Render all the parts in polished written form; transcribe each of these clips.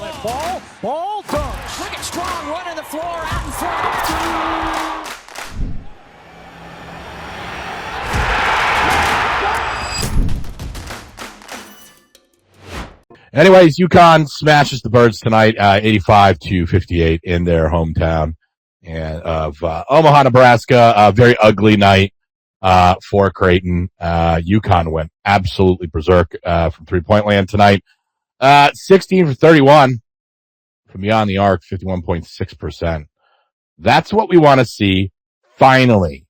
Ball, dunks. Look at Strong running the floor out in front. Anyways, UConn smashes the Birds tonight, 85-58 in their hometown and of Omaha, Nebraska. A very ugly night for Creighton. UConn went absolutely berserk from three-point land tonight. 16 for 31 from beyond the arc, 51.6%. That's what we want to see. Finally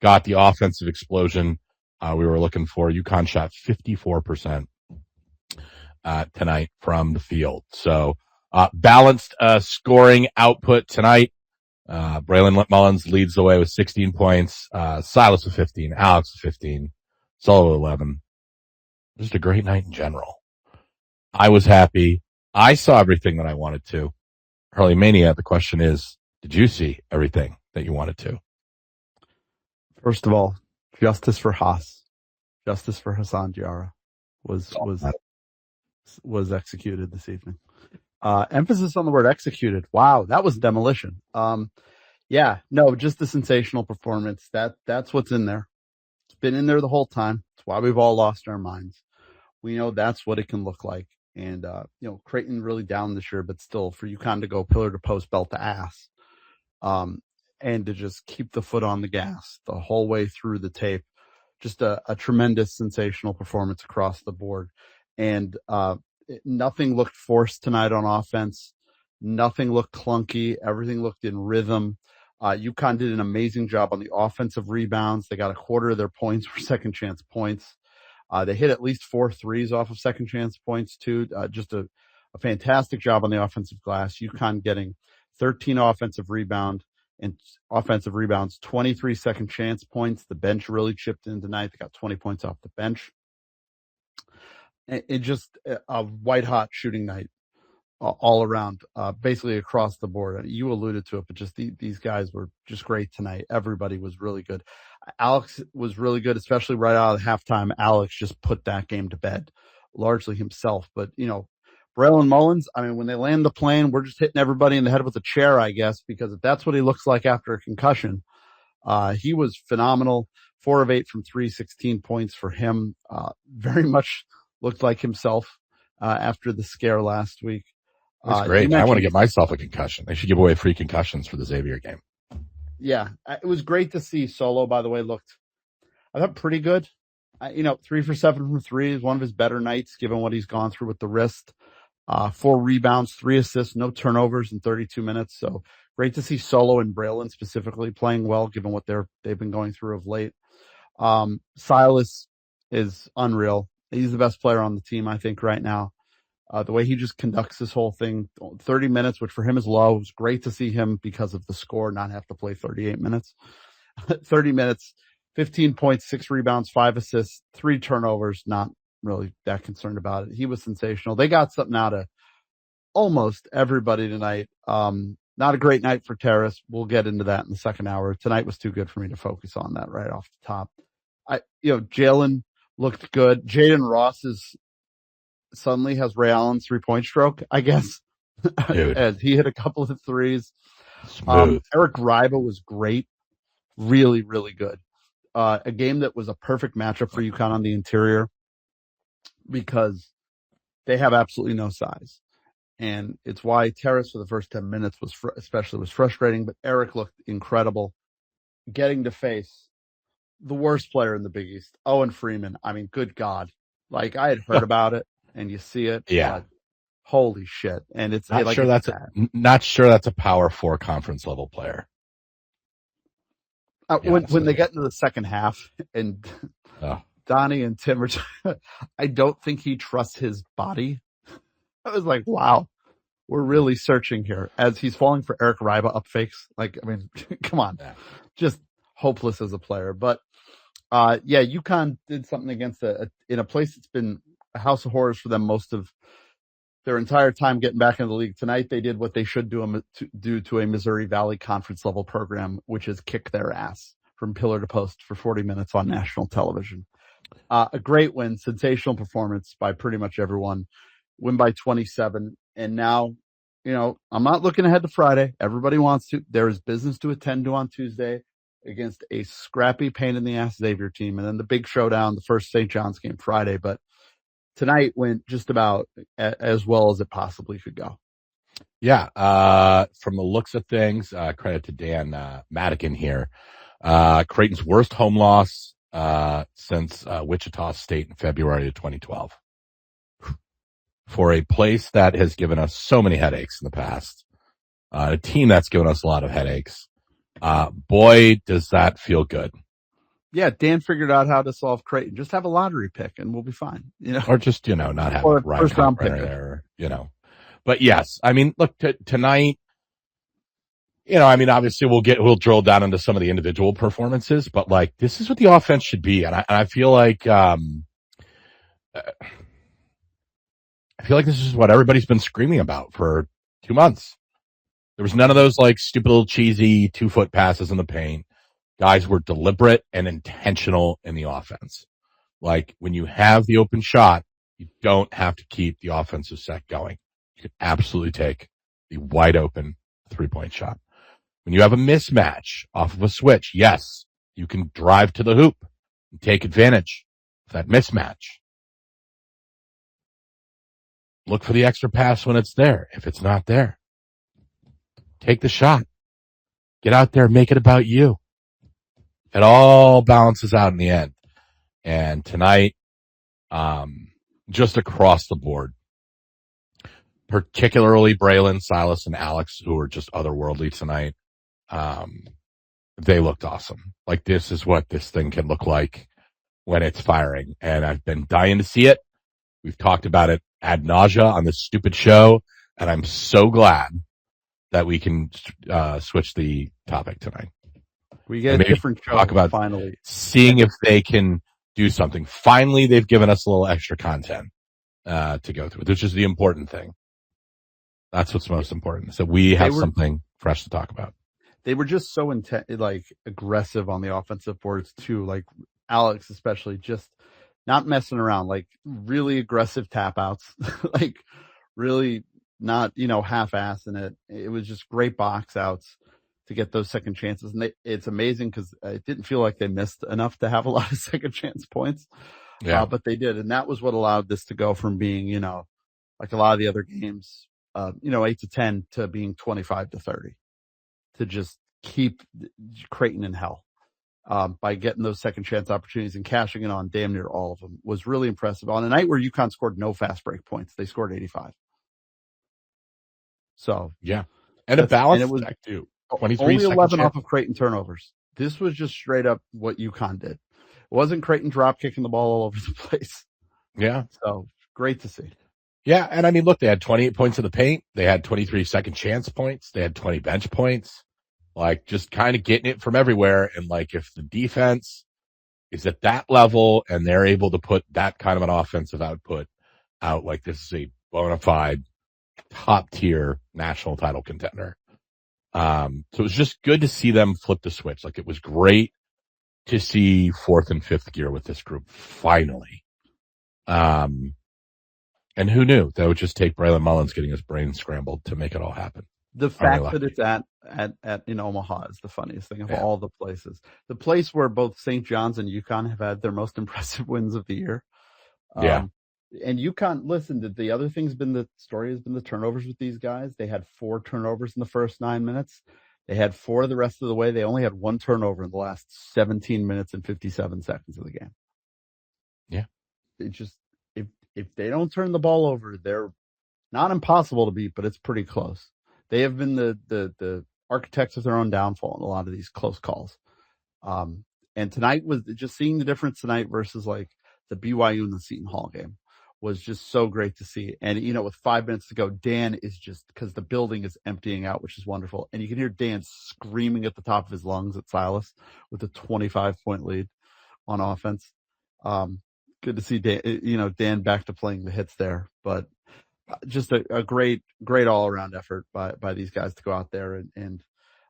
got the offensive explosion we were looking for. UConn shot 54%. Tonight from the field. So, balanced, scoring output tonight. Braylon Mullins leads the way with 16 points. Silas with 15, Alex with 15, Solo 11. Just a great night in general. I was happy. I saw everything that I wanted to. Hurley Mania, the question is, did you see everything that you wanted to? First of all, justice for Haas. Justice for Hassan Diarra was executed this evening. Emphasis on the word executed. Wow, that was demolition. Just a sensational performance. That's what's in there. It's been in there the whole time. It's why we've all lost our minds. We know that's what it can look like. And, Creighton really down this year, but still for UConn to go pillar to post, belt to ass, and to just keep the foot on the gas the whole way through the tape. Just a tremendous, sensational performance across the board. And nothing looked forced tonight on offense. Nothing looked clunky. Everything looked in rhythm. UConn did an amazing job on the offensive rebounds. They got a quarter of their points for second chance points. They hit at least 4 threes off of second chance points too. Just a fantastic job on the offensive glass. UConn getting 13 offensive rebounds, 23 second chance points. The bench really chipped in tonight. They got 20 points off the bench. It just a white hot shooting night all around, basically across the board. You alluded to it, but just these guys were just great tonight. Everybody was really good. Alex was really good, especially right out of the halftime. Alex just put that game to bed largely himself. But, Braylon Mullins, when they land the plane, we're just hitting everybody in the head with a chair, I guess, because if that's what he looks like after a concussion, he was phenomenal. 4 of 8 from 3, 16 points for him. Very much looked like himself after the scare last week. That's great. I want to get myself a concussion. They should give away free concussions for the Xavier game. Yeah, it was great to see. Solo, by the way, looked, I thought, pretty good. 3 for 7 from 3 is one of his better nights, given what he's gone through with the wrist. 4 rebounds, 3 assists, no turnovers in 32 minutes. So great to see Solo and Braylon specifically playing well, given what they've been going through of late. Silas is unreal. He's the best player on the team, I think, right now. The way he just conducts this whole thing, 30 minutes, which for him is low. It was great to see him, because of the score, not have to play 38 minutes. 30 minutes, 15 points, 6 rebounds, 5 assists, 3 turnovers. Not really that concerned about it. He was sensational. They got something out of almost everybody tonight. Not a great night for Terrace. We'll get into that in the second hour. Tonight was too good for me to focus on that right off the top. Jalen looked good. Jaden Ross suddenly has Ray Allen's 3-point stroke, I guess. As he hit a couple of threes. Eric Riba was great. Really, really good. A game that was a perfect matchup for UConn on the interior, because they have absolutely no size. And it's why Terrace for the first 10 minutes was frustrating, but Eric looked incredible. Getting to face the worst player in the Big East, Owen Freeman. Good God. I had heard about it, and you see it. Yeah. Holy shit. And it's not sure that's a Power 4 conference level player. When they get into the second half and Donnie and Tim I don't think he trusts his body. I was like, wow, we're really searching here as he's falling for Eric Riba up fakes. Come on. Yeah. Just hopeless as a player. But UConn did something against in a place that's been a house of horrors for them most of their entire time getting back into the league. Tonight they did what they should do to a Missouri Valley Conference level program, which is kick their ass from pillar to post for 40 minutes on national television. A great win, sensational performance by pretty much everyone. win by 27. And now, I'm not looking ahead to Friday. Everybody wants to. There is business to attend to on Tuesday against a scrappy pain in the ass Xavier team. And then the big showdown, the first St. John's game Friday. But tonight went just about as well as it possibly could go. Yeah. From the looks of things, credit to Dan Madigan here. Creighton's worst home loss since Wichita State in February of 2012. For a place that has given us so many headaches in the past, a team that's given us a lot of headaches, boy, does that feel good. Yeah, Dan figured out how to solve Creighton. Just have a lottery pick and we'll be fine. Or just, not have Or a a Ryan first-round Kalkbrenner there, But yes, I mean, look, tonight, obviously we'll drill down into some of the individual performances, but like, this is what the offense should be. And I feel like, this is what everybody's been screaming about for 2 months. There was none of those like stupid little cheesy 2-foot passes in the paint. Guys were deliberate and intentional in the offense. Like when you have the open shot, you don't have to keep the offensive set going. You can absolutely take the wide open 3-point shot. When you have a mismatch off of a switch, yes, you can drive to the hoop and take advantage of that mismatch. Look for the extra pass when it's there. If it's not there, take the shot. Get out there, make it about you. It all balances out in the end. And tonight, just across the board, particularly Braylon, Silas, and Alex, who were just otherworldly tonight, they looked awesome. Like, this is what this thing can look like when it's firing. And I've been dying to see it. We've talked about it ad nausea on this stupid show, and I'm so glad that we can switch the topic tonight. We get a different show. Talk about finally seeing if they can do something. Finally, they've given us a little extra content to go through, which is the important thing. That's what's most important. So we have something fresh to talk about. They were just so aggressive on the offensive boards too. Like Alex, especially, just not messing around. Like really aggressive tap outs. Like really not half-assing it. It was just great box outs to get those second chances. And it's amazing because it didn't feel like they missed enough to have a lot of second chance points. Yeah. But they did. And that was what allowed this to go from being, like a lot of the other games, 8-10 to being 25-30 to just keep Creighton in hell. By getting those second chance opportunities and cashing in on damn near all of them was really impressive. On a night where UConn scored no fast break points, they scored 85. So yeah. And a balance and it was check too. Only 11 off of Creighton turnovers. This was just straight up what UConn did. It wasn't Creighton drop kicking the ball all over the place. Yeah. So great to see. Yeah. And I mean, look, they had 28 points in the paint. They had 23 second chance points. They had 20 bench points. Like just kind of getting it from everywhere. And like if the defense is at that level and they're able to put that kind of an offensive output out, like this is a bona fide top tier national title contender. So it was just good to see them flip the switch. Like it was great to see fourth and fifth gear with this group finally. And who knew that would just take Braylon Mullins getting his brain scrambled to make it all happen. The fact that it's at in Omaha is the funniest thing of all the places. The place where both St. John's and UConn have had their most impressive wins of the year. And UConn, listen, the other thing's been the story has been the turnovers with these guys. They had 4 turnovers in the first 9 minutes. They had 4 the rest of the way. They only had 1 turnover in the last 17 minutes and 57 seconds of the game. Yeah. It just, if they don't turn the ball over, they're not impossible to beat, but it's pretty close. They have been the architects of their own downfall in a lot of these close calls. And tonight was just seeing the difference tonight versus like the BYU and the Seton Hall game was just so great to see. And, with 5 minutes to go, Dan is just, because the building is emptying out, which is wonderful. And you can hear Dan screaming at the top of his lungs at Silas with a 25-point lead on offense. Good to see Dan, Dan back to playing the hits there. But just a great all-around effort by these guys to go out there and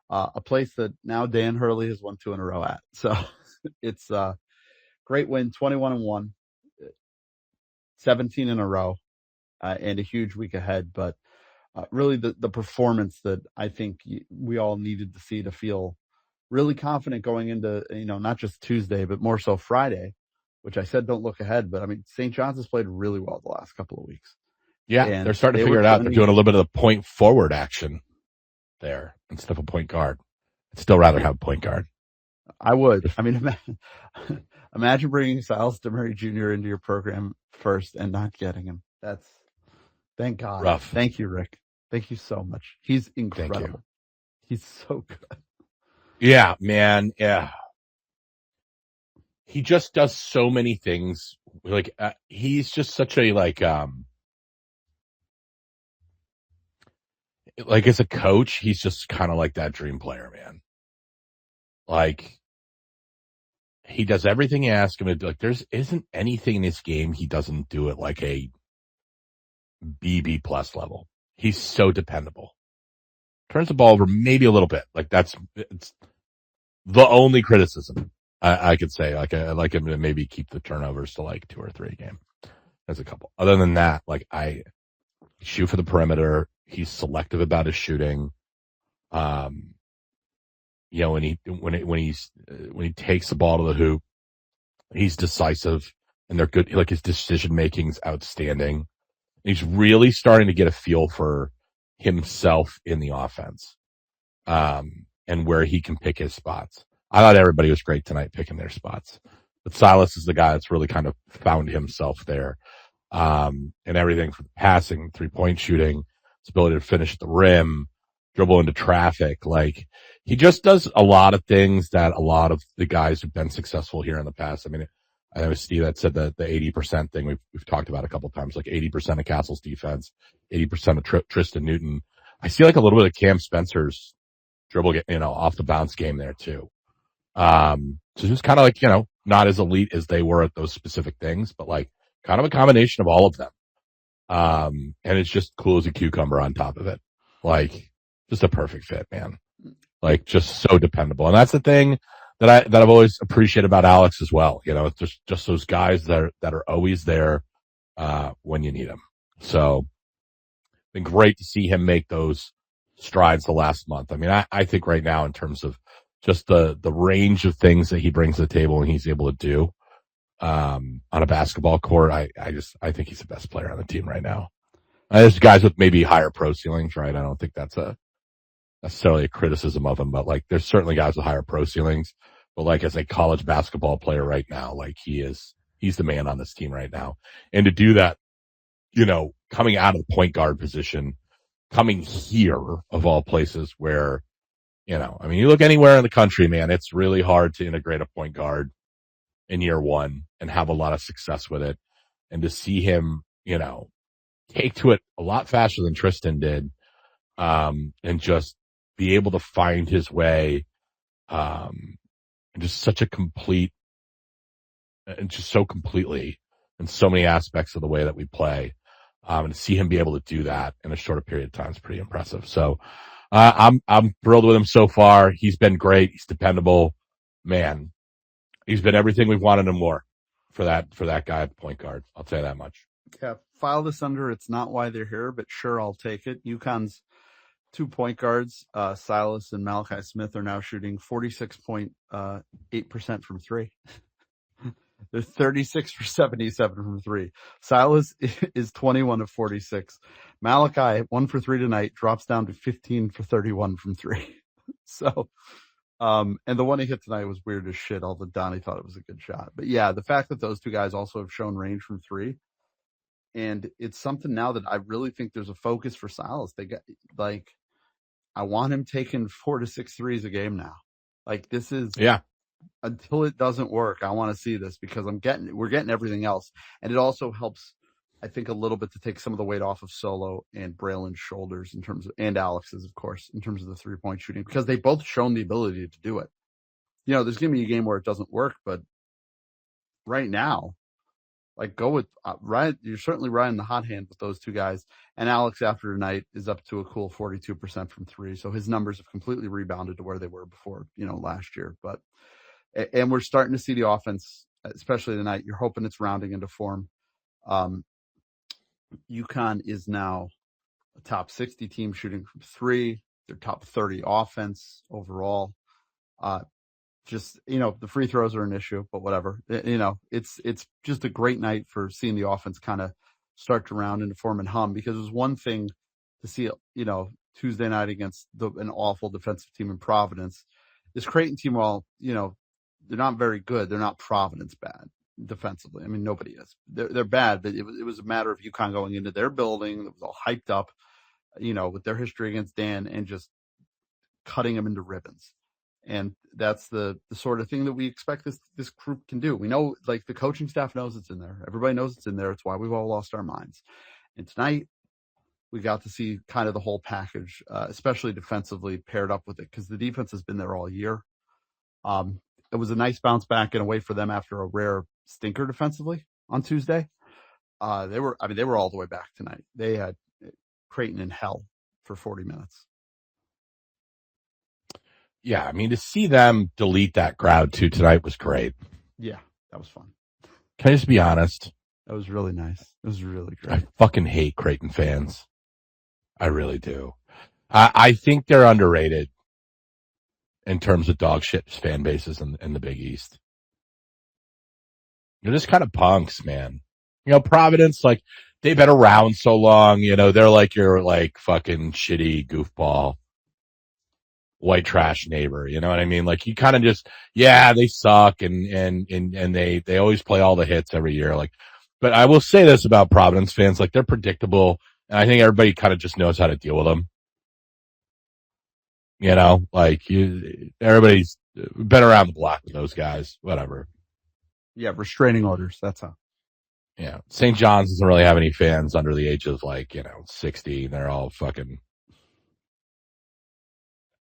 a place that now Dan Hurley has won 2 in a row at. So it's a great win, 21-1. 17 in a row. and a huge week ahead. But really the performance that I think we all needed to see to feel really confident going into, not just Tuesday, but more so Friday, which I said don't look ahead. But I mean, St. John's has played really well the last couple of weeks. Yeah, And they're starting to figure it out. They're doing a little bit of the point forward action there instead of a point guard. I'd still rather have a point guard. I would. I mean, imagine bringing Silas DeMurray Jr. into your program first and not getting him. That's, thank God. Rough. Thank you, Rick. Thank you so much. He's incredible. Thank you. He's so good. Yeah, man. Yeah. He just does so many things. Like, he's just such a, like as a coach, he's just kind of like that dream player, man. Like, he does everything you ask him to do. Like, isn't anything in this game he doesn't do at like a BB plus level. He's so dependable. Turns the ball over maybe a little bit. Like, it's the only criticism I could say. Like, I like him to maybe keep the turnovers to like 2 or 3 a game. There's a couple. Other than that, like, I shoot for the perimeter. He's selective about his shooting. When he takes the ball to the hoop, he's decisive, and they're good. Like, his decision making's outstanding. He's really starting to get a feel for himself in the offense, and where he can pick his spots. I thought everybody was great tonight picking their spots, but Silas is the guy that's really kind of found himself there. And everything from passing, 3-point shooting, his ability to finish at the rim, dribble into traffic. Like, he just does a lot of things that a lot of the guys who've been successful here in the past. I mean, I know Steve that said the 80% thing we've talked about a couple of times, like 80% of Castle's defense, 80% of Tristan Newton. I see like a little bit of Cam Spencer's dribble, off the bounce game there too. So just kind of like, not as elite as they were at those specific things, but like kind of a combination of all of them. And it's just cool as a cucumber on top of it. Like, just a perfect fit, man. Like, just so dependable. And that's the thing that I've always appreciated about Alex as well. It's just those guys that are always there, when you need them. So, been great to see him make those strides the last month. I mean, I think right now, in terms of just the range of things that he brings to the table and he's able to do, on a basketball court, I think he's the best player on the team right now. There's guys with maybe higher pro ceilings, right? I don't think that's necessarily a criticism of him, but like, there's certainly guys with higher pro ceilings. But like, as a college basketball player right now, like, he's the man on this team right now. And to do that, coming out of the point guard position, coming here of all places where, I mean, you look anywhere in the country, man, it's really hard to integrate a point guard in year one and have a lot of success with it. And to see him, take to it a lot faster than Tristan did, and just be able to find his way, and just such a complete, and just so completely in so many aspects of the way that we play. And to see him be able to do that in a shorter period of time is pretty impressive. So, I'm thrilled with him so far. He's been great. He's dependable, man. He's been everything we've wanted and more for that guy at the point guard. I'll tell you that much. Yeah. File this under, it's not why they're here, but sure, I'll take it. UConn's 2 point guards, Silas and Malachi Smith, are now shooting 46.8% from 3. They're 36 for 77 from 3. Silas is 21 of 46. Malachi, 1 for 3 tonight, drops down to 15 for 31 from 3. So, and the one he hit tonight was weird as shit, although Donnie thought it was a good shot. But yeah, the fact that those two guys also have shown range from 3, and it's something now that I really think there's a focus for Silas. They got, like, I want him taking 4 to 6 threes a game now. Like, this is, until it doesn't work, I want to see this, because we're getting everything else. And it also helps, I think, a little bit to take some of the weight off of Solo and Braylon's shoulders and Alex's, of course, in terms of the 3-point shooting, because they both shown the ability to do it. There's going to be a game where it doesn't work, but right now, like, go with Ryan. You're certainly riding the hot hand with those two guys. And Alex, after tonight, is up to a cool 42% from 3. So his numbers have completely rebounded to where they were before, last year. And we're starting to see the offense, especially tonight. You're hoping it's rounding into form. UConn is now a top 60 team shooting from three. They're top 30 offense overall. The free throws are an issue, but whatever. It's just a great night for seeing the offense kind of start to round into form and hum, because it was one thing to see, Tuesday night against an awful defensive team in Providence. This Creighton team, while, they're not very good, they're not Providence bad defensively. I mean, nobody is. They're bad, but it was a matter of UConn going into their building that was all hyped up, with their history against Dan, and just cutting them into ribbons. And that's the sort of thing that we expect this group can do. We know, like, the coaching staff knows it's in there. Everybody knows it's in there. It's why we've all lost our minds. And tonight, we got to see kind of the whole package, especially defensively, paired up with it, because the defense has been there all year. It was a nice bounce back in a way for them after a rare stinker defensively on Tuesday. They were all the way back tonight. They had Creighton in hell for 40 minutes. Yeah, I mean, to see them delete that crowd too tonight was great. Yeah, that was fun. Can I just be honest? That was really nice. It was really great. I fucking hate Creighton fans. I really do. I think they're underrated in terms of dog shit fan bases in the Big East. They're just kind of punks, man. Providence, like, they've been around so long, they're like your, like, fucking shitty goofball white trash neighbor, you know what I mean? Like, you kind of just, they suck and they always play all the hits every year. Like, but I will say this about Providence fans, like, they're predictable, and I think everybody kind of just knows how to deal with them. Everybody's been around the block with those guys, whatever. Yeah, restraining orders, that's how. Yeah. St. John's doesn't really have any fans under the age of, 60. They're all fucking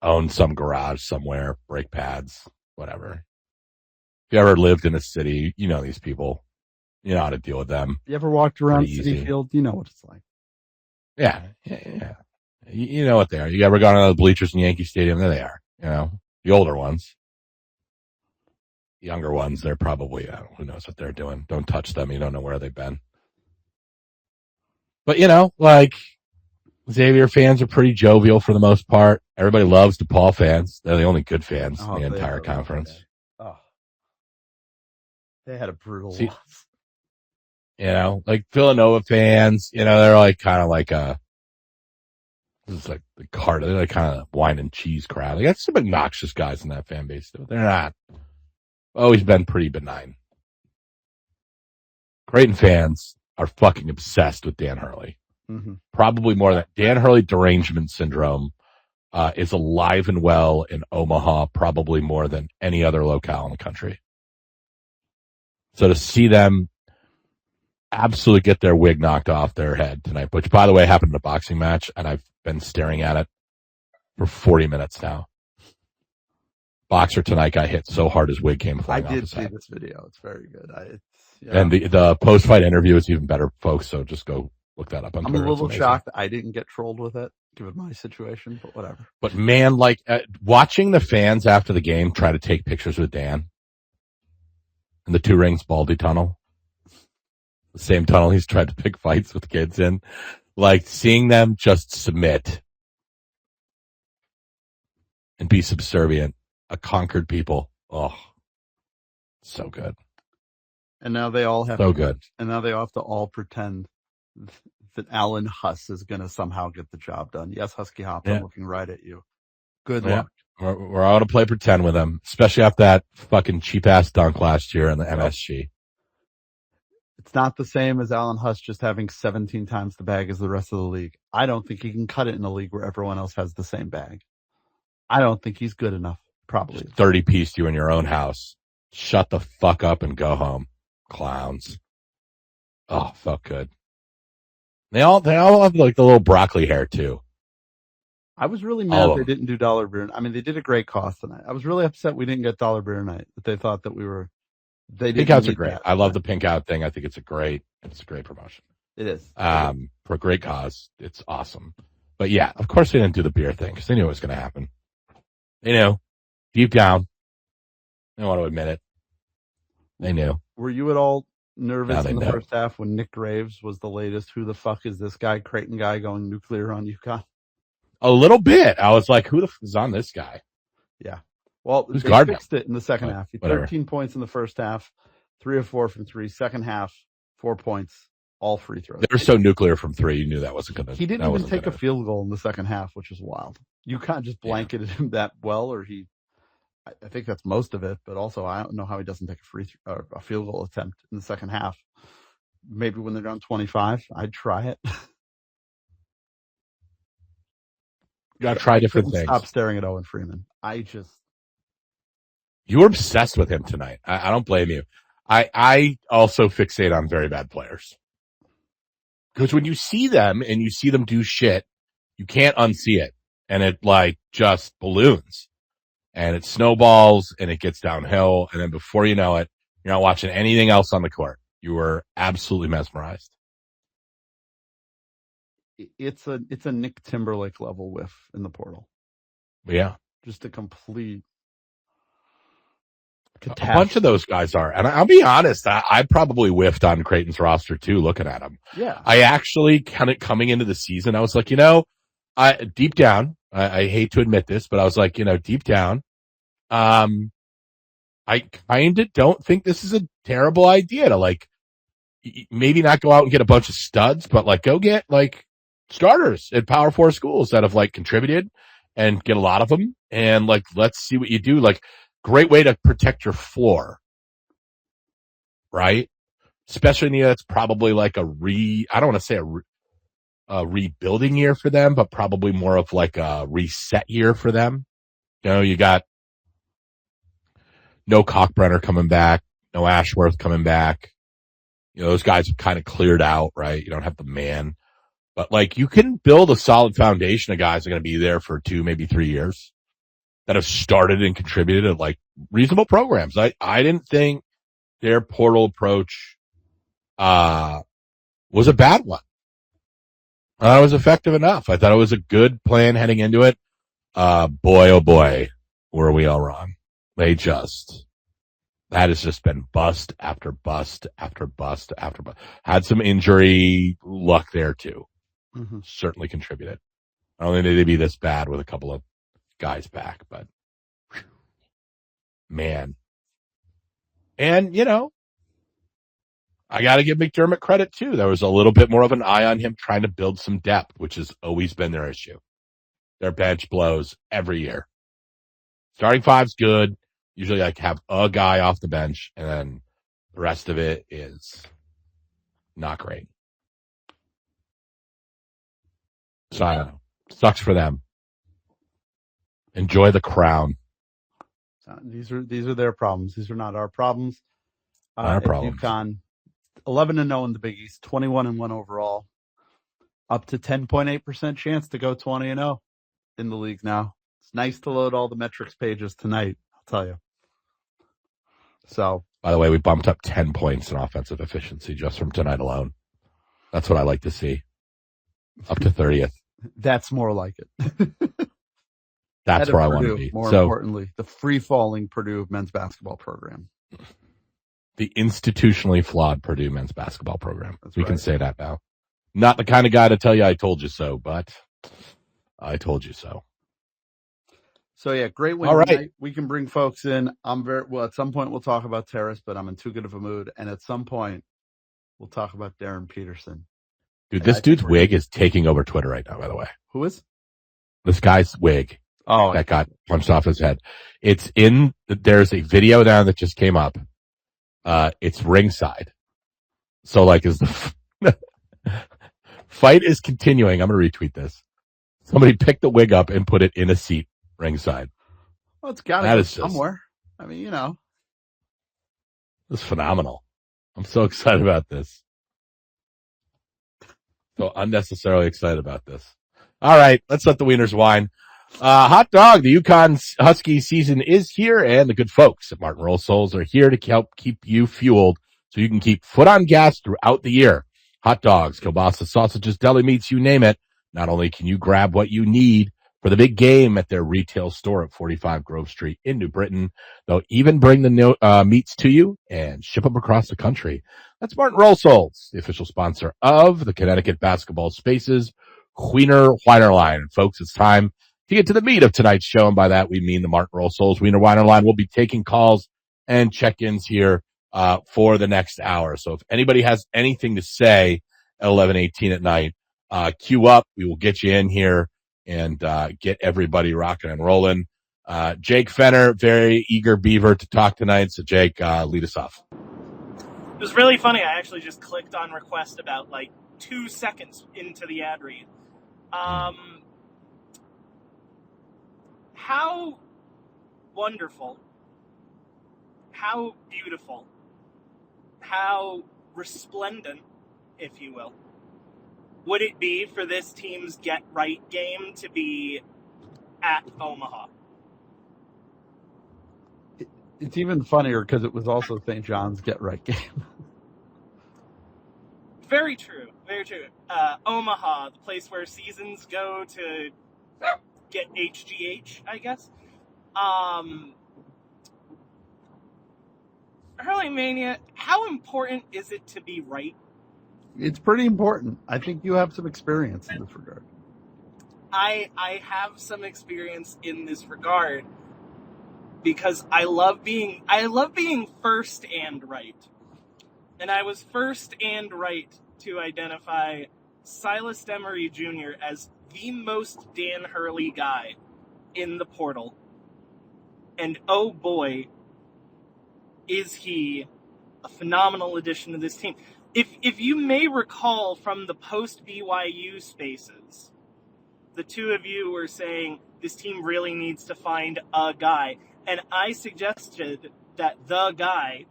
own some garage somewhere, brake pads, whatever. If you ever lived in a city, you know these people. You know how to deal with them. You ever walked around City Field? You know what it's like. Yeah. You know what they are. You ever gone to the bleachers in Yankee Stadium? There they are. The older ones. Younger ones, they're probably, who knows what they're doing. Don't touch them. You don't know where they've been. But, Xavier fans are pretty jovial for the most part. Everybody loves DePaul fans. They're the only good fans in the entire conference. Oh. They had a brutal loss. Villanova fans, they're like kind of like this is like the card. They're like kind of wine and cheese crowd. They got some obnoxious guys in that fan base, though. They're not always been pretty benign. Creighton fans are fucking obsessed with Dan Hurley. Mm-hmm. Probably more than Dan Hurley derangement syndrome is alive and well in Omaha, probably more than any other locale in the country. So to see them absolutely get their wig knocked off their head tonight, which, by the way, happened in a boxing match, and I've been staring at it for 40 minutes now. Boxer tonight got hit so hard his wig came flying off his head. I did see this video. It's very good. And the post-fight interview is even better, folks, so just go look that up on Twitter. I'm a little shocked I didn't get trolled with it, given my situation, but whatever. But, man, watching the fans after the game try to take pictures with Dan in the Two Rings Baldy tunnel, the same tunnel he's tried to pick fights with kids in, seeing them just submit and be subservient, a conquered people. Oh, so good. And now they all have good. And now they all have to all pretend that Alan Huss is going to somehow get the job done. Yes, Husky Hop, I'm looking right at you. Good luck. We're all going to play pretend with them, especially after that fucking cheap-ass dunk last year in the MSG. It's not the same as Alan Huss just having 17 times the bag as the rest of the league. I don't think he can cut it in a league where everyone else has the same bag. I don't think he's good enough, probably. 30-piece you in your own house. Shut the fuck up and go home. Clowns. Oh, felt good. They all have the little broccoli hair too. I was really mad they didn't do Dollar Beer. I mean, they did a great cost tonight. I was really upset we didn't get Dollar Beer night. That they thought that we were. Pink outs are great. I love the pink out thing. I think it's a great promotion. It is. For a great cause. It's awesome. But yeah, of course they didn't do the beer thing because they knew it was going to happen. They knew. Deep down. They don't want to admit it. They knew. Were you at all nervous Now they in the know. first half when Nick Graves was the latest "who the fuck is this guy" Creighton guy going nuclear on UConn? A little bit. I was like, who the f is on this guy? Yeah. Well, Who's they guarding fixed it in the second But half. He whatever. 13 points in the first half, 3 of 4 from 3. Second half, 4 points, all free throws. They were so nuclear from 3. You knew that wasn't going to. He didn't even take a field goal in the second half, which is wild. UConn just blanketed him that well, or I think that's most of it, but also I don't know how he doesn't take a field goal attempt in the second half. Maybe when they're down 25, I'd try it. You got to try different things. Stop staring at Owen Freeman. You were obsessed with him tonight. I don't blame you. I also fixate on very bad players. Because when you see them and you see them do shit, you can't unsee it. And it like just balloons. And it snowballs and it gets downhill. And then before you know it, you're not watching anything else on the court. You were absolutely mesmerized. It's a Nick Timberlake level whiff in the portal. Yeah. Just a complete catastrophe. A bunch of those guys are. And I'll be honest, I probably whiffed on Creighton's roster too, looking at them. Yeah. I actually kind of coming into the season, I was like, deep down, I hate to admit this, but I was like, deep down, I kind of don't think this is a terrible idea to like, maybe not go out and get a bunch of studs, but like go get like starters at Power 4 schools that have like contributed and get a lot of them. And like, let's see what you do. Like, great way to protect your floor, right? Especially in the year that's probably like I don't want to say a rebuilding year for them, but probably more of like a reset year for them. You got no Cockbrenner coming back, no Ashworth coming back. Those guys have kind of cleared out, right? You don't have the man. But like you can build a solid foundation of guys that are going to be there for 2, maybe 3 years that have started and contributed at like reasonable programs. I didn't think their portal approach was a bad one. I thought it was effective enough. I thought it was a good plan heading into it. Boy, oh boy, were we all wrong. That has just been bust after bust after bust after bust. Had some injury luck there too. Mm-hmm. Certainly contributed. I don't think they'd be this bad with a couple of guys back, but man. And, I got to give McDermott credit too. There was a little bit more of an eye on him trying to build some depth, which has always been their issue. Their bench blows every year. Starting five's good. Usually like have a guy off the bench and then the rest of it is not great. So I don't know. Sucks for them. Enjoy the crown. These are their problems. These are not our problems. Our problems. UConn, 11-0 in the Big East, 21-1 overall, up to 10.8% chance to go 20-0 in the league now. It's nice to load all the metrics pages tonight, I'll tell you. So, by the way, we bumped up 10 points in offensive efficiency just from tonight alone. That's what I like to see. Up to 30th. That's more like it. That's where I want to be. More importantly, the free-falling Purdue men's basketball program. The institutionally flawed Purdue men's basketball program. We can say that now. Not the kind of guy to tell you I told you so, but I told you so. So yeah, great win. All right. Tonight. We can bring folks in. At some point we'll talk about Terrace, but I'm in too good of a mood. And at some point we'll talk about Darren Peterson. Dude, this dude's wig is taking over Twitter right now, by the way. Who is? This guy's wig. Oh, that got punched off his head. There's a video now that just came up. It's ringside. So like as the fight is continuing, I'm going to retweet this. Somebody picked the wig up and put it in a seat ringside. Well, it's got to go somewhere. I mean, It's phenomenal. I'm so excited about this. So unnecessarily excited about this. All right, let's let the wieners whine. Hot dog, the UConn Husky season is here, and the good folks at Martin Roll Souls are here to help keep you fueled so you can keep foot on gas throughout the year. Hot dogs, kielbasa, sausages, deli meats, you name it. Not only can you grab what you need, for the big game at their retail store at 45 Grove Street in New Britain. They'll even bring the meats to you and ship them across the country. That's Martin Rollsoles, the official sponsor of the Connecticut Basketball Spaces Wiener Line. Folks, it's time to get to the meat of tonight's show, and by that we mean the Martin Rollsoles Wiener Line. We'll be taking calls and check-ins here for the next hour. So if anybody has anything to say at 11:18 at night, queue up. We will get you in here and get everybody rocking and rolling. Jake Fenner, very eager beaver to talk tonight. So Jake, lead us off. It was really funny. I actually just clicked on request about 2 seconds into the ad read. How wonderful, how beautiful, how resplendent, if you will, would it be for this team's Get Right game to be at Omaha? It's even funnier because it was also St. John's Get Right game. Very true, very true. Omaha, the place where seasons go to get HGH, I guess. Hurling Mania, how important is it to be right? It's pretty important. I think you have some experience in this regard. I have some experience in this regard because I love being first and right. And I was first and right to identify Silas Demery Jr. as the most Dan Hurley guy in the portal. And oh boy, is he a phenomenal addition to this team. If you may recall from the post-BYU spaces, the two of you were saying this team really needs to find a guy. And I suggested that the guy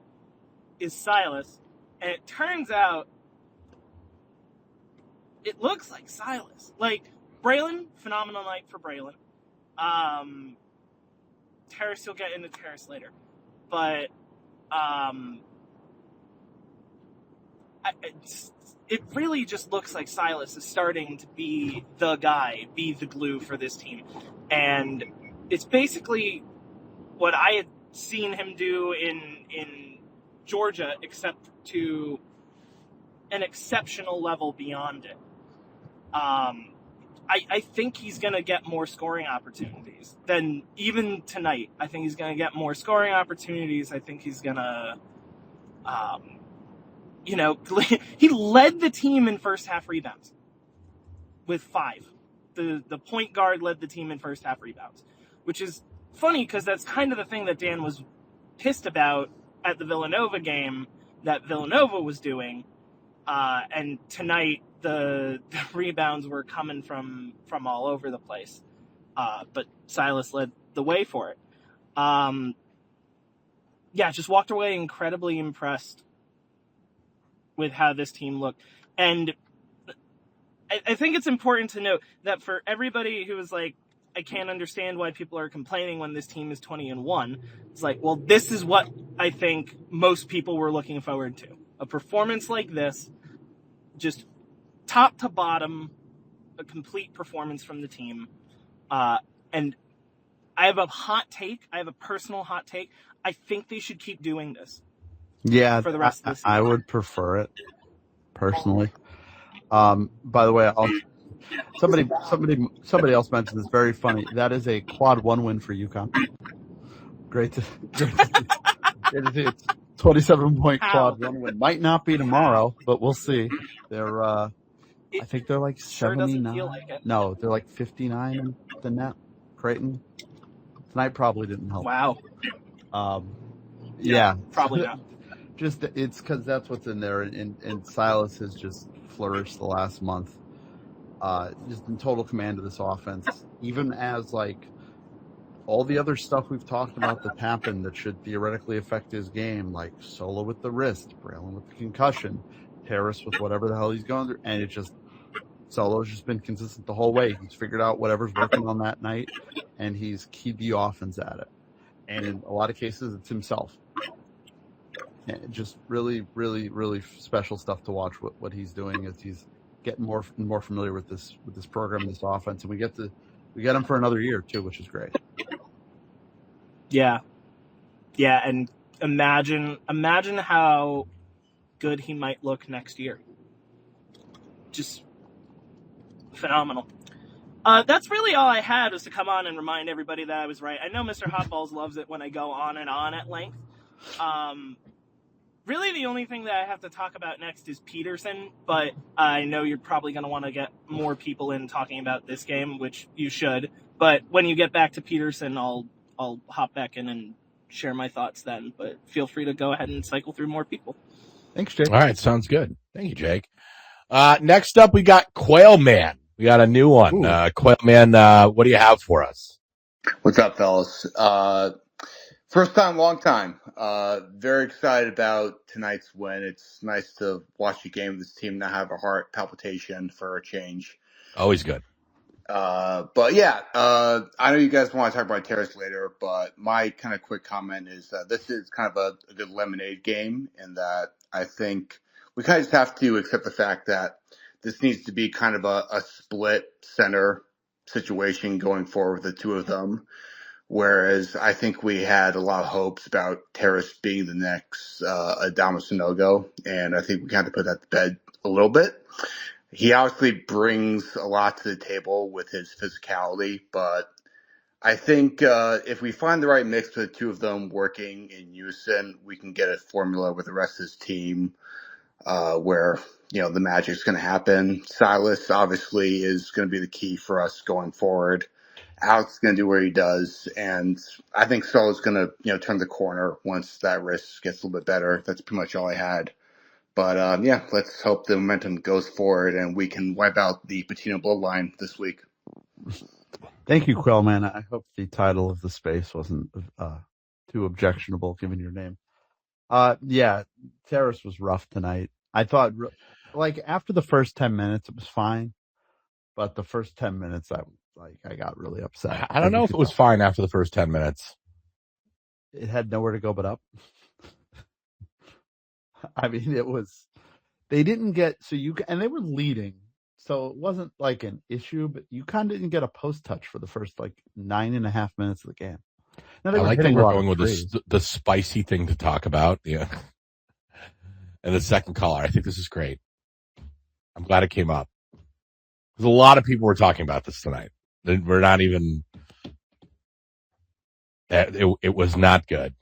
is Silas. And it turns out it looks like Silas. Braylon, phenomenal night for Braylon. Terrace, you'll get into Terrace later. But it really just looks like Silas is starting to be the guy, be the glue for this team. And it's basically what I had seen him do in Georgia, except to an exceptional level beyond it. I think he's going to get more scoring opportunities than even tonight. I think he's going to get more scoring opportunities. I think he's going to, he led the team in first half rebounds with 5. The point guard led the team in first half rebounds, which is funny because that's kind of the thing that Dan was pissed about at the Villanova game that Villanova was doing. And tonight, the rebounds were coming from all over the place. But Silas led the way for it. Just walked away incredibly impressed with how this team looked. And I think it's important to note that for everybody who was like, I can't understand why people are complaining when this team is 20-1. It's like, well, this is what I think most people were looking forward to. A performance like this, just top to bottom, a complete performance from the team. And I have a hot take. I have a personal hot take. I think they should keep doing this. Yeah, for the rest of the season. I would prefer it, personally. By the way, somebody else mentioned this. Very funny. That is a quad 1 win for UConn. Great to see. 27-point quad 1 win. Might not be tomorrow, but we'll see. They're I think they're like 79. Doesn't feel like it. No, they're like 59 in the net. Creighton tonight probably didn't help. Wow. Yeah, probably not. Just it's because that's what's in there, and Silas has just flourished the last month. Just in total command of this offense, even as all the other stuff we've talked about that's happened that should theoretically affect his game, like Solo with the wrist, Braylon with the concussion, Terrace with whatever the hell he's going through, and Solo's just been consistent the whole way. He's figured out whatever's working on that night, and he's keyed the offense at it. And in a lot of cases, it's himself. And just really, really, really special stuff to watch what he's doing as he's getting more and more familiar with this program, this offense. And we get to We get him for another year too, which is great. Yeah, and imagine how good he might look next year. Just phenomenal. That's really all I had, was to come on and remind everybody that I was right. I know Mr. Hotballs loves it when I go on and on at length. Really, the only thing that I have to talk about next is Peterson, but I know you're probably going to want to get more people in talking about this game, which you should. But when you get back to Peterson, I'll hop back in and share my thoughts then. But feel free to go ahead and cycle through more people. Thanks, Jake. All right, sounds good. Thank you, Jake. Next up, we got Quail Man. We got a new one. Quail Man, what do you have for us? What's up, fellas? First time, long time. Very excited about tonight's win. It's nice to watch a game with this team not have a heart palpitation for a change. Always good. But yeah, I know you guys want to talk about Terrace later, but my kind of quick comment is that this is kind of a good lemonade game, and that I think we kind of just have to accept the fact that this needs to be kind of a split center situation going forward with the two of them. Whereas I think we had a lot of hopes about Terrace being the next Adama Sanogo, and I think we kind of put that to bed a little bit. He obviously brings a lot to the table with his physicality, but I think if we find the right mix of the two of them working in unison, we can get a formula with the rest of his team where, the magic's going to happen. Silas obviously is going to be the key for us going forward. Alex is going to do what he does, and I think Solo's going to, turn the corner once that wrist gets a little bit better. That's pretty much all I had. But, let's hope the momentum goes forward and we can wipe out the Patino bloodline this week. Thank you, Quail Man. I hope the title of the space wasn't too objectionable given your name. Yeah, Terrace was rough tonight. I thought, after the first 10 minutes, it was fine. But the first 10 minutes, I got really upset. I don't know if it was fine after the first 10 minutes. It had nowhere to go but up. I mean, they didn't get, and they were leading. So it wasn't like an issue, but you kind of didn't get a post touch for the first 9.5 minutes of the game. Now, I like that we're going with the spicy thing to talk about. Yeah. And the second caller, I think this is great. I'm glad it came up. Because a lot of people were talking about this tonight. We're not even. It was not good.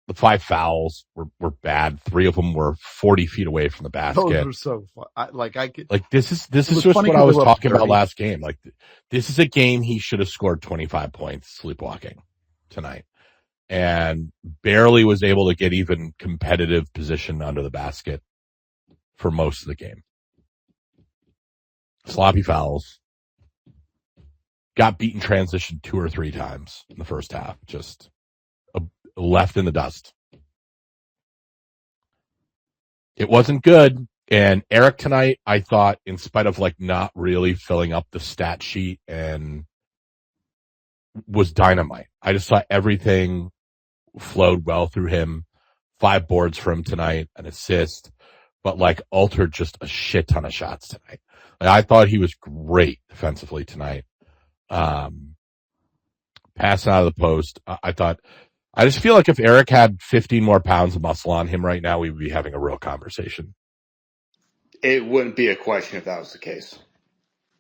The 5 fouls were bad. 3 of them were 40 feet away from the basket. Those were so fun. This is just what I was talking about last game. This is a game he should have scored 25 points sleepwalking tonight, and barely was able to get even competitive position under the basket for most of the game. Sloppy fouls. Got beaten transition 2 or 3 times in the first half. Just left in the dust. It wasn't good. And Eric tonight, I thought, in spite of not really filling up the stat sheet, and was dynamite. I just thought everything flowed well through him. 5 boards for him tonight, an assist, but altered just a shit ton of shots tonight. I thought he was great defensively tonight. Passing out of the post, I just feel like if Eric had 15 more pounds of muscle on him right now, we would be having a real conversation. It wouldn't be a question if that was the case.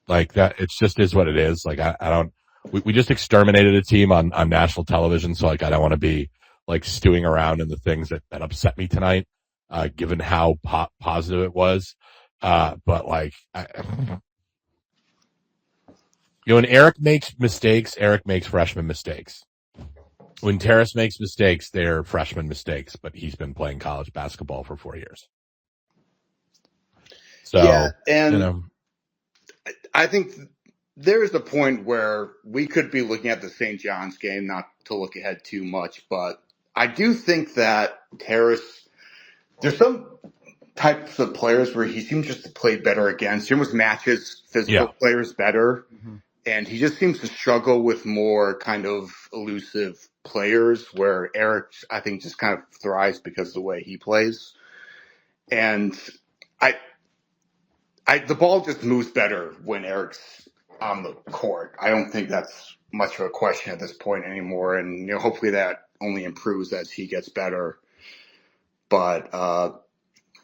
That, it just is what it is. I don't. We just exterminated a team on national television, so I don't want to be stewing around in the things that upset me tonight, given how positive it was. But when Eric makes mistakes, Eric makes freshman mistakes. When Terrace makes mistakes, they're freshman mistakes, but he's been playing college basketball for 4 years. So, yeah, and I think there is a point where we could be looking at the St. John's game, not to look ahead too much, but I do think that Terrace, there's some types of players where he seems just to play better against. He almost matches physical players better. Mm-hmm. And he just seems to struggle with more kind of elusive players, where Eric, I think, just kind of thrives because of the way he plays. And The ball just moves better when Eric's on the court. I don't think that's much of a question at this point anymore, and hopefully that only improves as he gets better. But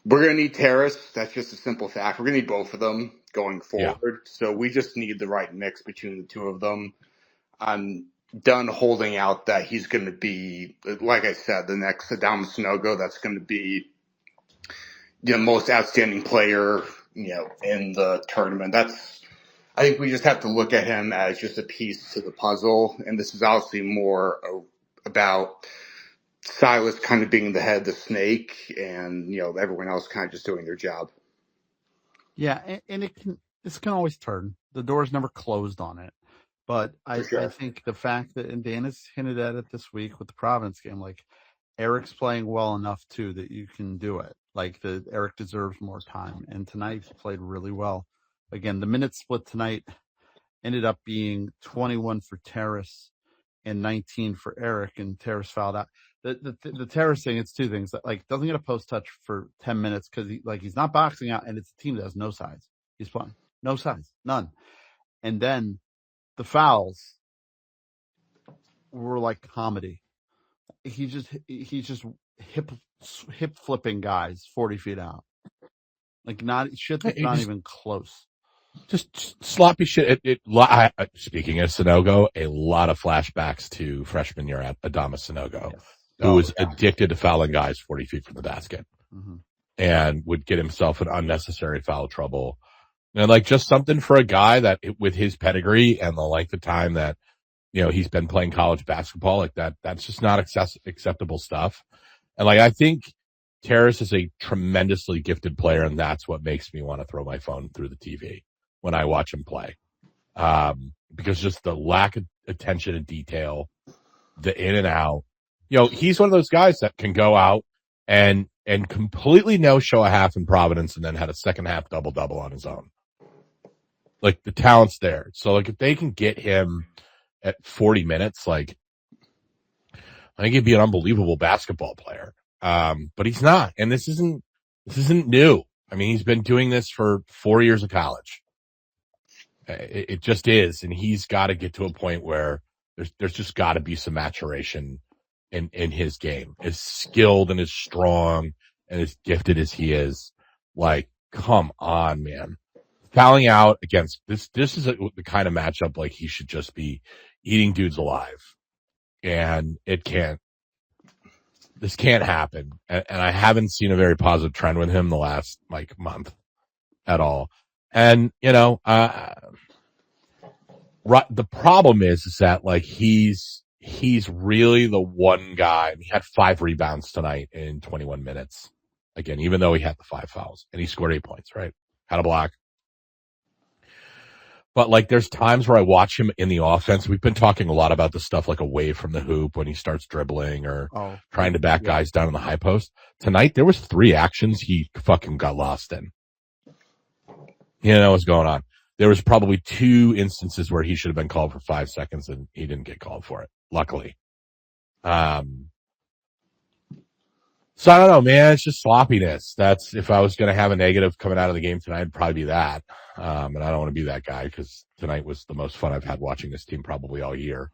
we're going to need Terrace. That's just a simple fact. We're going to need both of them going forward. Yeah. So we just need the right mix between the two of them. I'm done holding out that he's going to be, like I said, the next Adama Sanogo. That's going to be the most outstanding player, in the tournament. I think we just have to look at him as just a piece to the puzzle. And this is obviously more about Silas kind of being the head of the snake and, everyone else kind of just doing their job. Yeah. And this can always turn. The door's never closed on it. But I think the fact that, and Dan has hinted at it this week with the Providence game, like Eric's playing well enough too that you can do it. Like Eric deserves more time. And tonight he played really well. Again, the minute split tonight ended up being 21 for Terrace and 19 for Eric, and Terrace fouled out. The Terrace thing, it's two things. Like, doesn't get a post touch for 10 minutes because he's not boxing out, and it's a team that has no size. He's playing. No size. None. And then the fouls were like comedy. He's just hip flipping guys 40 feet out. Like not shit that's not even close. Just sloppy shit. Speaking of Sanogo, a lot of flashbacks to freshman year at Adama Sanogo, who was addicted to fouling guys 40 feet from the basket, and would get himself in unnecessary foul trouble. And like just something for a guy that with his pedigree and the length of time that, he's been playing college basketball, like that's just not acceptable stuff. And like, I think Terrace is a tremendously gifted player, and that's what makes me want to throw my phone through the TV when I watch him play. Because just the lack of attention and detail, the in and out, he's one of those guys that can go out and completely no-show a half in Providence and then had a second half double-double on his own. Like, the talent's there. So, like, if they can get him at 40 minutes, like, I think he'd be an unbelievable basketball player. But he's not. And this isn't new. I mean, he's been doing this for 4 years of college. It just is. And he's got to get to a point where there's just got to be some maturation in his game. As skilled and as strong and as gifted as he is, like, come on, man. Fouling out against this is the kind of matchup like he should just be eating dudes alive. And this can't happen. And I haven't seen a very positive trend with him the last month at all. And, the problem is that like he's really the one guy. He had 5 rebounds tonight in 21 minutes. Again, even though he had the 5 fouls and he scored 8 points, right? Had a block. But like there's times where I watch him in the offense. We've been talking a lot about the stuff like away from the hoop when he starts dribbling or trying to back guys down in the high post. Tonight there was 3 actions he fucking got lost in. What's going on. There was probably 2 instances where he should have been called for 5 seconds and he didn't get called for it, luckily. So I don't know, man. It's just sloppiness. That's if I was going to have a negative coming out of the game tonight, it'd probably be that. And I don't want to be that guy because tonight was the most fun I've had watching this team probably all year.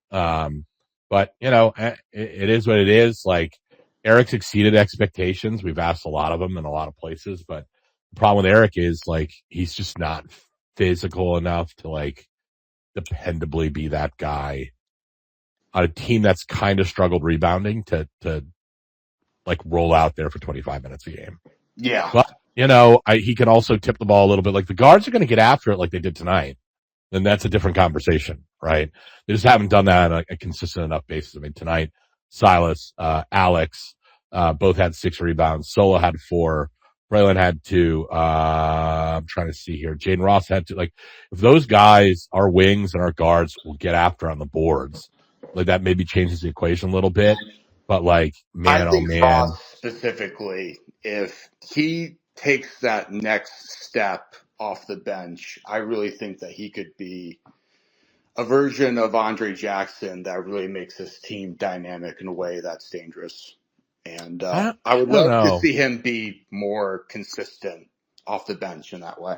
But it is what it is. Like Eric's exceeded expectations. We've asked a lot of them in a lot of places, but the problem with Eric is like he's just not physical enough to like dependably be that guy on a team that's kind of struggled rebounding to like roll out there for 25 minutes a game. Yeah. But, he can also tip the ball a little bit. Like the guards are going to get after it like they did tonight. Then that's a different conversation, right? They just haven't done that on a consistent enough basis. I mean, tonight, Silas, Alex, both had 6 rebounds. Solo had 4. Braylon had 2. I'm trying to see here. Jaden Ross had 2. Like, if those guys, our wings and our guards will get after on the boards, like that maybe changes the equation a little bit. But like, man, I think oh man. Ross specifically, if he takes that next step off the bench, I really think that he could be a version of Andre Jackson that really makes this team dynamic in a way that's dangerous. And I would love to see him be more consistent off the bench in that way.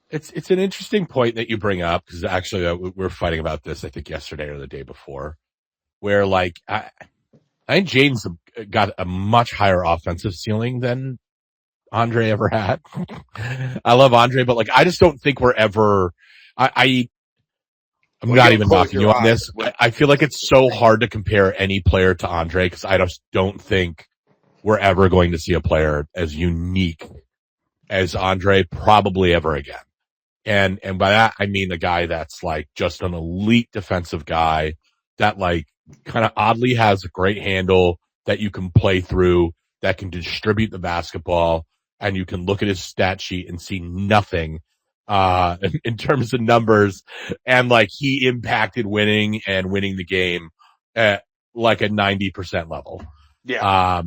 It's an interesting point that you bring up because actually we were fighting about this, I think yesterday or the day before, where like, I think Jaden's got a much higher offensive ceiling than Andre ever had. I love Andre, but like, I just don't think we're ever, I'm not even knocking you on this. I feel like it's so hard to compare any player to Andre because I just don't think we're ever going to see a player as unique as Andre probably ever again. And by that, I mean the guy that's like just an elite defensive guy that like kind of oddly has a great handle that you can play through, that can distribute the basketball, and you can look at his stat sheet and see nothing, in terms of numbers. And like he impacted winning the game at like a 90% level. Yeah.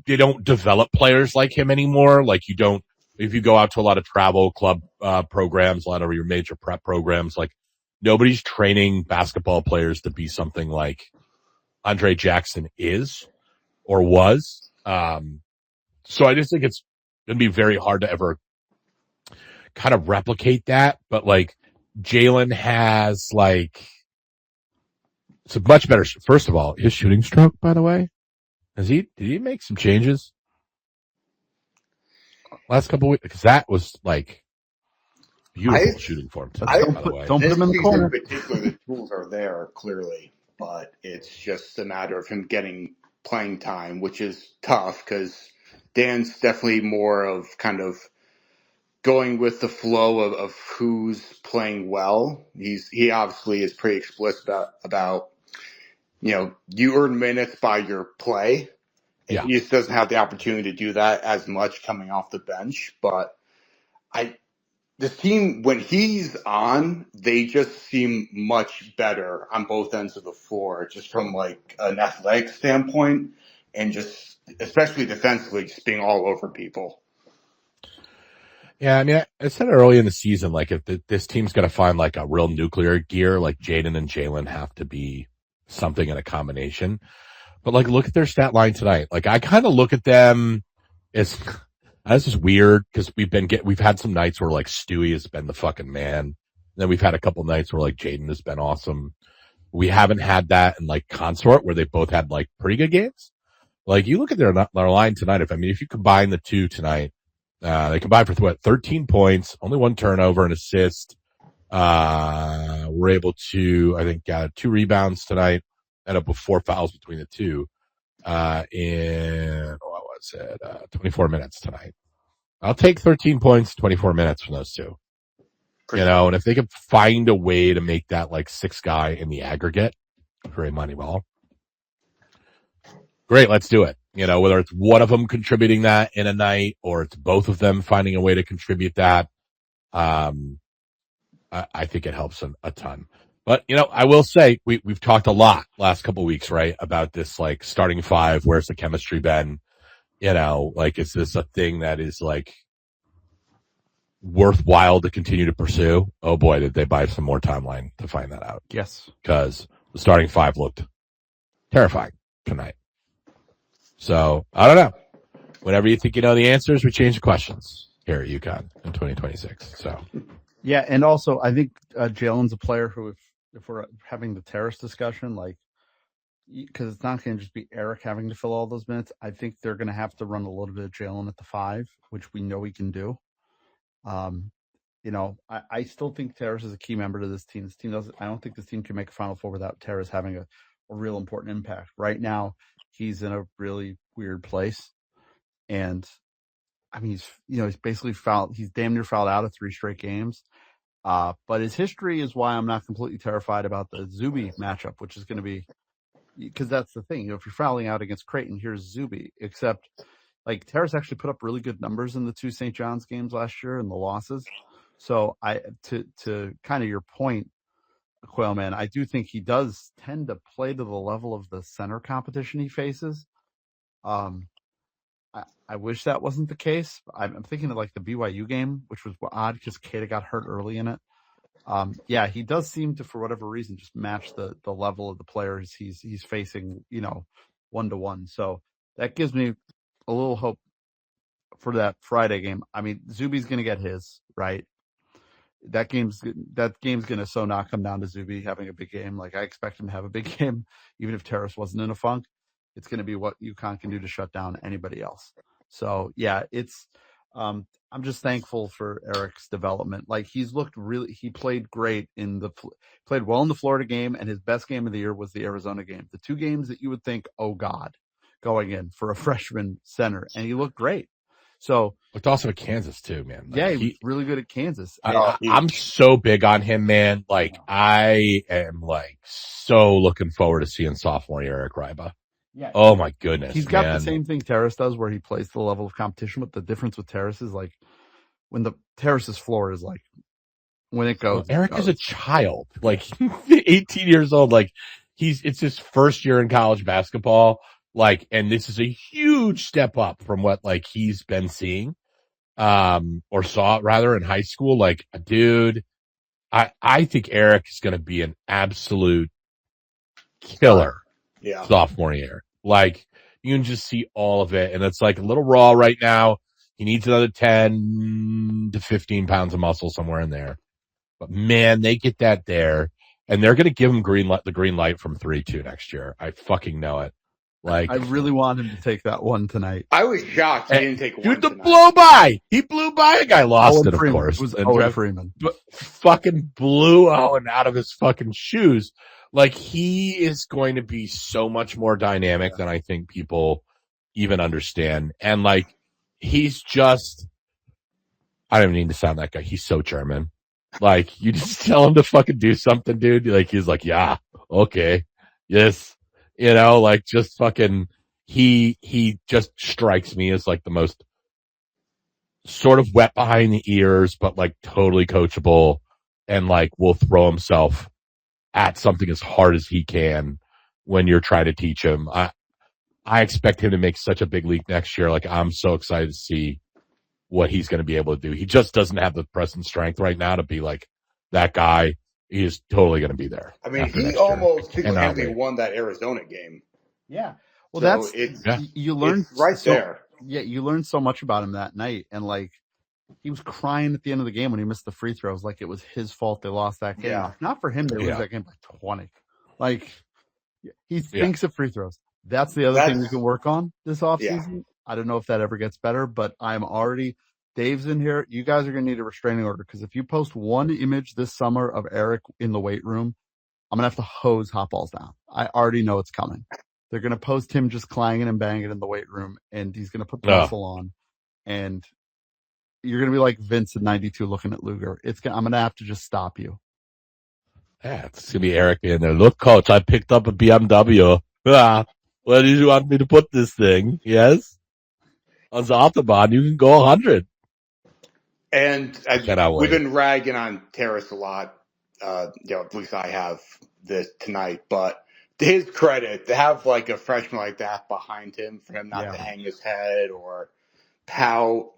They don't develop players like him anymore. Like if you go out to a lot of travel club, programs, a lot of your major prep programs, like nobody's training basketball players to be something like Andre Jackson is or was. So I just think it's going to be very hard to ever kind of replicate that. But like Jalen has like, it's a much better, first of all, his shooting stroke, by the way. Did he make some changes last couple of weeks? Because that was like beautiful shooting form tonight, by the way. Don't put him in the corner. In particular, the tools are there clearly, but it's just a matter of him getting playing time, which is tough because Dan's definitely more of kind of going with the flow of who's playing well. He obviously is pretty explicit about you earn minutes by your play. Yeah. He just doesn't have the opportunity to do that as much coming off the bench. But this team, when he's on, they just seem much better on both ends of the floor, just from like an athletic standpoint and just especially defensively, just being all over people. Yeah, I mean, I said early in the season, like if this team's got to find like a real nuclear gear, like Jaden and Jalen have to be something in a combination. But like, look at their stat line tonight. Like, I kind of look at them as this is weird because we've had some nights where like Stewie has been the fucking man. And then we've had a couple nights where like Jaden has been awesome. We haven't had that in like Consort where they both had like pretty good games. Like, you look at their line tonight. If you combine the two tonight, they combined for 13 points, only one turnover, an assist. We're able to, I think, 2 rebounds tonight, end up with 4 fouls between the two, in, 24 minutes tonight. I'll take 13 points, 24 minutes from those two. And if they could find a way to make that like 6th guy in the aggregate for a Moneyball, great, let's do it. Whether it's one of them contributing that in a night or it's both of them finding a way to contribute that, I think it helps a ton. But, I will say we've talked a lot last couple of weeks, right, about this like starting 5. Where's the chemistry been? Like, is this a thing that is like worthwhile to continue to pursue? Oh boy, did they buy some more timeline to find that out. Yes. Because the starting 5 looked terrifying tonight. So, I don't know. Whenever you think you know the answers, we change the questions here at UConn in 2026. So, yeah, and also I think Jalen's a player who, if we're having the Terrace discussion, like, because it's not going to just be Eric having to fill all those minutes, I think they're going to have to run a little bit of Jalen at the 5, which we know he can do. I still think Terrace is a key member to this team. I don't think this team can make a Final Four without Terrace having a real important impact. Right now, he's in a really weird place. And I mean, he's basically fouled. He's damn near fouled out of 3 straight games. But his history is why I'm not completely terrified about the Zuby matchup, which is going to be, because that's the thing. If you're fouling out against Creighton, here's Zuby. Except, like, Terrace actually put up really good numbers in the 2 St. John's games last year and the losses. So to kind of your point, Quailman, I do think he does tend to play to the level of the center competition he faces. I wish that wasn't the case. I'm thinking of like the BYU game, which was odd because Keita got hurt early in it. Yeah, he does seem to, for whatever reason, just match the level of the players he's facing, 1-to-1. So that gives me a little hope for that Friday game. I mean, Zuby's going to get his, right? That game's going to so not come down to Zuby having a big game. Like, I expect him to have a big game, even if Terrace wasn't in a funk. It's going to be what UConn can do to shut down anybody else. So, yeah, I'm just thankful for Eric's development. Like, he played great played well in the Florida game, and his best game of the year was the Arizona game. The two games that you would think, oh God, going in for a freshman center, and he looked great. So looked awesome at Kansas too, man. Like, he was really good at Kansas. I'm so big on him, man. Like, I am like so looking forward to seeing sophomore year Eric Ryba. Yeah. Oh my goodness. He's got the same thing Terrace does, where he plays the level of competition. But the difference with Terrace is like when Terrace's floor is like when it goes. Well, Eric is a child, like 18 years old. Like it's his first year in college basketball. Like, and this is a huge step up from what like he's been seeing, or saw rather in high school. Like, dude, I think Eric is going to be an absolute killer. Yeah. Sophomore year. Like, you can just see all of it. And it's like a little raw right now. He needs another 10 to 15 pounds of muscle somewhere in there. But man, they get that there. And they're going to give him the green light from 3-2 next year. I fucking know it. Like, I really want him to take that one tonight. I was shocked he didn't take one dude, the tonight. blow by. He blew by a guy, lost it, of Freeman. course. It was and Owen Freeman. fucking blew Owen out of his fucking shoes. Like, he is going to be so much more dynamic than I think people even understand. And like, he's just, I don't even need to sound that guy. He's so German. Like, you just tell him to fucking do something, dude. Like, he's like, yeah, okay, yes. You know, like, just fucking, he just strikes me as like the most sort of wet behind the ears, but like totally coachable, and like will throw himself at something as hard as he can when you're trying to teach him. I expect him to make such a big leap next year. Like, I'm so excited to see what he's going to be able to do. He just doesn't have the present strength right now to be like that guy. He is totally going to be there. I mean, he almost single-handedly won that Arizona game. Yeah. Well, so you learn right there. Yeah, you learned so much about him that night, and like, he was crying at the end of the game when he missed the free throws, like it was his fault they lost that game. Yeah. Not for him to lose that game by 20. Like, he thinks of free throws. That's the other thing we can work on this offseason. Yeah. I don't know if that ever gets better, but Dave's in here. You guys are going to need a restraining order, because if you post one image this summer of Eric in the weight room, I'm going to have to hose hot balls down. I already know it's coming. They're going to post him just clanging and banging in the weight room, and he's going to put the muscle on, and you're going to be like Vince at 92 looking at Luger. I'm going to have to just stop you. Yeah, it's going to be Eric in there. Look, coach, I picked up a BMW. Where do you want me to put this thing? Yes? On the Autobahn, you can go 100. And we've been ragging on Terrace a lot. At least I have this tonight. But to his credit, to have like a freshman like that behind him, for him not to hang his head or pout.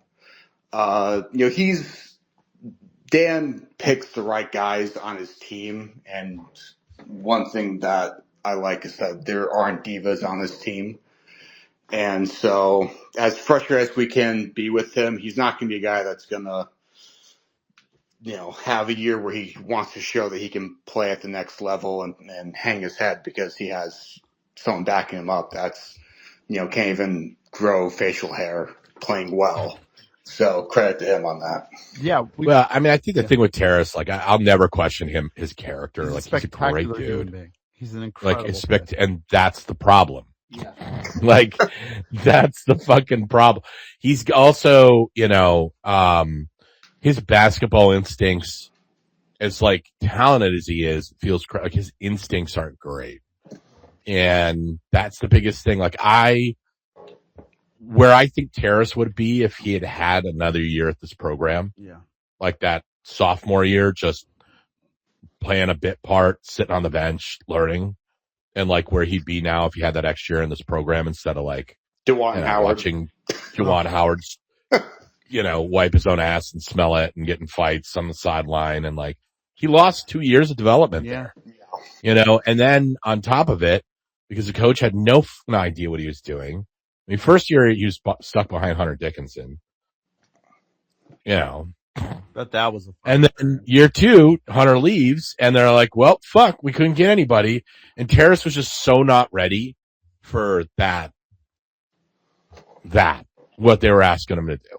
Dan picks the right guys on his team, and one thing that I like is that there aren't divas on his team. And so, as frustrated as we can be with him, he's not going to be a guy that's going to, have a year where he wants to show that he can play at the next level and hang his head because he has someone backing him up that's, can't even grow facial hair playing well. So credit to him on that. Yeah. Well, I mean, I think the thing with Terrace, like, I'll never question his character. He's like, he's a great dude. He's an incredible and that's the problem. Yeah. Like, that's the fucking problem. He's also, his basketball instincts, as like talented as he is, feels like his instincts aren't great. And that's the biggest thing. Like, where I think Terrace would be if he had another year at this program. Yeah. Like that sophomore year, just playing a bit part, sitting on the bench, learning. And like where he'd be now if he had that extra year in this program instead of like Howard. Watching Juwan Howard, wipe his own ass and smell it and get in fights on the sideline. And like, he lost 2 years of development there, and then on top of it, because the coach had no idea what he was doing. I mean, first year he was stuck behind Hunter Dickinson. you know. But that was a fun And then experience. year 2, Hunter leaves, and they're like, well, fuck, we couldn't get anybody. And Terrace was just so not ready for that, what they were asking him to do.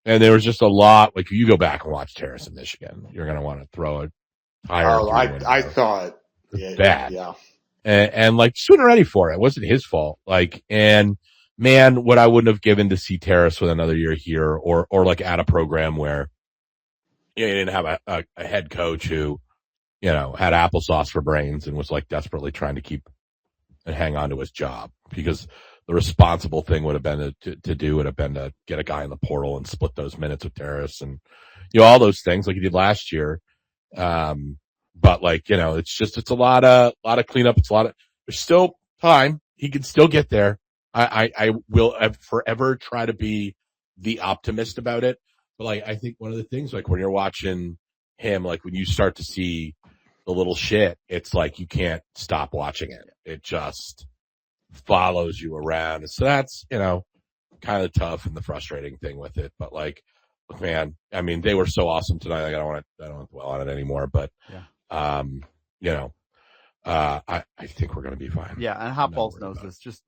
And there was just a lot, like, you go back and watch Terrace in Michigan, you're going to want to throw a tire through the window. I saw it. It's bad. Yeah. And like, just wasn't ready for it. It wasn't his fault. Like, and man, what I wouldn't have given to see Terrace with another year here, or like at a program where, you didn't have a head coach who, had applesauce for brains and was like desperately trying to keep and hang on to his job, because the responsible thing would have been to get a guy in the portal and split those minutes with Terrace and, all those things like he did last year. But like, it's a lot of cleanup. There's still time. He can still get there. I will forever try to be the optimist about it. But like, I think one of the things, like when you're watching him, like when you start to see the little shit, it's like you can't stop watching it. It just follows you around. So that's, kind of tough and the frustrating thing with it. But like, man, I mean, they were so awesome tonight. Like, I don't want to dwell on it anymore, but, I think we're going to be fine. Yeah. And Hot Balls knows this. Just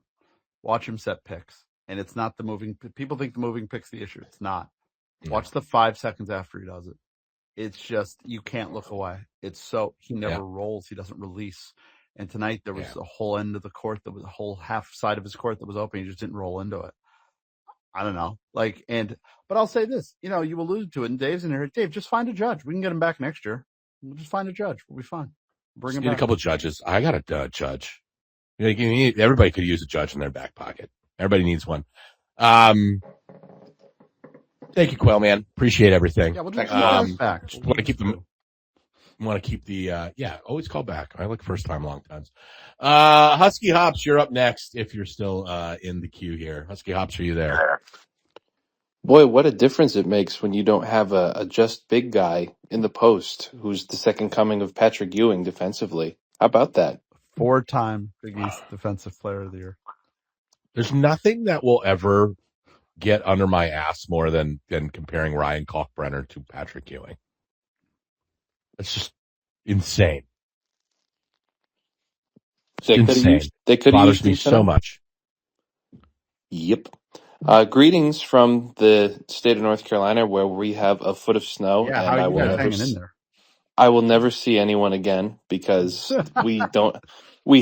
watch him set picks. And it's not people think the moving pick's the issue. It's not. Watch the 5 seconds after he does it. It's just, you can't look away. He never rolls. He doesn't release. And tonight there was a whole end of the court, that was a whole half side of his court that was open. He just didn't roll into it. I don't know. But I'll say this, you alluded to it, and Dave's in here. Dave, just find a judge. We can get him back next year. We'll just find a judge. We'll be fine. Bring him back. Need a couple of judges. I got a judge. Everybody could use a judge in their back pocket. Everybody needs one. Thank you, Quail Man. Appreciate everything. Yeah, we'll just back. Want to keep them. Want to keep the always call back. I like first time, long times. Husky Hops, you're up next if you're still in the queue here. Husky Hops, are you there? Boy, what a difference it makes when you don't have a just big guy in the post who's the second coming of Patrick Ewing defensively. How about that? 4-time Big East Defensive Player of the Year. There's nothing that will ever get under my ass more than comparing Ryan Kalkbrenner to Patrick Ewing. It's just insane. They could have bothers used me so much. Yep. Greetings from the state of North Carolina, where we have a foot of snow, Yeah, and how are you guys hanging in there? I will never see anyone again because we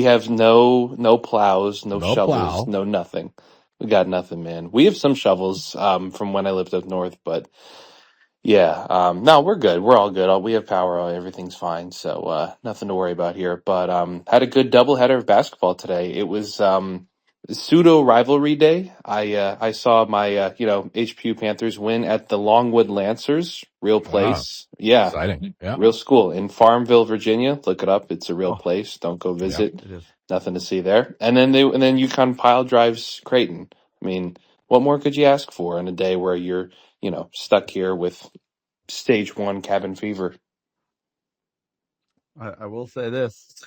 have no plows, no shovels, no nothing. We got nothing, man. We have some shovels from when I lived up north, but yeah, no, we're good. We're all good. We have power. Everything's fine. So nothing to worry about here. But had a good doubleheader of basketball today. It was pseudo rivalry day. I saw my HPU Panthers win at the Longwood Lancers, real place. Wow. Yeah, exciting. Yeah, real school in Farmville, Virginia. Look it up. It's a real place. Don't go visit. Yeah, it is. Nothing to see there. And then UConn pile drives Creighton. I mean, what more could you ask for in a day where you're stuck here with stage 1 cabin fever? I will say this.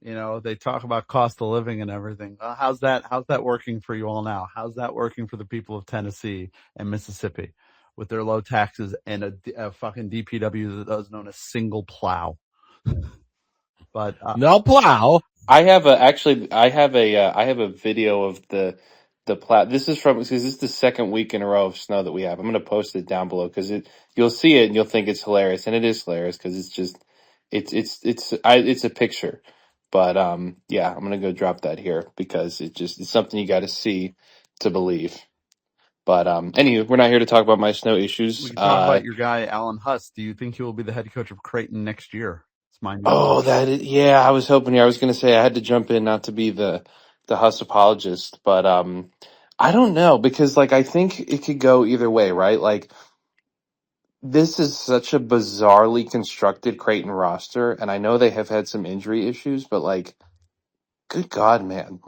They talk about cost of living and everything. How's that working for you all now? How's that working for the people of Tennessee and Mississippi with their low taxes and a fucking DPW that doesn't own a single plow? But no plow. I have a video of the plow. This is the second week in a row of snow that we have. I'm going to post it down below because you'll see it and you'll think it's hilarious, and it is hilarious because it's a picture. But yeah, I'm gonna go drop that here because it's something you got to see to believe. But anyway, we're not here to talk about my snow issues. We can talk about your guy Alan Huss. Do you think he will be the head coach of Creighton next year? It's my new I was hoping. I was gonna say I had to jump in, not to be the Huss apologist, but I don't know because I think it could go either way, right? Like, this is such a bizarrely constructed Creighton roster, and I know they have had some injury issues, but good God, man.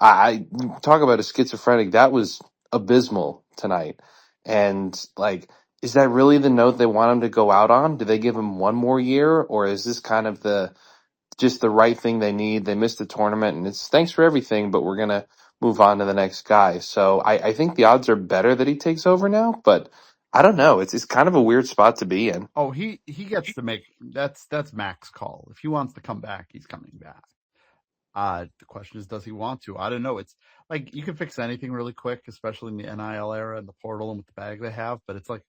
I talk about a schizophrenic. That was abysmal tonight. And is that really the note they want him to go out on? Do they give him one more year, or is this kind of just the right thing they need? They missed the tournament and it's thanks for everything, but we're going to move on to the next guy. So I think the odds are better that he takes over now, but I don't know. It's kind of a weird spot to be in. Oh, he gets to make that's Mac's call. If he wants to come back, he's coming back. The question is, does he want to? I don't know. It's like you can fix anything really quick, especially in the NIL era and the portal and with the bag they have. But it's like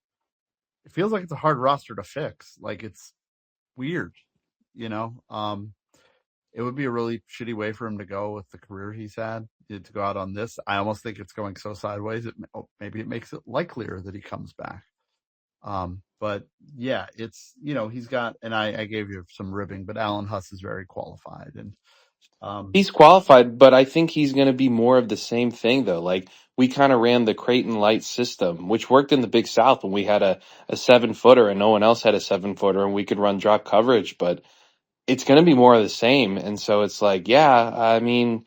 it feels like it's a hard roster to fix. Like it's weird, you know. It would be a really shitty way for him to go with the career he's had to go out on this. I almost think it's going so sideways. Maybe it makes it likelier that he comes back. But yeah, it's, he's got, and I gave you some ribbing, but Alan Huss is very qualified. And, He's qualified, but I think he's going to be more of the same thing, though. Like, we kind of ran the Creighton Light system, which worked in the Big South when we had a 7-footer and no one else had a 7-footer and we could run drop coverage, but it's going to be more of the same. And so it's like, yeah, I mean,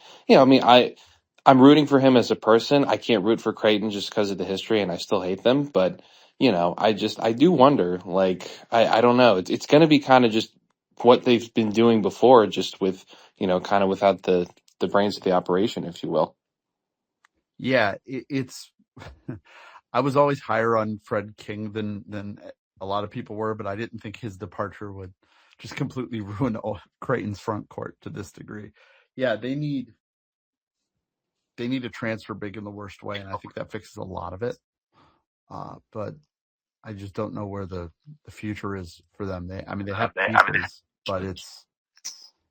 I'm rooting for him as a person. I can't root for Creighton just because of the history and I still hate them. But, I do wonder, like, I don't know. It's going to be kind of just what they've been doing before, just with, kind of without the brains of the operation, if you will. yeah, it's, I was always higher on Fred King than a lot of people were, but I didn't think his departure would just completely ruin Creighton's front court to this degree. Yeah, they need a transfer big in the worst way, and I think that fixes a lot of it. But I just don't know where the future is for them. They have pieces, but it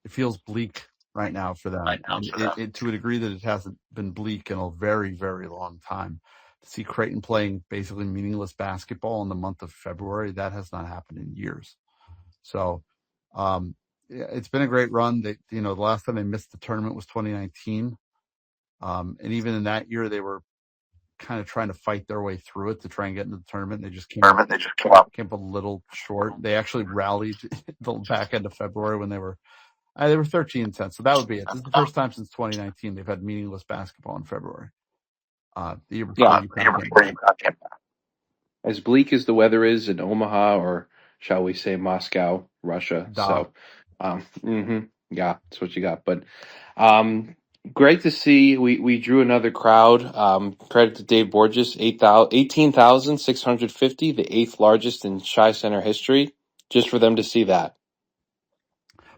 feels bleak right now for them. And to a degree that it hasn't been bleak in a very, very long time. To see Creighton playing basically meaningless basketball in the month of February, that has not happened in years. So, it's been a great run. The last time they missed the tournament was 2019. And even in that year, they were kind of trying to fight their way through it to try and get into the tournament. They just came up a little short. They actually rallied the back end of February when they were 13-10. So that would be it. This is the first time since 2019 they've had meaningless basketball in February. The year before UConn came back. As bleak as the weather is in Omaha, or shall we say Moscow, Russia. Duh. So, yeah, that's what you got. But great to see. We drew another crowd. Credit to Dave Borges, 18,650, the 8th largest in Chi Center history, just for them to see that.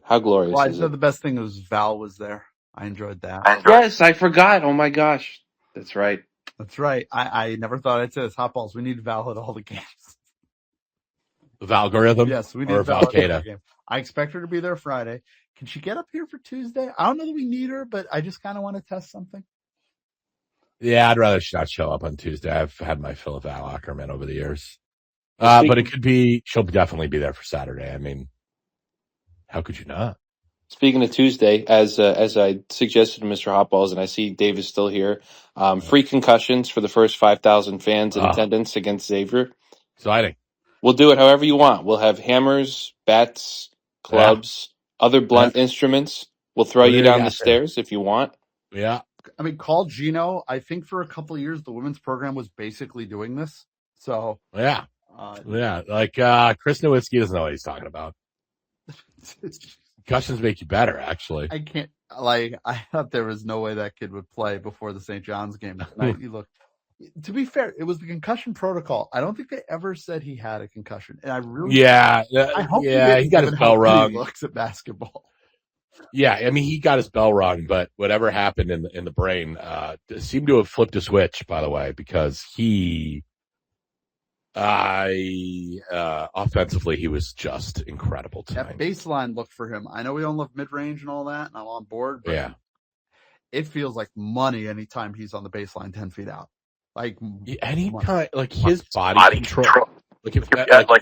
How glorious Well, I is said it? the best thing was Val was there. I enjoyed that. Yes, I forgot. Oh my gosh. That's right. That's right. I never thought I'd say this. Hot balls. We need Val at all the games. The Valgoritham? Yes, we need or Val at all the Valcata? games. I expect her to be there Friday. Can she get up here for Tuesday? I don't know that we need her, but I just kind of want to test something. Yeah, I'd rather she not show up on Tuesday. I've had my fill of Val Ackerman over the years. But it could be, she'll definitely be there for Saturday. I mean, how could you not? Speaking of Tuesday, as I suggested to Mr. Hotballs, and I see Dave is still here, free concussions for the first 5,000 fans in attendance against Xavier. Exciting. We'll do it however you want. We'll have hammers, bats, clubs, other blunt instruments. We'll throw you down the stairs if you want. Yeah. I mean, call Gino. I think for a couple of years, the women's program was basically doing this. So, yeah. Like, Chris Nowitzki doesn't know what he's talking about. Concussions make you better, actually. I can't, I thought there was no way that kid would play before the St. John's game tonight. To be fair, it was the concussion protocol. I don't think they ever said he had a concussion. And I really, I hope he got his bell rung. He looks at basketball. Yeah, I mean, he got his bell rung, but whatever happened in the brain seemed to have flipped a switch, by the way, because offensively, he was just incredible tonight. That baseline look for him. I know we don't love mid-range and all that, and I'm on board, but it feels like money anytime he's on the baseline 10 feet out. Like anytime, like his body control. Like if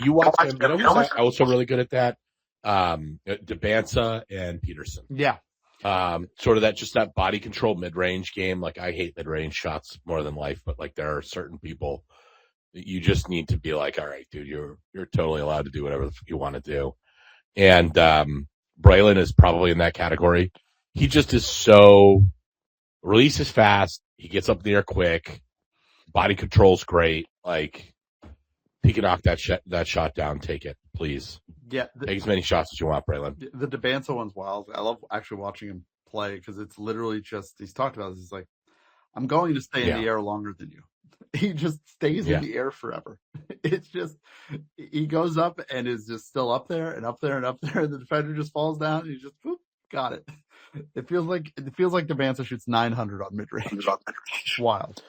you watch him, who's also really good at that? Debanza and Peterson. Yeah. Sort of that body control mid-range game. Like I hate mid-range shots more than life, but like there are certain people that you just need to be like, all right, dude, you're totally allowed to do whatever you want to do. And Braylon is probably in that category. He just is so releases fast. He gets up in the air quick. Body control's great. Like he can knock that shot down. Take it, please. Yeah, take as many shots as you want, Braylon. The Debanza one's wild. I love actually watching him play because it's literally just he's talked about this. He's like, I'm going to stay in the air longer than you. He just stays in the air forever. It's just, he goes up and is just still up there and up there and up there. And the defender just falls down and he just, whoop, got it. It feels like Devanza shoots 900 on mid range. Wild.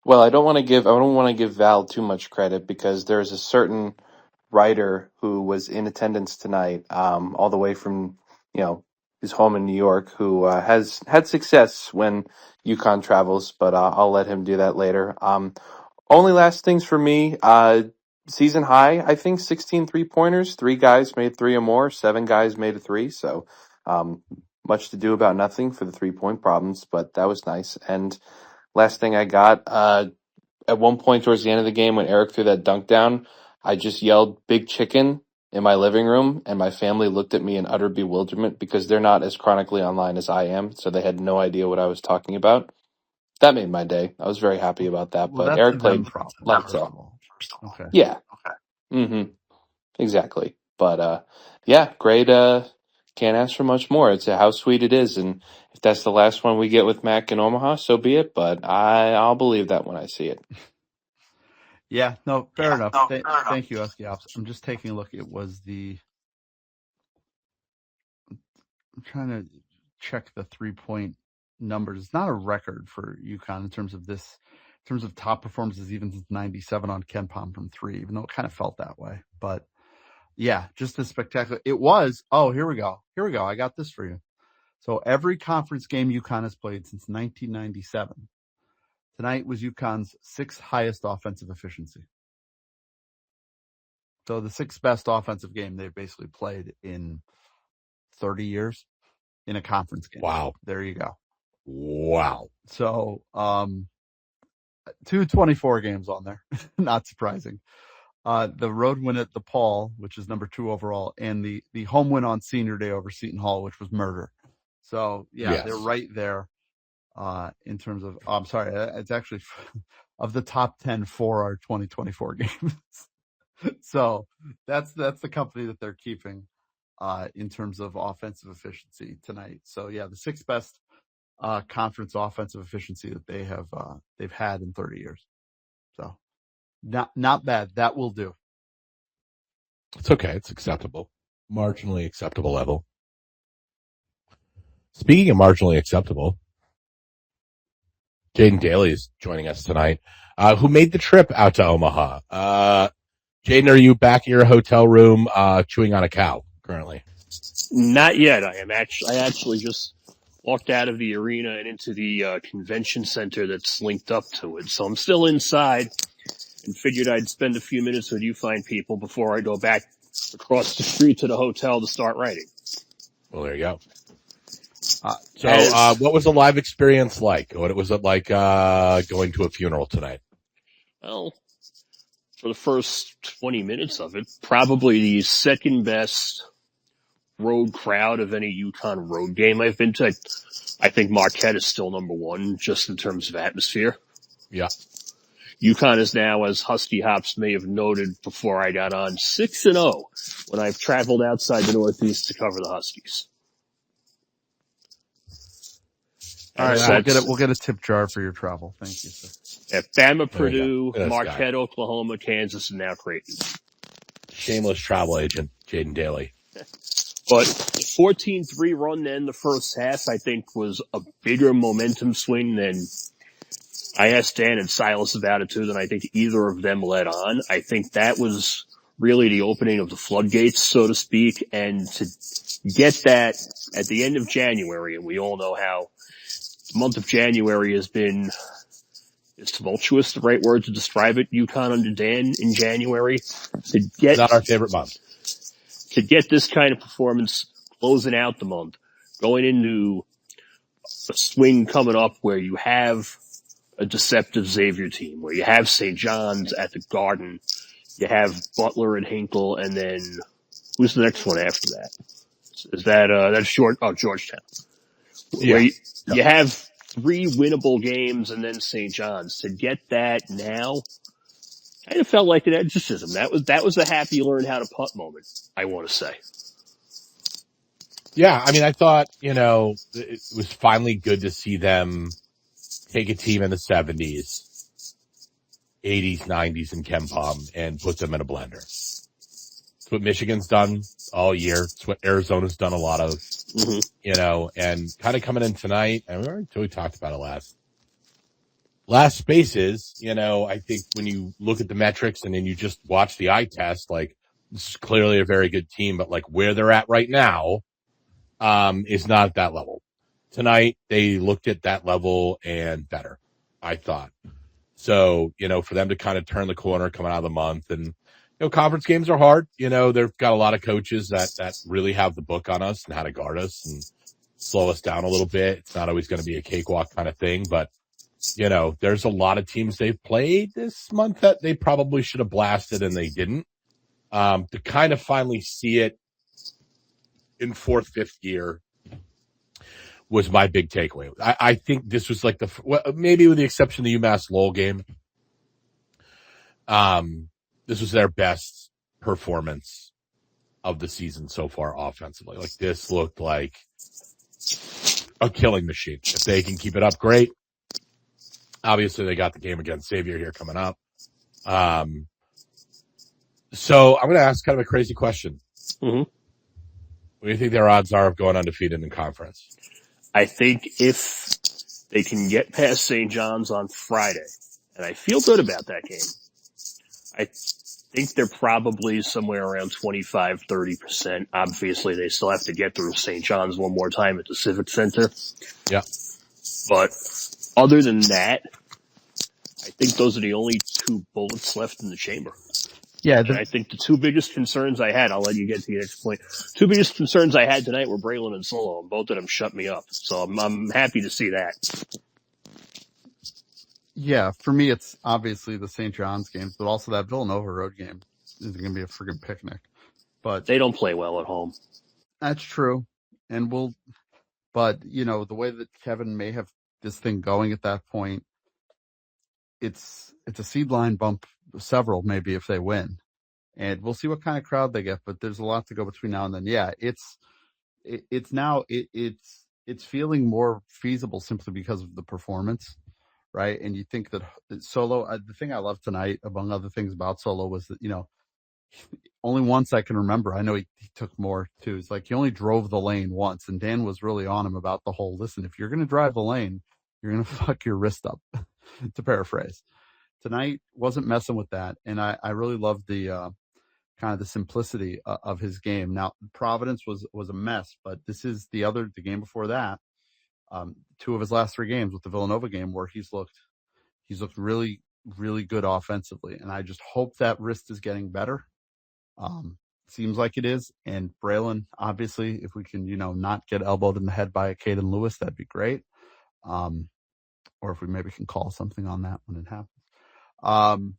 Well, I don't want to give Val too much credit because there's a certain writer who was in attendance tonight, all the way from, his home in New York, who has had success when UConn travels, but I'll let him do that later. Only last things for me, season high, I think 16 3-pointers, 3 guys made 3 or more, 7 guys made a 3, so much to do about nothing for the 3-point problems, but that was nice. And last thing I got, at one point towards the end of the game when Eric threw that dunk down, I just yelled "Big Chicken" in my living room, and my family looked at me in utter bewilderment because they're not as chronically online as I am, so they had no idea what I was talking about. That made my day. I was very happy about that. Well, but that's Eric the played them problem, lights first out. of all. Okay. Yeah. Mm-hmm. Exactly. But yeah, great. Can't ask for much more. It's how sweet it is, and if that's the last one we get with Mac in Omaha, so be it. But I'll believe that when I see it. Yeah, no, fair enough. Thank you, Husky Ops. I'm just taking a look. It was I'm trying to check the 3-point numbers. It's not a record for UConn in terms of top performances, even since '97 on Ken Pom from 3, even though it kind of felt that way. But yeah, just as spectacular. It was. Oh, here we go. I got this for you. So every conference game UConn has played since 1997. Tonight was UConn's 6th highest offensive efficiency. So the 6th best offensive game they've basically played in 30 years in a conference game. Wow. There you go. Wow. So 224 games on there. Not surprising. The road win at the Paul, which is number 2 overall, and the home win on Senior Day over Seton Hall, which was murder. So yeah, They're right there. In terms of, I'm sorry, it's actually of the top 10 for our 2024 games. So that's the company that they're keeping in terms of offensive efficiency tonight. So yeah, the 6th best conference offensive efficiency that they've had in 30 years. So not bad. That will do. It's okay. It's acceptable. Marginally acceptable level. Speaking of marginally acceptable, Jaden Daly is joining us tonight, who made the trip out to Omaha. Jaden, are you back in your hotel room chewing on a cow currently? Not yet. I actually just walked out of the arena and into the convention center that's linked up to it. So I'm still inside and figured I'd spend a few minutes with you fine people before I go back across the street to the hotel to start writing. Well, there you go. What was the live experience like? What was it like going to a funeral tonight? Well, for the first 20 minutes of it, probably the second best road crowd of any UConn road game I've been to. I think Marquette is still number 1 just in terms of atmosphere. Yeah. UConn is now, as Husky Hops may have noted before I got on, 6-0 when I've traveled outside the Northeast to cover the Huskies. All right, we'll get a tip jar for your travel. Thank you, sir. At Bama, Purdue, Marquette, Oklahoma, Kansas, and now Creighton. Shameless travel agent, Jaden Daly. But the 14-3 run to end the first half, I think, was a bigger momentum swing than I asked Dan and Silas about it too, than I think either of them led on. I think that was really the opening of the floodgates, so to speak, and to get that at the end of January, and we all know how the month of January has been, is tumultuous the right word to describe it, UConn under Dan in January. Not our favorite month. To get this kind of performance closing out the month, going into a swing coming up where you have a deceptive Xavier team, where you have St. John's at the Garden, you have Butler and Hinkle, and then who's the next one after that? Is that that's Georgetown? Yeah. Where you have 3 winnable games and then St. John's. To get that now, kind of felt like an exorcism. That was the happy learn how to putt moment, I want to say. Yeah, I mean, I thought, it was finally good to see them take a team in the 70s 80s, 90s in Ken Palm and put them in a blender. It's what Michigan's done all year. It's what Arizona's done a lot of, and kind of coming in tonight. And we talked about it last spaces. I think when you look at the metrics and then you just watch the eye test, like this is clearly a very good team, but like where they're at right now, is not at that level. Tonight, they looked at that level and better, I thought. So, for them to kind of turn the corner coming out of the month and, conference games are hard. They've got a lot of coaches that really have the book on us and how to guard us and slow us down a little bit. It's not always going to be a cakewalk kind of thing, but, there's a lot of teams they've played this month that they probably should have blasted and they didn't. To kind of finally see it in fourth, fifth year was my big takeaway. I think this was like maybe with the exception of the UMass Lowell game, this was their best performance of the season so far offensively. Like this looked like a killing machine. If they can keep it up, great. Obviously, they got the game against Xavier here coming up. So I'm going to ask kind of a crazy question. Mm-hmm. What do you think their odds are of going undefeated in conference? I think if they can get past St. John's on Friday, and I feel good about that game, I think they're probably somewhere around 25, 30%. Obviously, they still have to get through St. John's one more time at the Civic Center. Yeah. But other than that, I think those are the only two bullets left in the chamber. Yeah, and I think the two biggest concerns I had, I'll let you get to your next point. Two biggest concerns I had tonight were Braylon and Solo, and both of them shut me up. So I'm happy to see that. Yeah, for me, it's obviously the St. John's games, but also that Villanova road game is going to be a friggin' picnic. But they don't play well at home. That's true. But the way that Kevin may have this thing going at that point, it's a seed line bump, several maybe if they win, and we'll see what kind of crowd they get. But there's a lot to go between now and then. Yeah, it's feeling more feasible simply because of the performance, right? And you think that Solo, the thing I love tonight, among other things about Solo, was that only once I can remember. I know he took more too. It's like he only drove the lane once, and Dan was really on him about the whole. Listen, if you're going to drive the lane, you're going to fuck your wrist up. To paraphrase, tonight wasn't messing with that, and I really loved the kind of the simplicity of his game. Now Providence was a mess, but this is the game before that. Two of his last three games with the Villanova game where he's looked really, really good offensively, and I just hope that wrist is getting better. Seems like it is, and Braylon, obviously, if we can not get elbowed in the head by a Caden Lewis, that'd be great. Or if we maybe can call something on that when it happens.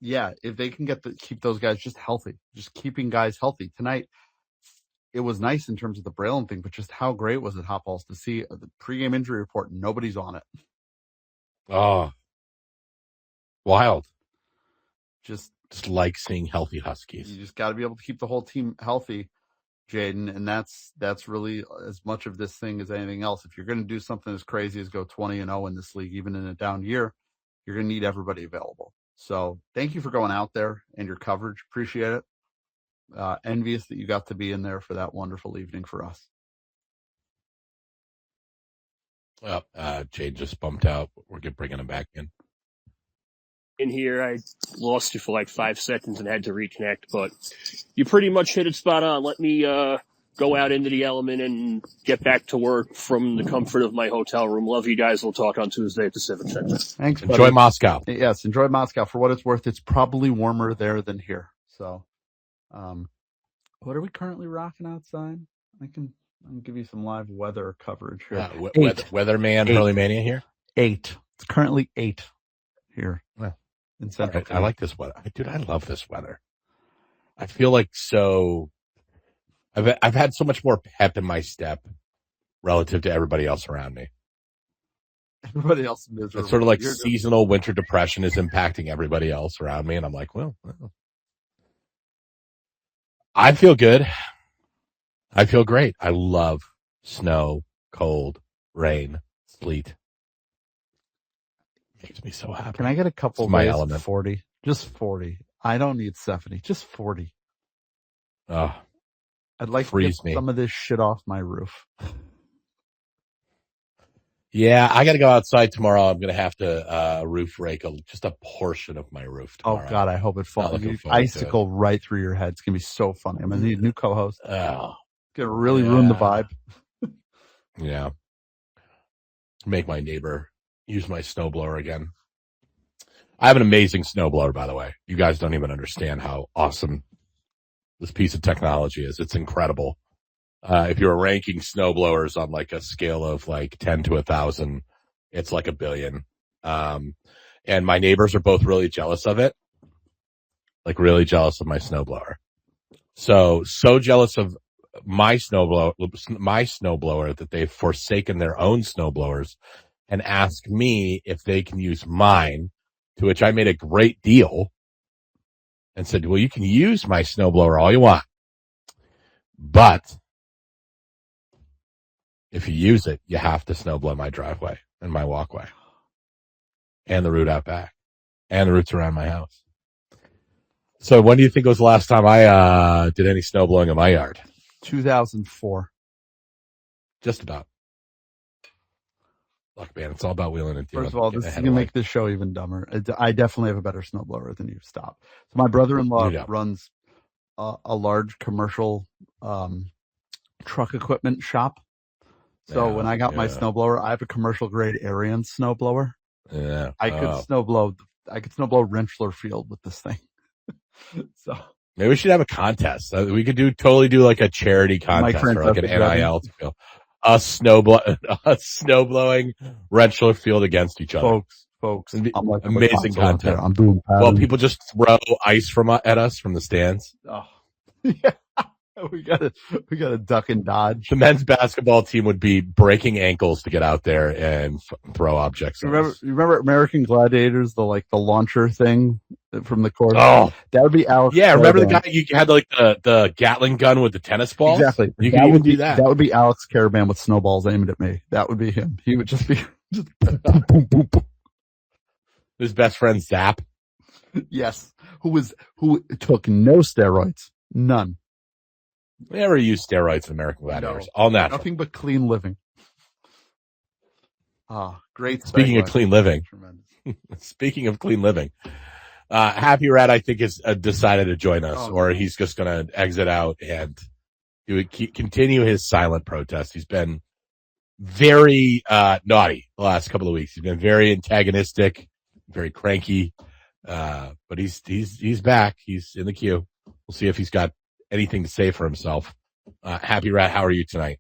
Yeah, if they can keep those guys just healthy, just keeping guys healthy. Tonight, it was nice in terms of the Braylon thing, but just how great was it, Hot Balls, to see the pregame injury report and nobody's on it. Oh, wild. Just like seeing healthy Huskies. You just got to be able to keep the whole team healthy, Jaden, and that's really as much of this thing as anything else. If you're going to do something as crazy as go 20-0 in this league, even in a down year, you're going to need everybody available. So thank you for going out there and your coverage. Appreciate it. Envious that you got to be in there for that wonderful evening for us. Well, Jade just bumped out. We're bringing him back in. In here, I lost you for like 5 seconds and had to reconnect, but you pretty much hit it spot on. Let me go out into the element and get back to work from the comfort of my hotel room. Love you guys. We'll talk on Tuesday at the Civic Center. Thanks, buddy. Enjoy Moscow. Yes, enjoy Moscow. For what it's worth, it's probably warmer there than here. So, what are we currently rocking outside? I can give you some live weather coverage here. Weatherman, Hurley Mania here? 8. It's currently 8 here. Well, in Central. Right. I like this weather. Dude, I love this weather. I feel like I've had so much more pep in my step relative to everybody else around me. Everybody else is miserable. It's sort of like seasonal winter depression is impacting everybody else around me, and I'm like, well, I feel good. I feel great. I love snow, cold, rain, sleet. Makes me so happy. Can I get a couple It's my days of element. 40? Just 40. I don't need 70. Just 40. Oh, I'd like to freeze get me. some of this shit off my roof. Yeah, I got to go outside tomorrow. I'm going to have to roof rake just a portion of my roof Oh tomorrow. God, I hope it Not falls. looking forward to Icicle right through your head. It's gonna be so funny. I'm gonna need a new co-host. Oh, It's gonna really ruin the vibe. yeah. Make my neighbor use my snowblower again. I have an amazing snowblower, by the way. You guys don't even understand how awesome this piece of technology is. It's incredible. If you're ranking snowblowers on like a scale of like 10 to 1,000, it's like 1 billion. And my neighbors are both really jealous of it. Like really jealous of my snowblower. So jealous of my snowblower that they've forsaken their own snowblowers and ask me if they can use mine, to which I made a great deal and said, well, you can use my snowblower all you want, but if you use it, you have to snowblow my driveway and my walkway and the route out back and the routes around my house. So when do you think was the last time I did any snowblowing in my yard? 2004. Just about. Look, man, it's all about wheeling and dealing. First of all, this is gonna make this show even dumber. I definitely have a better snowblower than you. Stop. So my brother-in-law runs a large commercial truck equipment shop. So when I got my snowblower, I have a commercial grade Arian snowblower. Yeah, I could snowblow Rentschler Field with this thing. So maybe we should have a contest. We could totally do like a charity contest or like an NIL deal. Us snowblowing Rentschler Field against each other. Folks, I'm like amazing content. I'm doing well, people just throw ice at us from the stands. Oh, yeah. We gotta duck and dodge. The men's basketball team would be breaking ankles to get out there and throw objects. Remember American Gladiators, the launcher thing from the court? Oh, that would be Alex. Yeah, remember the guy you had like the Gatling gun with the tennis balls? Exactly. You can even do that. That would be Alex Caravan with snowballs aimed at me. That would be him. He would just be just boom, boom, boom, boom. His best friend Zap. Yes, who took no steroids, none. We never used steroids in American Gladiators. All natural. Nothing but clean living. Great. Speaking of clean living. Speaking of clean living. Happy Rat, I think, has decided to join us, or he's just going to exit out and continue his silent protest. He's been very naughty the last couple of weeks. He's been very antagonistic, very cranky, but he's back. He's in the queue. We'll see if he's got anything to say for himself. Happy Rat, how are you tonight?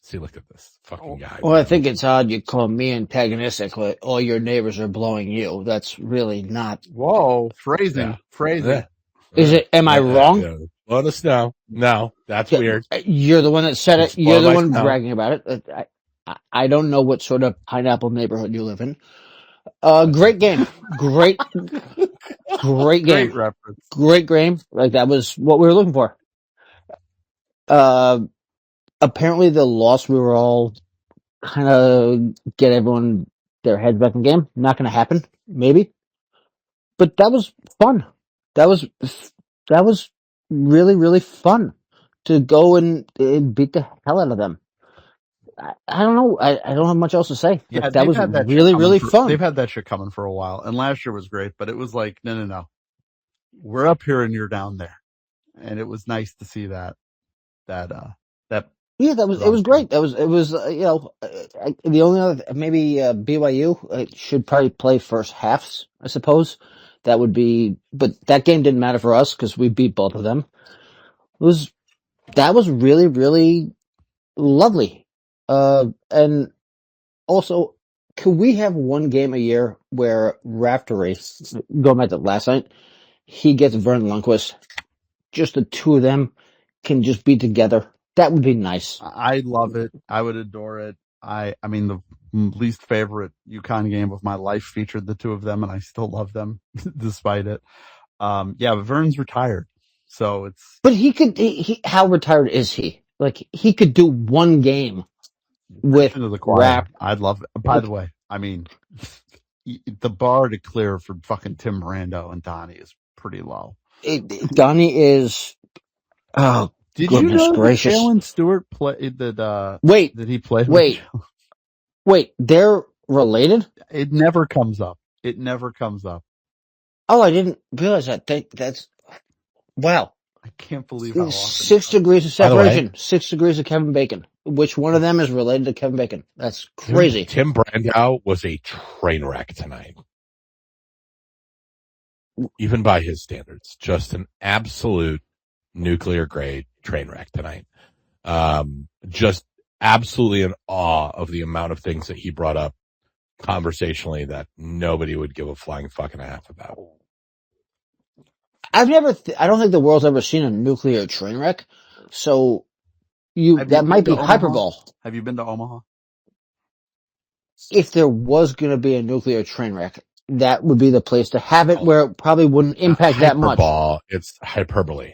See, look at this fucking guy. Well, I think it's odd you call me antagonistic. Like all your neighbors are blowing you. That's really not. Whoa, phrasing. Yeah. Is it? Am I wrong? Blowing the snow. No, that's weird. You're the one that said it. You're the one bragging about it. I don't know what sort of pineapple neighborhood you live in. Great game. Great game. Great reference. Great game. Like that was what we were looking for. Apparently the loss, we were all kind of get everyone their heads back in the game. Not going to happen, maybe. But that was fun. That was really, really fun to go and beat the hell out of them. I don't know. I don't have much else to say. Yeah, that was really, really fun. They've had that shit coming for a while, and last year was great, but it was like, no. We're up here and you're down there. And it was nice to see that. Yeah, it was great. It was the only other, maybe BYU should probably play first halves, I suppose. That would be, but that game didn't matter for us because we beat both of them. That was really, really lovely. And also, could we have one game a year where Raftery, going back to last night, he gets Vern Lundquist, just the two of them can just be together. That would be nice. I love it. I would adore it. I mean, the least favorite UConn game of my life featured the two of them, and I still love them despite it. But Vern's retired, so it's. But he could. How retired is he? Like he could do one game with the choir. I'd love it. By the way, I mean, the bar to clear for fucking Tim Rando and Donnie is pretty low. Donnie is. Oh, Did you goodness know that gracious! Jalen Stewart played that? Wait, That he played wait, with? wait. They're related? It never comes up. It never comes up. Oh, I didn't realize that. That's wow. I can't believe how often. 6 degrees of By the way- separation. 6 degrees of Kevin Bacon. Which one of them is related to Kevin Bacon? That's crazy. Tim Brandau was a train wreck tonight. Even by his standards. Just an absolute nuclear grade train wreck tonight. Just absolutely in awe of the amount of things that he brought up conversationally that nobody would give a flying fucking half about. I don't think the world's ever seen a nuclear train wreck. So that might be hyperbole. Have you been to Omaha? If there was going to be a nuclear train wreck, that would be the place to have it, where it probably wouldn't impact that much. It's hyperbole.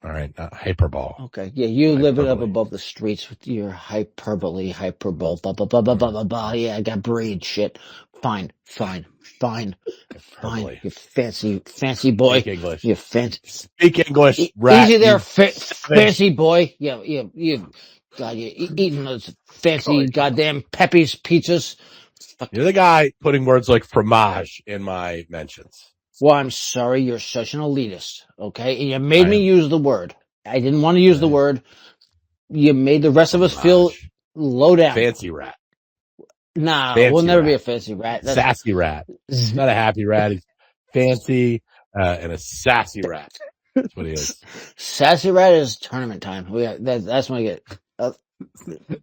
All right, not hyperbole. Okay, yeah, you live it up Hyperbole. above the streets with your hyperbole, blah, blah, blah, blah, blah, blah, blah. Yeah, I got breed shit. Fine. Hyperbole. You fancy boy. Speak English. You fancy. Speak English, rat. Easy there, you fancy boy. Yeah, God, you're eating those fancy goddamn Pepe's pizzas. You're the guy putting words like fromage in my mentions. Well, I'm sorry, you're such an elitist, okay? And you made me use the word. I didn't want to use the word. You made the rest of us feel low down. Fancy rat. Nah, Fancy we'll never rat. be a fancy rat. Sassy rat. He's not a happy rat. He's fancy and a sassy rat. That's what he is. Sassy rat is tournament time. That's when I get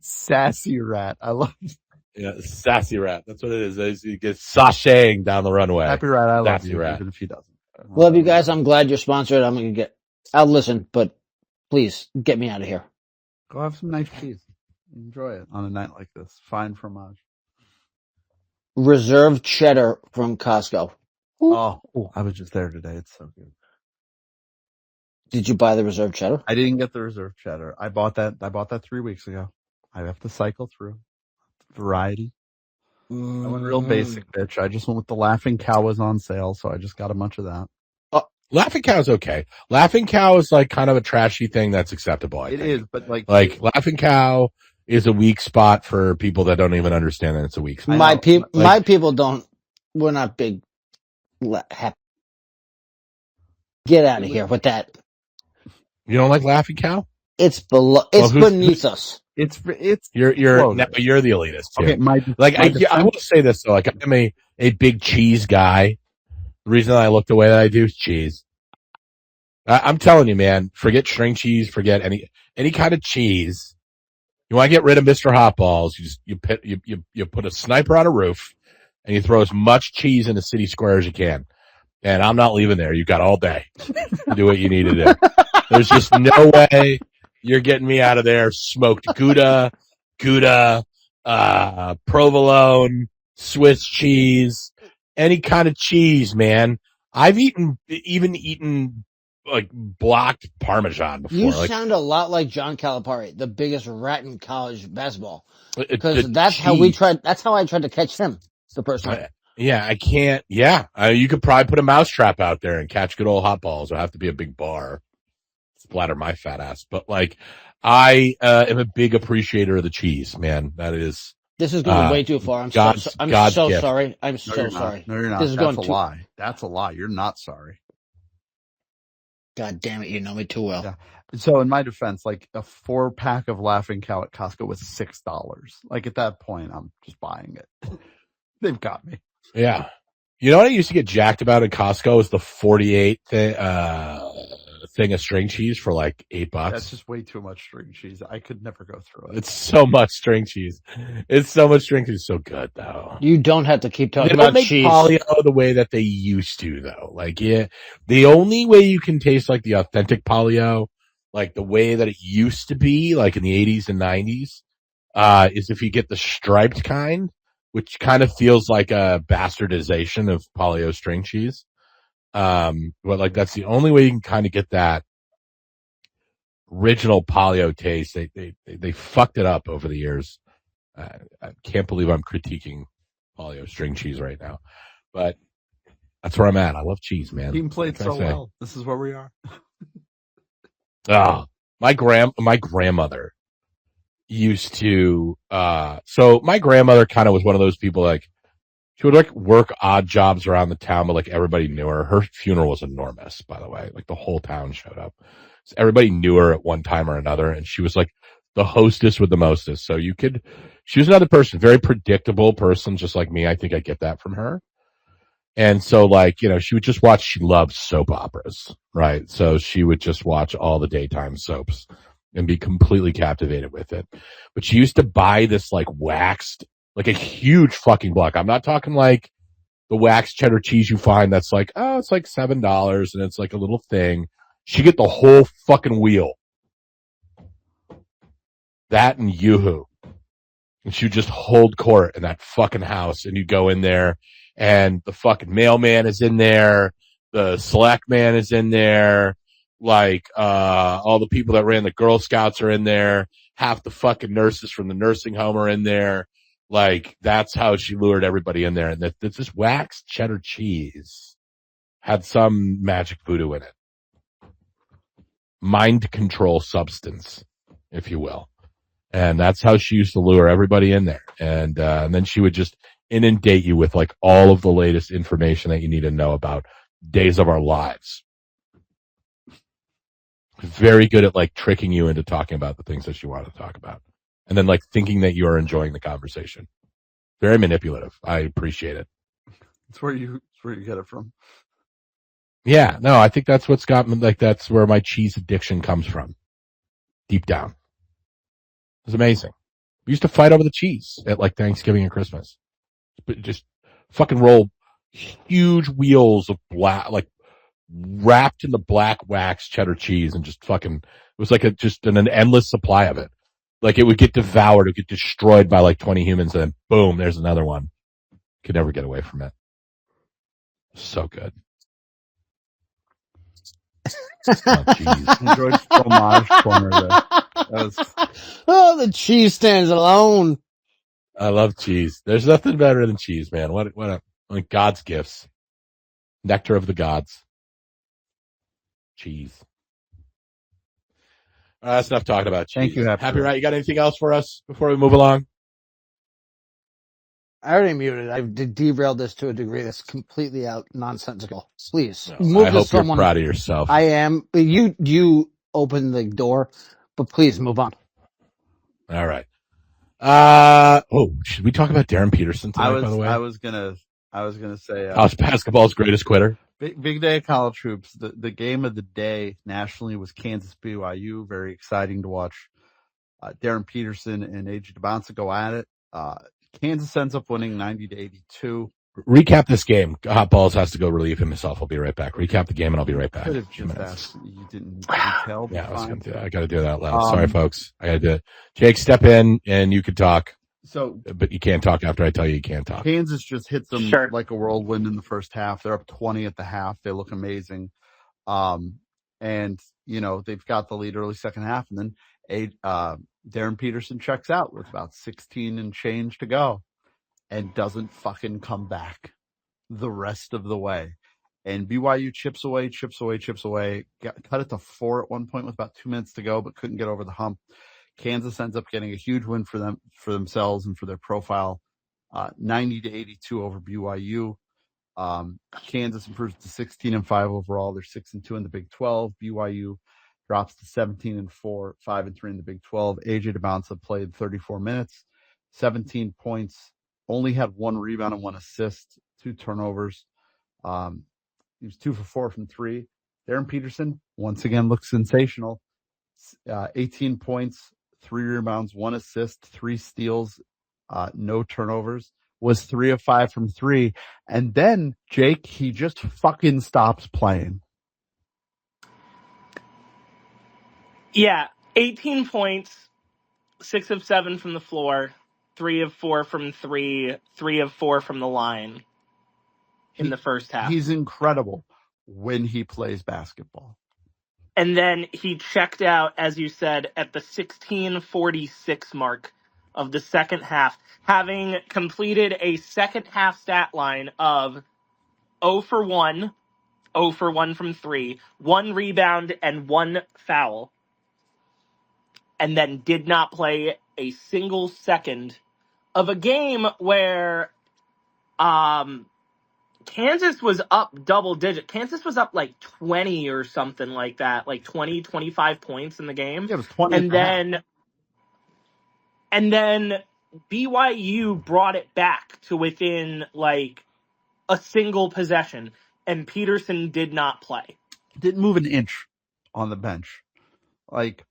Sassy rat. I love it. Yeah, sassy rat. That's what it is. He gets sashaying down the runway. Happy rat. I love Sassy you, rat. even if he doesn't. Love you guys. I'm glad you're sponsored. I'll listen, but please get me out of here. Go have some nice cheese. Enjoy it on a night like this. Fine fromage. Reserve cheddar from Costco. Oh, I was just there today. It's so good. Did you buy the reserve cheddar? I didn't get the reserve cheddar. I bought that 3 weeks ago. I have to cycle through. Variety. I went real basic, bitch. I just went with the Laughing Cow was on sale, so I just got a bunch of that. Laughing Cow's okay. Laughing Cow is like kind of a trashy thing that's acceptable. I think. Is, but like Laughing Cow is a weak spot for people that don't even understand that it's a weak spot. My people don't. We're not big. Get out of here with that. You don't like Laughing Cow? It's below. It's beneath us. You're you're the elitist. Too. Okay, I will say this though. Like I'm a big cheese guy. The reason I look the way that I do is cheese. I'm telling you, man. Forget string cheese. Forget any kind of cheese. You want to get rid of Mr. Hot Balls? You put a sniper on a roof, and you throw as much cheese in the city square as you can. And I'm not leaving there. You've got all day to do what you need to do. There's just no way you're getting me out of there. Smoked Gouda, provolone, Swiss cheese, any kind of cheese, man. I've even eaten like blocked Parmesan before. You sound a lot like John Calipari, the biggest rat in college basketball. Because that's how I tried to catch him the first time. I can't. Yeah, you could probably put a mousetrap out there and catch good old hot balls. It'll have to be a big bar. Splatter my fat ass. But like, I am a big appreciator of the cheese, man. That is. This is going way too far. I'm so sorry. I'm so sorry. No, you're not. This is That's a lie. That's a lie. You're not sorry. God damn it, you know me too well. Yeah. So in my defense, like a 4-pack of Laughing Cow at Costco was $6. Like at that point, I'm just buying it. They've got me. Yeah. You know what I used to get jacked about at Costco is the 48 thing of string cheese for like $8. That's just way too much string cheese. I could never go through it. It's so much string cheese. It's so much string cheese. It's so good though. You don't have to keep talking about cheese. They don't make Polly-O the way that they used to though. Like, yeah, the only way you can taste like the authentic Polly-O, like the way that it used to be, like in the 80s and 90s, is if you get the striped kind, which kind of feels like a bastardization of Polly-O string cheese. But like that's the only way you can kind of get that original Polly-O taste. They fucked it up over the years. I can't believe I'm critiquing Polio string cheese right now. But that's where I'm at. I love cheese, man. Team played What can I so say? well. This is where we are. My grandmother used to, so my grandmother kind of was one of those people, like, she would like work odd jobs around the town, but like everybody knew her. Her funeral was enormous, by the way. Like the whole town showed up. So everybody knew her at one time or another. And she was like the hostess with the mostest. So she was another person, very predictable person, just like me. I think I get that from her. And so like, she would just watch, she loved soap operas, right? So she would just watch all the daytime soaps and be completely captivated with it. But she used to buy this like waxed, like a huge fucking block. I'm not talking like the waxed cheddar cheese you find that's like, oh, it's like $7 and it's like a little thing. She get the whole fucking wheel. That and Yoo-hoo. And she would just hold court in that fucking house. And you go in there and the fucking mailman is in there. The select man is in there. Like, all the people that ran the Girl Scouts are in there. Half the fucking nurses from the nursing home are in there. Like, that's how she lured everybody in there. And that this waxed cheddar cheese had some magic voodoo in it. Mind control substance, if you will. And that's how she used to lure everybody in there. And then she would just inundate you with like all of the latest information that you need to know about days of our lives. Very good at like tricking you into talking about the things that she wanted to talk about. And then like thinking that you are enjoying the conversation. Very manipulative. I appreciate it. It's where you get it from. Yeah, no, I think that's what's got me, like, that's where my cheese addiction comes from. Deep down. It was amazing. We used to fight over the cheese at like Thanksgiving and Christmas. But just fucking roll huge wheels of black, like wrapped in the black wax cheddar cheese and just fucking, it was like an endless supply of it. Like it would get devoured, it would get destroyed by like 20 humans and then boom, there's another one. Could never get away from it. So good. Enjoyed fromage corner there. Oh, the cheese stands alone. I love cheese. There's nothing better than cheese, man. What like God's gifts. Nectar of the gods. Cheese. That's enough talking about cheese. Thank you, Happy Right? You got anything else for us before we move along? I already muted. I've derailed this to a degree that's completely nonsensical. Please No, move I to hope someone. you're proud of yourself. I am. You open the door, but please move on. All right. Should we talk about Darren Peterson tonight, by the way? I was gonna say college basketball's greatest quitter. Big day of college hoops. The game of the day nationally was Kansas BYU. Very exciting to watch. Darren Peterson and AJ DeBonsa go at it. Kansas ends up winning 90-82. Recap this game. Hot Balls has to go relieve himself. I'll be right back. Recap the game and I'll be right back. Could have just asked. You didn't detail. Yeah, I was gonna do that. I got to do that out loud. Sorry, folks. I got to do it. Jake, step in and you can talk. But you can't talk after I tell you can't talk. Kansas just hits them like a whirlwind in the first half. They're up 20 at the half. They look amazing. And they've got the lead early second half, and then Darren Peterson checks out with about 16 and change to go and doesn't fucking come back the rest of the way. And BYU chips away, cut it to 4 at one point with about 2 minutes to go, but couldn't get over the hump. Kansas ends up getting a huge win for themselves and for their profile, 90-82 over BYU. Kansas improves to 16-5 overall. They're 6-2 in the Big 12. BYU drops to 17-4, 5-3 in the Big 12. AJ DeBonsa played 34 minutes, 17 points, only had 1 rebound and 1 assist, 2 turnovers. He was 2 for 4 from 3. Darren Peterson once again looks sensational. 18 points, 3 rebounds, 1 assist, 3 steals, no turnovers. Was 3 of 5 from 3. And then, Jake, he just fucking stops playing. Yeah, 18 points, 6 of 7 from the floor, 3 of 4 from 3, 3 of 4 from the line in the first half. He's incredible when he plays basketball. And then he checked out, as you said, at the 16:46 mark of the second half, having completed a second half stat line of 0 for 1, 0 for 1 from 3, 1 rebound, and 1 foul, and then did not play a single second of a game where Kansas was up double digit. Kansas was up like 20 or something like that, like 20, 25 points in the game. Yeah, it was 20 and then BYU brought it back to within like a single possession, and Peterson did not play. Didn't move an inch on the bench. Like,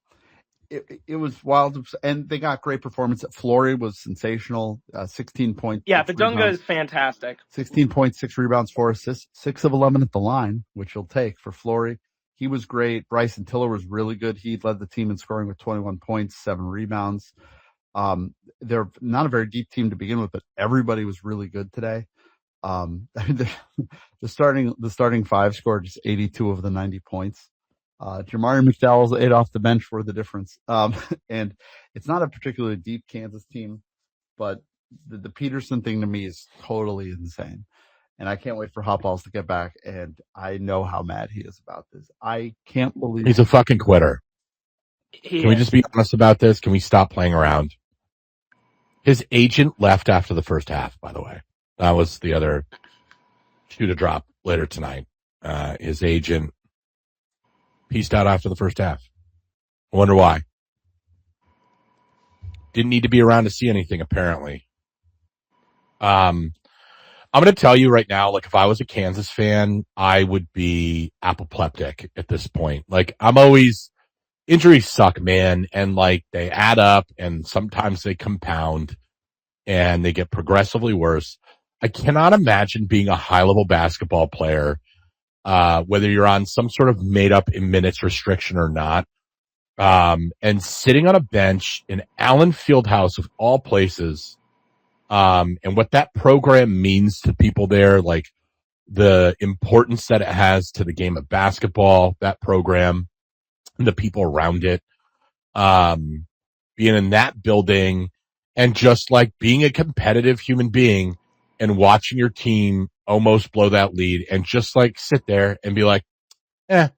it was wild, and they got great performance. Flory was sensational. 16 points. Yeah, Badunga is fantastic. 16.6 rebounds, 4 assists, 6 of 11 at the line, which you'll take for Flory. He was great. Bryson Tiller was really good. He led the team in scoring with 21 points, 7 rebounds. They're not a very deep team to begin with, but everybody was really good today. The starting 5 scored just 82 of the 90 points. Jamari McDowell's 8 off the bench were the difference. And it's not a particularly deep Kansas team, but the Peterson thing to me is totally insane. And I can't wait for Hot Balls to get back. And I know how mad he is about this. I can't believe he's a fucking quitter. Can we just be honest about this? Can we stop playing around? His agent left after the first half, by the way. That was the other shoe to drop later tonight. His agent peaced out after the first half. I wonder why. Didn't need to be around to see anything, apparently. I'm going to tell you right now, like, if I was a Kansas fan, I would be apoplectic at this point. Like, injuries suck, man, and, like, they add up, and sometimes they compound, and they get progressively worse. I cannot imagine being a high-level basketball player, whether you're on some sort of made-up minutes restriction or not, and sitting on a bench in Allen Fieldhouse of all places, and what that program means to people there, like the importance that it has to the game of basketball, that program, and the people around it, being in that building, and just like being a competitive human being and watching your team almost blow that lead and just like sit there and be like, And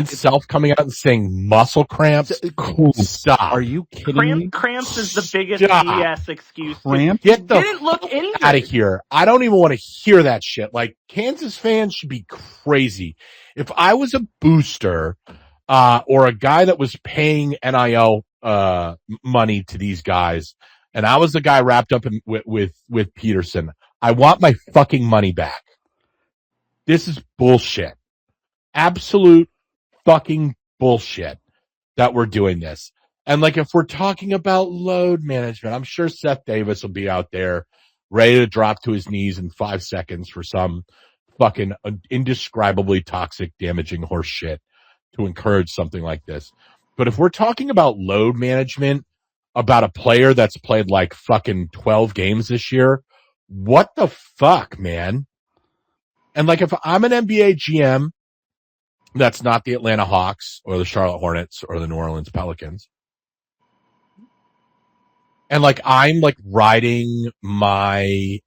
Self coming out and saying muscle cramps. Cool. Stop. Are you kidding me? Cramps is the biggest BS excuse. Cramps? Get the didn't look injured. out of here. I don't even want to hear that shit. Like, Kansas fans should be crazy. If I was a booster, or a guy that was paying NIL, money to these guys, and I was the guy wrapped up with Peterson, I want my fucking money back. This is bullshit. Absolute fucking bullshit that we're doing this. And like, if we're talking about load management, I'm sure Seth Davis will be out there ready to drop to his knees in 5 seconds for some fucking indescribably toxic, damaging horse shit to encourage something like this. But if we're talking about load management, about a player that's played like fucking 12 games this year, what the fuck, man? And like, if I'm an NBA GM, that's not the Atlanta Hawks or the Charlotte Hornets or the New Orleans Pelicans, and like, I'm like riding my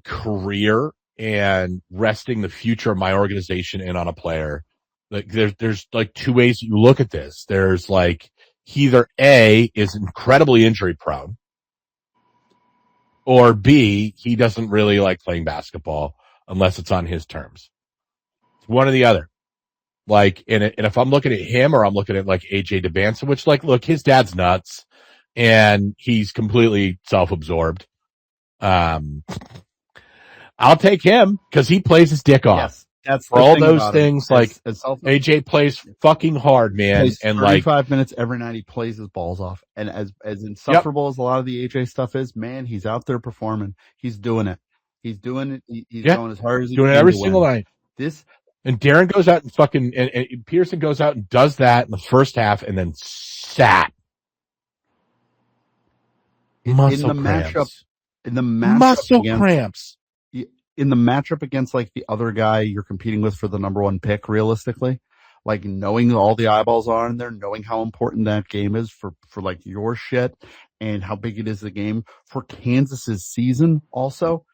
career and resting the future of my organization in on a player, like there's like 2 ways you look at this. There's like, he either A, is incredibly injury prone, or B, he doesn't really like playing basketball unless it's on his terms. It's one or the other. Like, and if I'm looking at him, or I'm looking at like AJ DeBanson, which, like, look, his dad's nuts and he's completely self-absorbed. I'll take him because he plays his dick off. Yes, that's for all those things. Like, AJ plays fucking hard, man, and 35 minutes every night he plays his balls off. And as insufferable as a lot of the AJ stuff is, man, he's out there performing. He's doing it. He's doing it. He's going as hard as he can. Doing it every single night. And Darren goes out and fucking, and Pearson goes out and does that in the first half, and then sat. Muscle cramps. In the matchup against like the other guy you're competing with for the number 1 pick, realistically, like knowing all the eyeballs are in there, knowing how important that game is for like your shit and how big it is the game for Kansas's season also.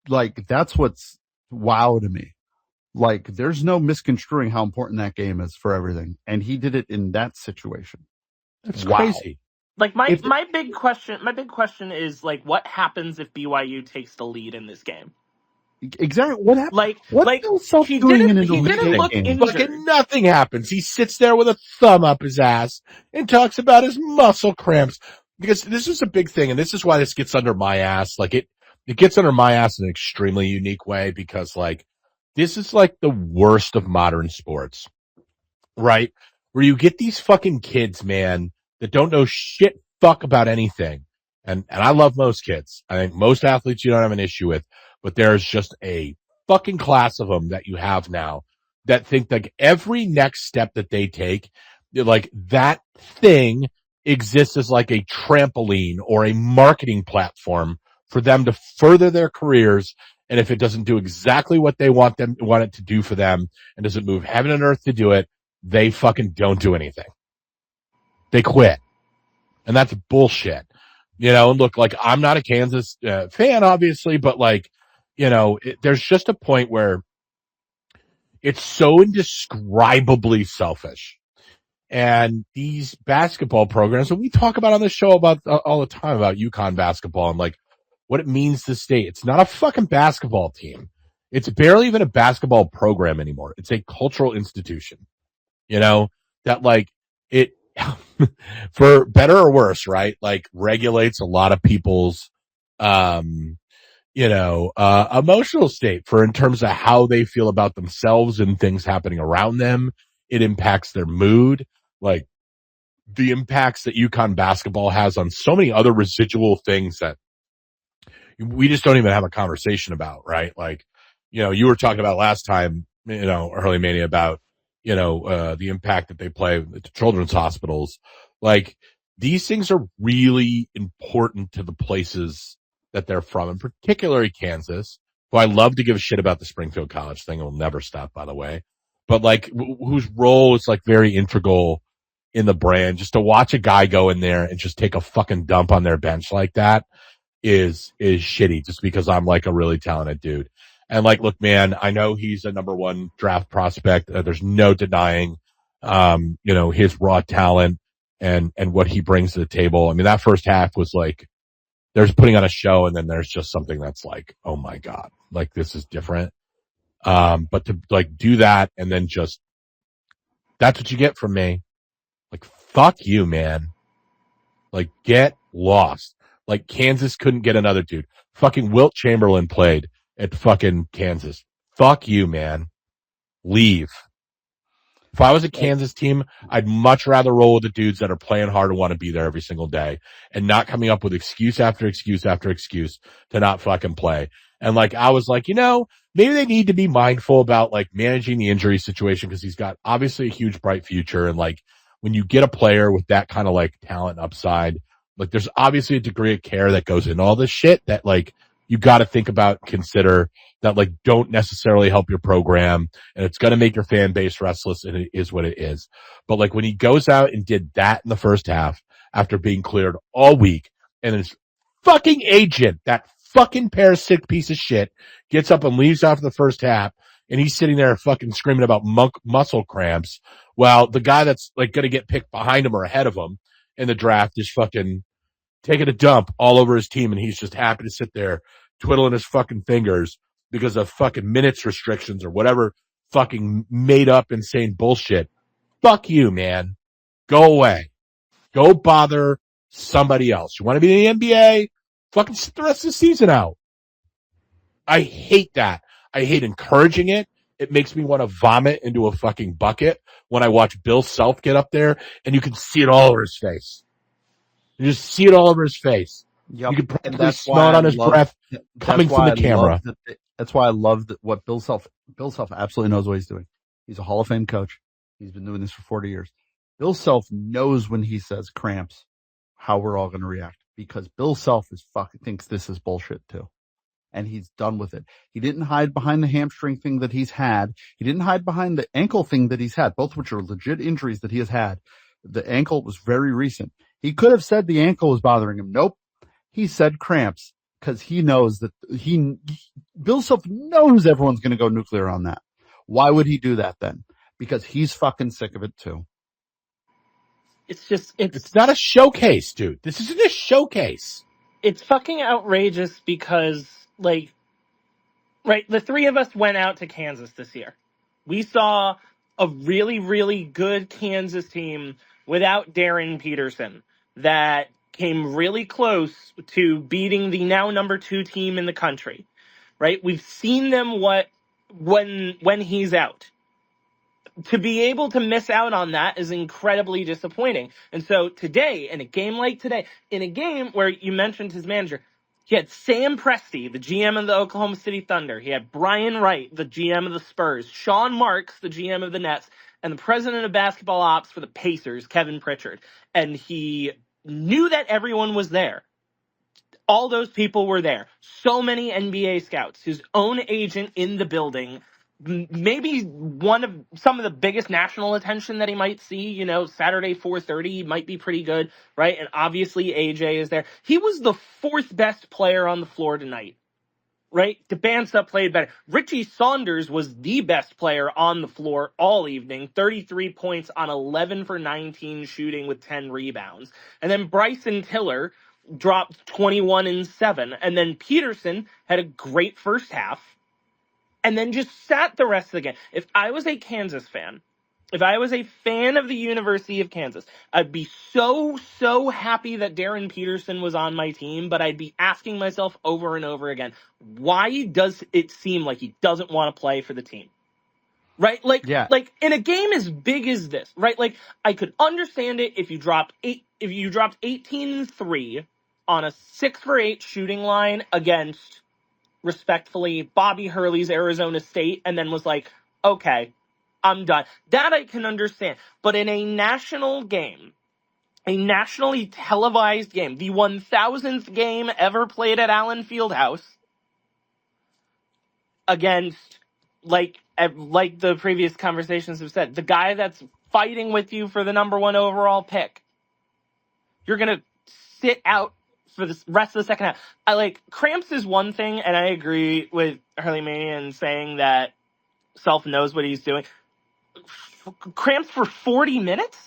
Like that's what's wow to me. Like there's no misconstruing how important that game is for everything. And he did it in that situation. That's Wow. crazy. Like If my big question is like, what happens if BYU takes the lead in this game? exactly what happened? Like What's like Bill Self he doing in didn't an he Elite didn't Eight look game? injured. Fucking nothing happens. He sits there with a thumb up his ass and talks about his muscle cramps. Because this is a big thing, and this is why this gets under my ass. Like it gets under my ass in an extremely unique way because like this is like the worst of modern sports, right? Where you get these fucking kids, man, that don't know shit fuck about anything. And I love most kids. I think most athletes you don't have an issue with, but there's just a fucking class of them that you have now that think like every next step that they take, like that thing exists as like a trampoline or a marketing platform for them to further their careers. And if it doesn't do exactly what they want it to do for them and doesn't move heaven and earth to do it, they fucking don't do anything. They quit. And that's bullshit. You know, and look, like I'm not a Kansas fan, obviously, but like, you know, there's just a point where it's so indescribably selfish. And these basketball programs, and we talk about on the show about all the time about UConn basketball and like what it means to state. It's not a fucking basketball team. It's barely even a basketball program anymore. It's a cultural institution, you know, that like it, for better or worse, right? Like regulates a lot of people's, emotional state for in terms of how they feel about themselves and things happening around them. It impacts their mood. Like the impacts that UConn basketball has on so many other residual things that we just don't even have a conversation about, right? Like, you know, you were talking about last time, you know, Early Mania about, the impact that they play at the children's hospitals. Like these things are really important to the places that they're from, and particularly Kansas, who I love to give a shit about the Springfield College thing. It will never stop, by the way. But like whose role is like very integral in the brand, just to watch a guy go in there and just take a fucking dump on their bench like that is shitty just because I'm like a really talented dude. And like, look, man, I know he's a number one draft prospect. There's no denying, his raw talent and what he brings to the table. I mean, that first half was like, there's putting on a show and then there's just something that's like, oh my God, like this is different. But to like do that and then just, that's what you get from me. Like, fuck you, man. Like, get lost. Like, Kansas couldn't get another dude. Fucking Wilt Chamberlain played at fucking Kansas. Fuck you, man. Leave. If I was a Kansas team, I'd much rather roll with the dudes that are playing hard and want to be there every single day and not coming up with excuse after excuse after excuse to not fucking play. And like, I was like, maybe they need to be mindful about like managing the injury situation because he's got obviously a huge bright future. And like, when you get a player with that kind of like talent upside, like there's obviously a degree of care that goes in all this shit that like you got to think about, consider that like don't necessarily help your program and it's going to make your fan base restless and it is what it is. But like when he goes out and did that in the first half after being cleared all week and his fucking agent, that fucking parasitic piece of shit, gets up and leaves after the first half and he's sitting there fucking screaming about muscle cramps while the guy that's like going to get picked behind him or ahead of him in the draft is fucking taking a dump all over his team and he's just happy to sit there twiddling his fucking fingers because of fucking minutes restrictions or whatever fucking made up insane bullshit. Fuck you, man. Go away. Go bother somebody else. You want to be in the NBA? Fucking sit the rest of the season out. I hate that. I hate encouraging it. It makes me want to vomit into a fucking bucket when I watch Bill Self get up there and you can see it all over his face. You just see it all over his face. Yep. You can And practically that's smell it on his breath coming from the camera. That's why I love what Bill Self absolutely knows what he's doing. He's a Hall of Fame coach. He's been doing this for 40 years. Bill Self knows when he says cramps, how we're all going to react because Bill Self thinks this is bullshit too. and he's done with it. He didn't hide behind the hamstring thing that he's had. He didn't hide behind the ankle thing that he's had, both which are legit injuries that he has had. The ankle was very recent. He could have said the ankle was bothering him. Nope. He said cramps because he knows that Bill Self knows everyone's going to go nuclear on that. Why would he do that then? Because he's fucking sick of it too. It's not a showcase, dude. This isn't a showcase. It's fucking outrageous because, like, right, the three of us went out to Kansas this year. We saw a really, really good Kansas team without Darren Peterson that came really close to beating the now number 2 team in the country, right? We've seen them when he's out. To be able to miss out on that is incredibly disappointing. And so today, in a game like today, in a game where you mentioned his manager, he had Sam Presti, the GM of the Oklahoma City Thunder. He had Brian Wright, the GM of the Spurs. Sean Marks, the GM of the Nets. And the president of basketball ops for the Pacers, Kevin Pritchard. And he knew that everyone was there. All those people were there. So many NBA scouts. His own agent in the building. Maybe some of the biggest national attention that he might see, Saturday 4:30 might be pretty good, right? And obviously AJ is there. He was the 4th best player on the floor tonight, right? DeBansa played better. Richie Saunders was the best player on the floor all evening, 33 points on 11 for 19 shooting with 10 rebounds. And then Bryson Tiller dropped 21 and 7. And then Peterson had a great first half. And then just sat the rest of the game. If I was a Kansas fan, if I was a fan of the University of Kansas, I'd be so, so happy that Darren Peterson was on my team, but I'd be asking myself over and over again, why does it seem like he doesn't want to play for the team? Right? Like in a game as big as this, right? Like, I could understand it if you dropped 18-3 on a 6-for-8 shooting line against, respectfully, Bobby Hurley's Arizona State, and then was like, okay, I'm done. That I can understand. But in a national game, a nationally televised game, the 1000th game ever played at Allen Fieldhouse, against, like the previous conversations have said, the guy that's fighting with you for the number 1 overall pick, you're going to sit out for the rest of the second half. Cramps is one thing, and I agree with Hurley Mania in saying that Self knows what he's doing. Cramps for 40 minutes?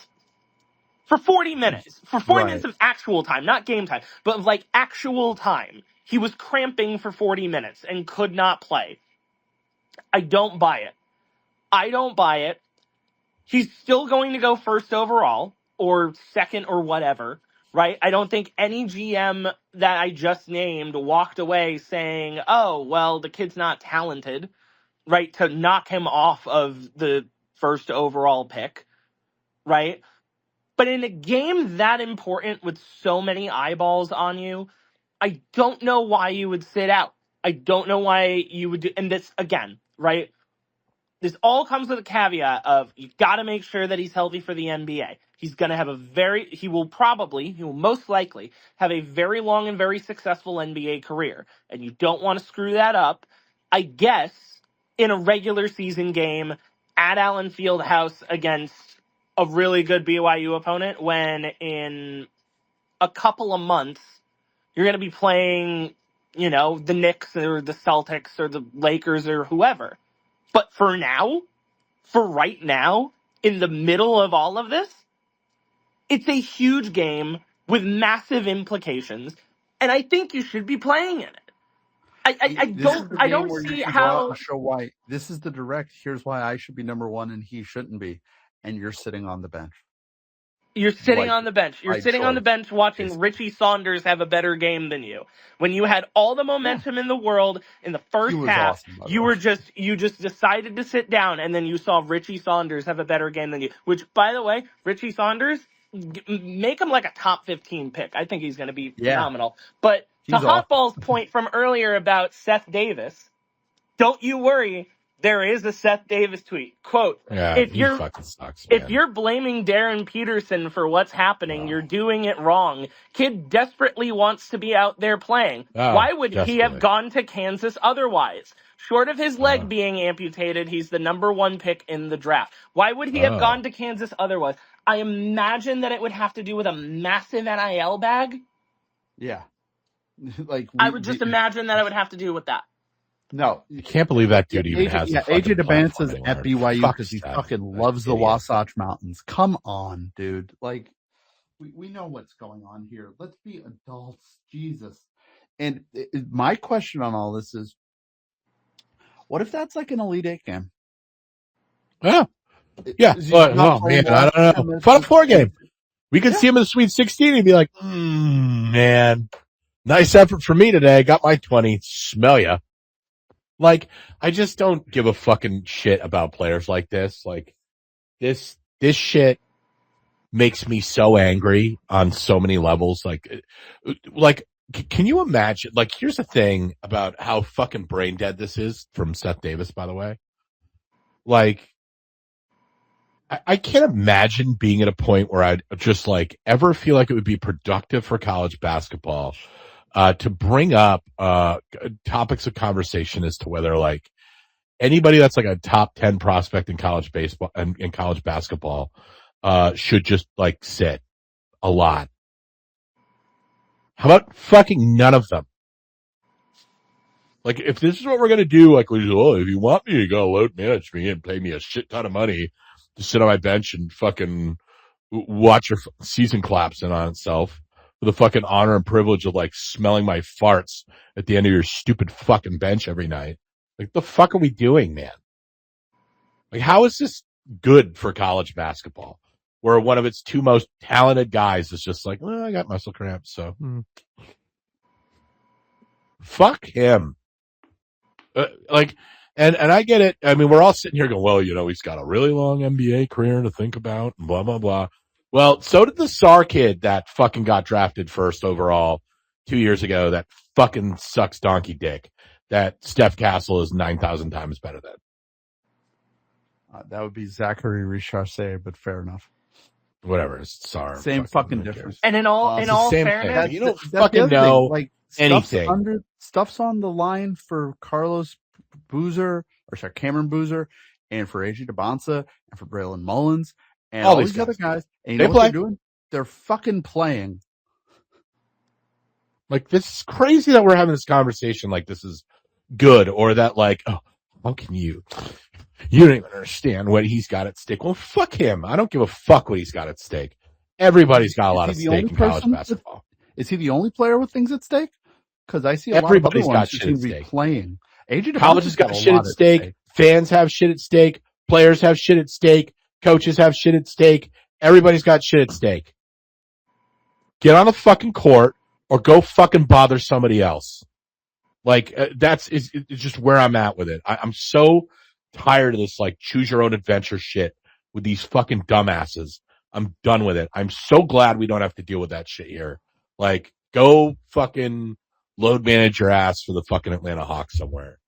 For 40 minutes. For 40 minutes of actual time, not game time, but of, actual time. He was cramping for 40 minutes and could not play. I don't buy it. He's still going to go first overall, or second or whatever, right? I don't think any GM that I just named walked away saying, oh, well, the kid's not talented, right? To knock him off of the first overall pick, right? But in a game that important with so many eyeballs on you, I don't know why you would sit out. I don't know why you would do, and this, again, right? This all comes with a caveat of you got to make sure that he's healthy for the NBA. He's going to have he will most likely have a very long and very successful NBA career. And you don't want to screw that up, I guess, in a regular season game at Allen Fieldhouse against a really good BYU opponent, when in a couple of months you're going to be playing, the Knicks or the Celtics or the Lakers or whoever. But for right now, in the middle of all of this, it's a huge game with massive implications, and I think you should be playing in it. I don't see how. Show why this is the direct. Here's why I should be number 1 and he shouldn't be, and you're sitting on the bench. You're sitting on the bench. You're sitting on the bench watching Richie Saunders have a better game than you. When you had all the momentum in the world in the first half, awesome, you just decided to sit down, and then you saw Richie Saunders have a better game than you. Which, by the way, Richie Saunders, make him like a top 15 pick. I think he's going to be phenomenal. But to Hotball's point from earlier about Seth Davis, don't you worry. There is a Seth Davis tweet. Quote, Yeah, if he you're fucking sucks, man. if you're blaming Darren Peterson for what's happening, you're doing it wrong. Kid desperately wants to be out there playing. Why would he have gone to Kansas otherwise? Short of his leg being amputated, he's the number 1 pick in the draft. Why would he have gone to Kansas otherwise? I imagine that it would have to do with a massive NIL bag. Yeah. Like I would just imagine that it would have to do with that. No, I can't believe that dude even has a fucking AJ platform DeBance's anymore. at BYU Fuck because he Steph. fucking That loves the idiot. Wasatch Mountains. Come on, dude. Like, we know what's going on here. Let's be adults. Jesus. And my question on all this is, what if that's like an Elite Eight game? Yeah. Yeah. Is he But, not oh, man, playing I don't know. minutes? Final Four game. We could Yeah. see him in the Sweet 16 and be like, man, nice effort for me today. Got my 20. Smell ya. Like, I just don't give a fucking shit about players like this. Like, this shit makes me so angry on so many levels. Like, can you imagine? Like, here's the thing about how fucking brain dead this is from Seth Davis, by the way. Like, I can't imagine being at a point where I'd just like ever feel like it would be productive for college basketball to bring up topics of conversation as to whether like anybody that's like a top 10 prospect in college baseball and in college basketball should just like sit a lot. How about fucking none of them? Like, if this is what we're going to do, like, if you want me, you got to load manage me and pay me a shit ton of money to sit on my bench and fucking watch your season collapse in on itself for the fucking honor and privilege of, like, smelling my farts at the end of your stupid fucking bench every night. Like, the fuck are we doing, man? Like, how is this good for college basketball? Where one of its 2 most talented guys is just like, well, I got muscle cramps, so. Fuck him. And I get it. I mean, we're all sitting here going, well, you know, he's got a really long NBA career to think about, and blah, blah, blah. Well, so did the SAR kid that fucking got drafted first overall 2 years ago that fucking sucks donkey dick that Steph Castle is 9,000 times better than. That would be Zachary Richardsey, but fair enough. Whatever. It's SAR. Same fucking difference. And in all fairness, you don't fucking know like anything. Stuff's on the line for Cameron Boozer, and for AJ DeBanca, and for Braylon Mullins, and all these other guys. And you know what they're doing? They're fucking playing. Like, this is crazy that we're having this conversation like this is good, or that like, oh, how can you don't even understand what he's got at stake. Well, fuck him. I don't give a fuck what he's got at stake. Everybody's got a lot at stake in college basketball. Is he the only player with things at stake? Because I see everybody's lot of other got shit at stake. Playing. College has got shit at stake. Fans have shit at stake. Players have shit at stake. Coaches have shit at stake. Everybody's got shit at stake. Get on the fucking court or go fucking bother somebody else. Like, it's just where I'm at with it. I'm so tired of this, like, choose your own adventure shit with these fucking dumbasses. I'm done with it. I'm so glad we don't have to deal with that shit here. Like, go fucking load manage your ass for the fucking Atlanta Hawks somewhere.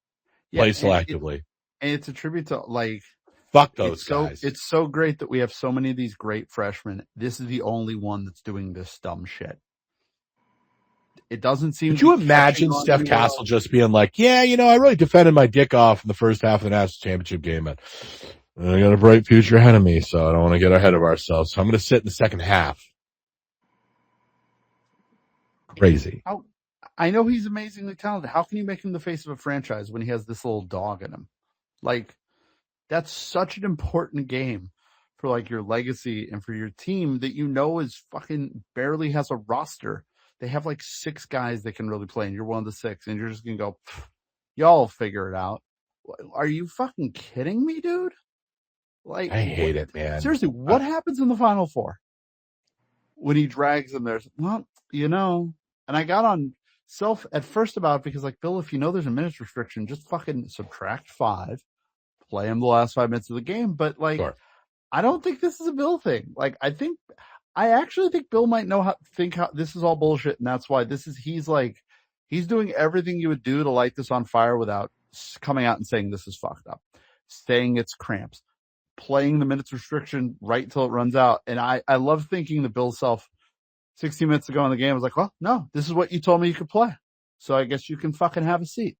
Play selectively. And it's a tribute to, like, fuck those guys. It's so great that we have so many of these great freshmen. This is the only one that's doing this dumb shit. It doesn't seem. Could you imagine Steph Castle just being like, yeah, you know, I really defended my dick off in the first half of the national championship game, but I got a bright future ahead of me, so I don't want to get ahead of ourselves. So I'm going to sit in the second half. Crazy. I know he's amazingly talented. How can you make him the face of a franchise when he has this little dog in him? Like, that's such an important game for, like, your legacy and for your team that you know is fucking barely has a roster. They have like 6 guys that can really play, and you're one of the 6, and you're just going to go, y'all figure it out. Are you fucking kidding me, dude? Like, I hate it, man. Seriously, what happens in the Final Four? When he drags them there, well, you know, and I got on self at first about it because, like, Bill, if you know there's a minutes restriction, just fucking subtract 5, play him the last 5 minutes of the game. But, like, sure. I don't think this is a Bill thing. Like, I actually think Bill might know how this is all bullshit, and that's why he's doing everything you would do to light this on fire without coming out and saying this is fucked up. saying it's cramps, playing the minutes restriction right till it runs out. And I love thinking that Bill Self 60 minutes ago in the game was like, well, no, this is what you told me you could play. So I guess you can fucking have a seat.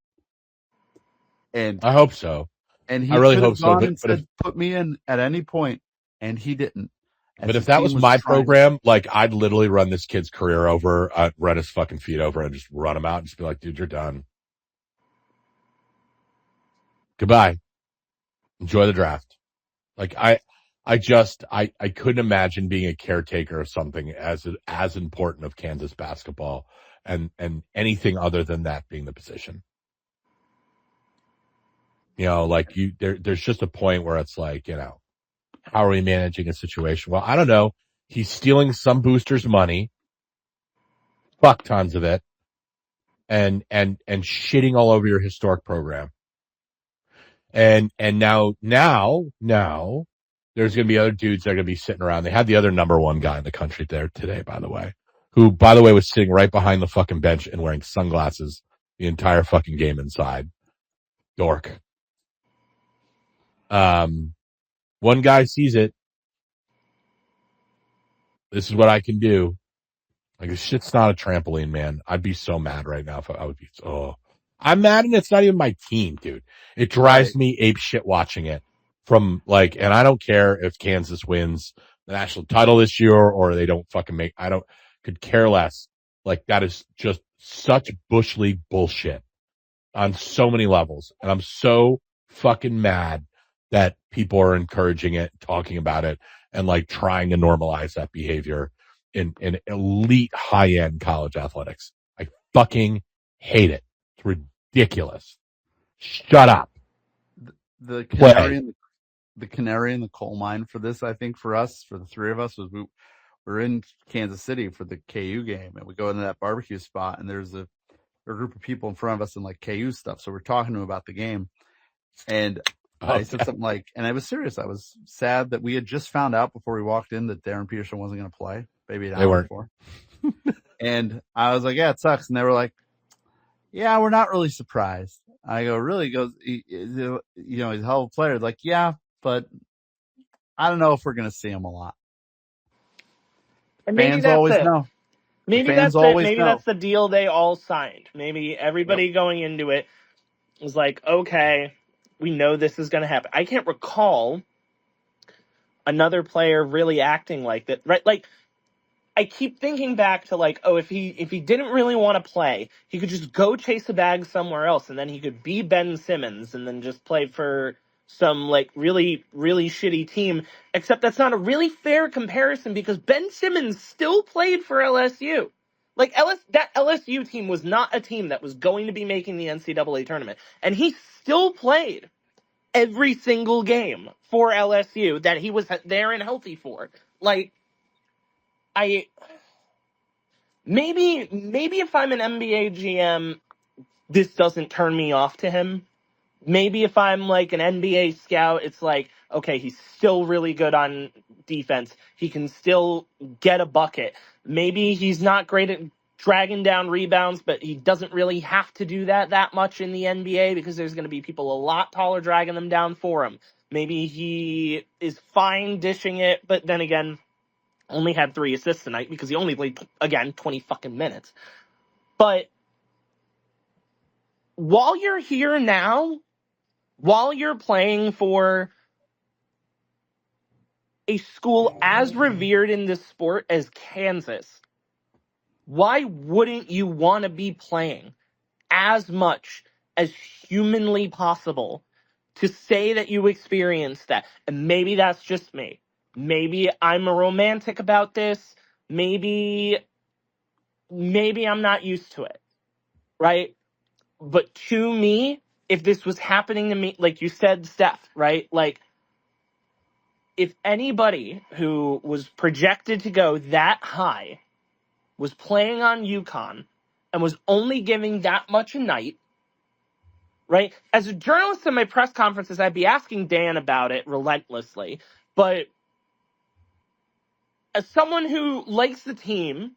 And I hope so. And he I really could hope have so. gone and said, put me in at any point, and he didn't. But if that was my program, like, I'd literally run this kid's career over, run his fucking feet over and just run him out and just be like, dude, you're done. Goodbye. Enjoy the draft. Like, I couldn't imagine being a caretaker of something as important of Kansas basketball and anything other than that being the position. You know, like there's just a point where it's like, you know, how are we managing a situation? Well, I don't know. He's stealing some boosters' money, fuck tons of it, and shitting all over your historic program. And now there's going to be other dudes that are going to be sitting around. They had the other number one guy in the country there today, by the way, who, by the way, was sitting right behind the fucking bench and wearing sunglasses the entire fucking game inside. Dork. One guy sees it. This is what I can do. Like, this shit's not a trampoline, man. I'd be so mad right now if I would be. Oh, I'm mad, and it's not even my team, dude. It drives me ape shit watching it. From like, and I don't care if Kansas wins the national title this year or they don't fucking make. Could care less. Like, that is just such Bush League bullshit on so many levels, and I'm so fucking mad that people are encouraging it, talking about it, and like trying to normalize that behavior in elite high-end college athletics. I fucking hate it. It's ridiculous. Shut up. The canary in the coal mine for this, I think, for us, for the three of us, was we're in Kansas City for the KU game, and we go into that barbecue spot, and there's a group of people in front of us in like KU stuff. So we're talking to them about the game, and I said something like, and I was serious. I was sad that we had just found out before we walked in that Darren Peterson wasn't going to play. Maybe an hour before. And I was like, yeah, it sucks. And they were like, yeah, we're not really surprised. I go, really? He goes, he's a hell of a player. Like, yeah, but I don't know if we're going to see him a lot. And maybe fans that's always it. know. Maybe that's it. Maybe that's the deal they all signed. Maybe everybody going into it was like, okay, we know this is going to happen. I can't recall another player really acting like that, right? Like, I keep thinking back to like, oh, if he didn't really want to play, he could just go chase a bag somewhere else, and then he could be Ben Simmons and then just play for some like really, really shitty team. Except that's not a really fair comparison because Ben Simmons still played for LSU. Like, that LSU team was not a team that was going to be making the NCAA tournament, and he still played every single game for LSU that he was there and healthy for. Like, maybe if I'm an NBA GM, this doesn't turn me off to him. Maybe if I'm like an NBA scout, it's like, okay, he's still really good on defense. He can still get a bucket. Maybe he's not great at dragging down rebounds, but he doesn't really have to do that much in the NBA because there's going to be people a lot taller dragging them down for him. Maybe he is fine dishing it, but then again, only had 3 assists tonight because he only played, again, 20 fucking minutes. But while you're here now, while you're playing for a school as revered in this sport as Kansas, why wouldn't you want to be playing as much as humanly possible to say that you experienced that? And maybe that's just me. Maybe I'm a romantic about this. Maybe I'm not used to it, right? But to me, if this was happening to me, like you said, Steph, right? Like, if anybody who was projected to go that high was playing on UConn and was only giving that much a night, right? As a journalist in my press conferences, I'd be asking Dan about it relentlessly. But as someone who likes the team,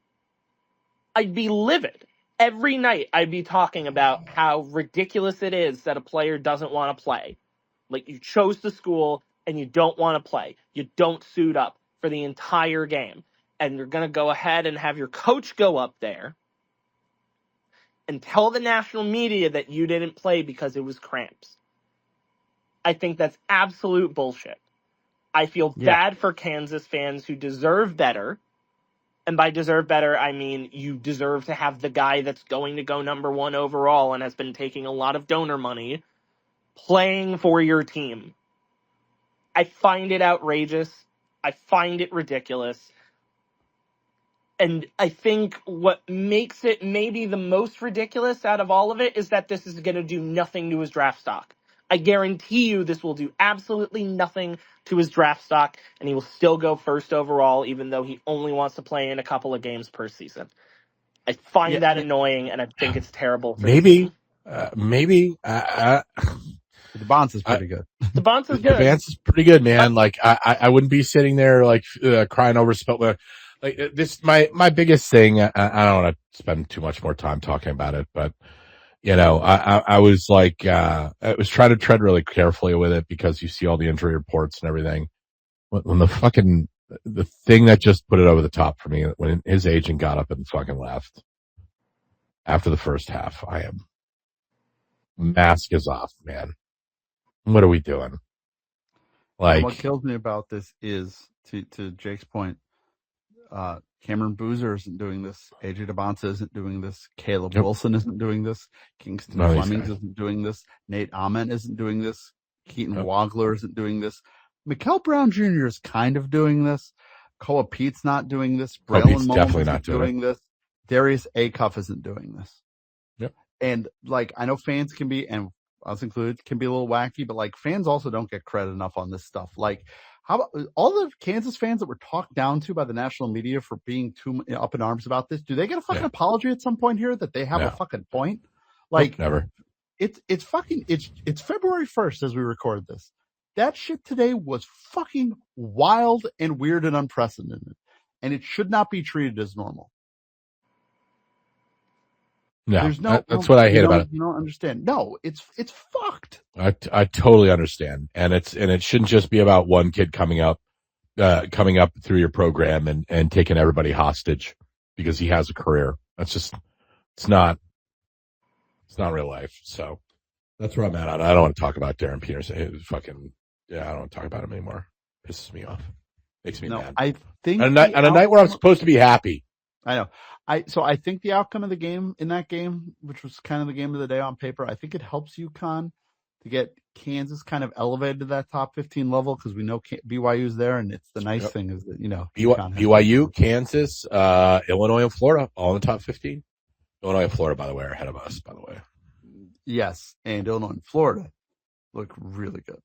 I'd be livid. Every night I'd be talking about how ridiculous it is that a player doesn't want to play. Like, you chose the school and you don't want to play. You don't suit up for the entire game. And you're going to go ahead and have your coach go up there and tell the national media that you didn't play because it was cramps. I think that's absolute bullshit. I feel bad for Kansas fans who deserve better. And by deserve better, I mean you deserve to have the guy that's going to go number 1 overall and has been taking a lot of donor money playing for your team. I find it outrageous. I find it ridiculous. And I think what makes it maybe the most ridiculous out of all of it is that this is going to do nothing to his draft stock. I guarantee you this will do absolutely nothing to his draft stock, and he will still go first overall, even though he only wants to play in a couple of games per season. I find that annoying, and I think it's terrible for the Maybe, team. maybe. The Bonds is pretty good. The Bonds is good. Vance is pretty good, man. Like I wouldn't be sitting there like crying over spell. Like this, my biggest thing. I don't want to spend too much more time talking about it, but you know, I was like, I was trying to tread really carefully with it because you see all the injury reports and everything. When the thing that just put it over the top for me, when his agent got up and fucking left after the first half, I am mask is off, man. What are we doing? Like, and what kills me about this is, to Jake's point, Cameron Boozer isn't doing this. AJ DeBonta isn't doing this. Caleb Wilson isn't doing this. Kingston Flemings isn't doing this. Nate Ament isn't doing this. Keaton Wagler isn't doing this. Mikael Brown Jr. is kind of doing this. Koa Pete's not doing this. Braylon Mullins isn't doing this. Darius Acuff isn't doing this. Yep. And like, I know fans can be, and us included, can be a little wacky, but like fans also don't get credit enough on this stuff. Like, how about all the Kansas fans that were talked down to by the national media for being too up in arms about this? Do they get a fucking apology at some point here that they have a fucking point? Like, never. It's February 1st as we record this. That shit today was fucking wild and weird and unprecedented, and it should not be treated as normal. No, that's what I hate about it. You don't understand. No, it's fucked. I totally understand, and it shouldn't just be about one kid coming up through your program and taking everybody hostage because he has a career. That's just it's not real life. So that's where I'm at. I don't want to talk about Darren Peterson. I don't want to talk about him anymore. Pisses me off. Makes me mad. I think on a night where I'm supposed to be happy. I know. I think the outcome of the game in that game, which was kind of the game of the day on paper, I think it helps UConn to get Kansas kind of elevated to that top 15 level because we know BYU's there, and it's the nice thing is that BYU, Kansas, Illinois, and Florida all in the top 15. Illinois and Florida, by the way, are ahead of us. By the way, yes, and Illinois and Florida look really good.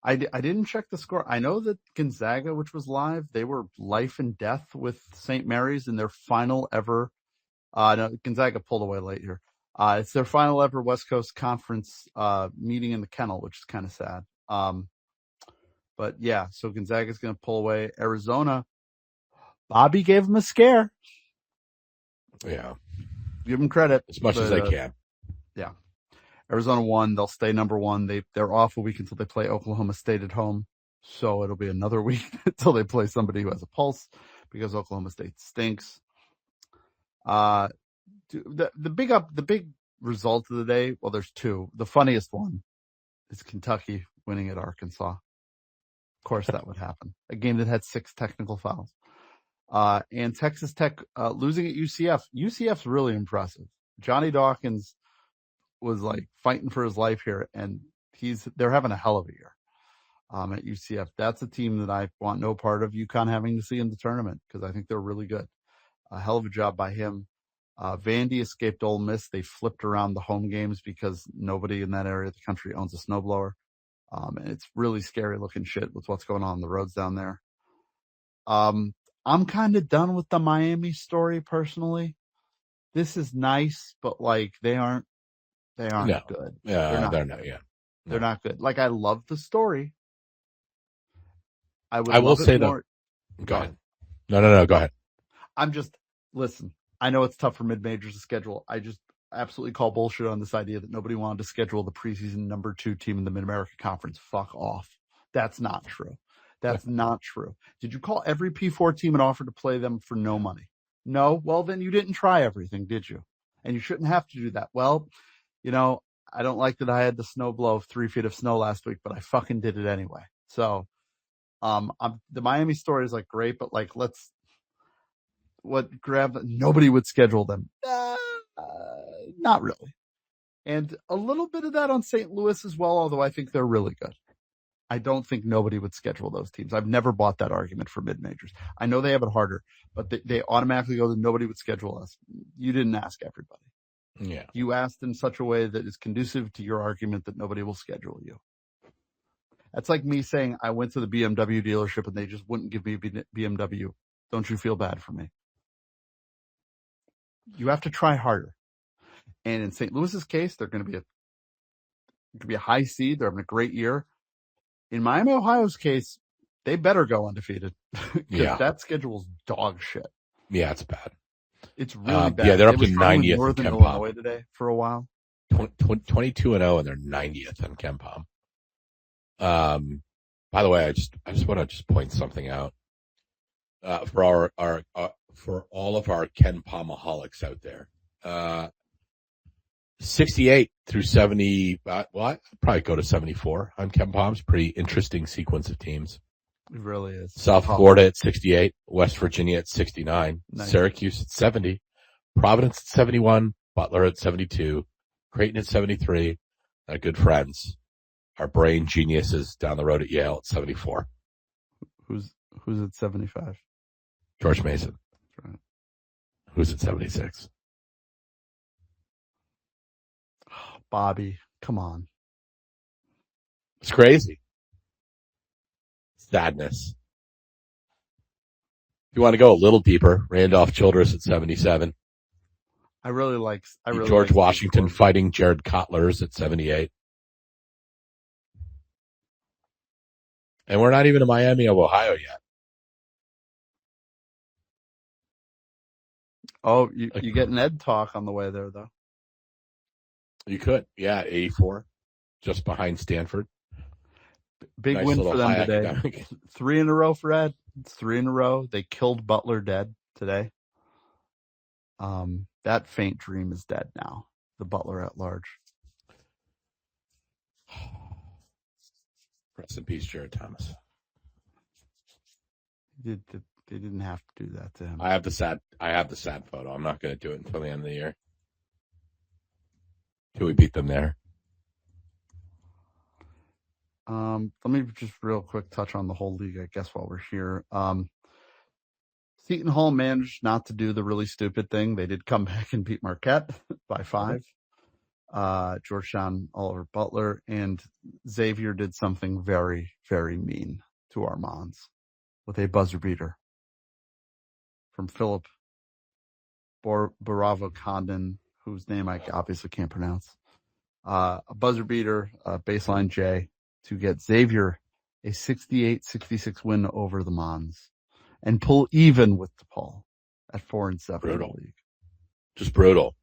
I didn't check the score. I know that Gonzaga, which was live, they were life and death with St. Mary's in their final ever. No, Gonzaga pulled away late here. It's their final ever West Coast Conference meeting in the Kennel, which is kind of sad. But yeah, so Gonzaga's going to pull away. Arizona, Bobby gave them a scare. Yeah, give them credit as much as they can. Yeah. Arizona won. They'll stay number one. They're off a week until they play Oklahoma State at home. So it'll be another week until they play somebody who has a pulse because Oklahoma State stinks. The big result of the day, well, there's two. The funniest one is Kentucky winning at Arkansas. Of course that would happen. A game that had 6 technical fouls. And Texas Tech losing at UCF. UCF's really impressive. Johnny Dawkins was like fighting for his life here, and they're having a hell of a year at UCF. That's a team that I want no part of UConn having to see in the tournament because I think they're really good. A hell of a job by him. Vandy escaped Ole Miss. They flipped around the home games because nobody in that area of the country owns a snowblower. And it's really scary looking shit with what's going on the roads down there. I'm kind of done with the Miami story personally. This is nice, but like they aren't good. Yeah, they're not. They're not good. Like I love the story. I will say though. Go ahead. No. Go ahead. Listen. I know it's tough for mid-majors to schedule. absolutely call bullshit on this idea that nobody wanted to schedule the preseason number 2 team in the Mid-America Conference. Fuck off. That's not true. That's not true. Did you call every P4 team and offer to play them for no money? No? Well, then you didn't try everything, did you? And you shouldn't have to do that. Well, I don't like that I had the snow blow 3 feet of snow last week, but I fucking did it anyway. So, the Miami story is great, but nobody would schedule them. Not really. And a little bit of that on St. Louis as well, although I think they're really good. I don't think nobody would schedule those teams. I've never bought that argument for mid-majors. I know they have it harder, but they automatically go that nobody would schedule us. You didn't ask everybody. Yeah. You asked in such a way that is conducive to your argument that nobody will schedule you. That's like me saying I went to the BMW dealership and they just wouldn't give me BMW. Don't you feel bad for me? You have to try harder. And in St. Louis's case, they're going to be a high seed. They're having a great year. In Miami, Ohio's case, they better go undefeated because that schedule's dog shit. Yeah, it's bad. It's really bad. Yeah, they're up to 90th Northern in Illinois today for a while. 22-0, and they're 90th in KenPom. By the way, I just want to point something out for for all of our KenPomaholics out there. 68 through 70. Well, I'd probably go to 74 on KenPom's. Pretty interesting sequence of teams. It really is. South Florida at 68, West Virginia at 69, Nice. Syracuse at 70, Providence at 71, Butler at 72, Creighton at 73, our good friends, our brain geniuses down the road at Yale at 74. Who's at 75? George Mason. That's right. Who's at 76? Bobby, come on. It's crazy. Sadness. If you want to go a little deeper, Randolph Childress at 77. George Washington fighting Jared Kotler's at 78. And we're not even in Miami of Ohio yet. Oh, you get an Ed talk on the way there, though. You could. Yeah, 84. Just behind Stanford. Big Nice win little for them high today. academic. 3 in a row for Ed. It's 3 in a row. They killed Butler dead today. That faint dream is dead now. The Butler at large. Rest in peace, Jared Thomas. They didn't have to do that to him. I have the sad photo. I'm not going to do it until the end of the year. Till we beat them there. Let me just real quick touch on the whole league, I guess, while we're here. Seton Hall managed not to do the really stupid thing. They did come back and beat Marquette by 5. Georgetown, Oliver Butler, and Xavier did something very, very mean to our Mons with a buzzer beater from Philip Baravo Condon, whose name I obviously can't pronounce. A buzzer beater, baseline J, to get Xavier a 68-66 win over the Mons and pull even with DePaul at 4-7 in the league. Just brutal.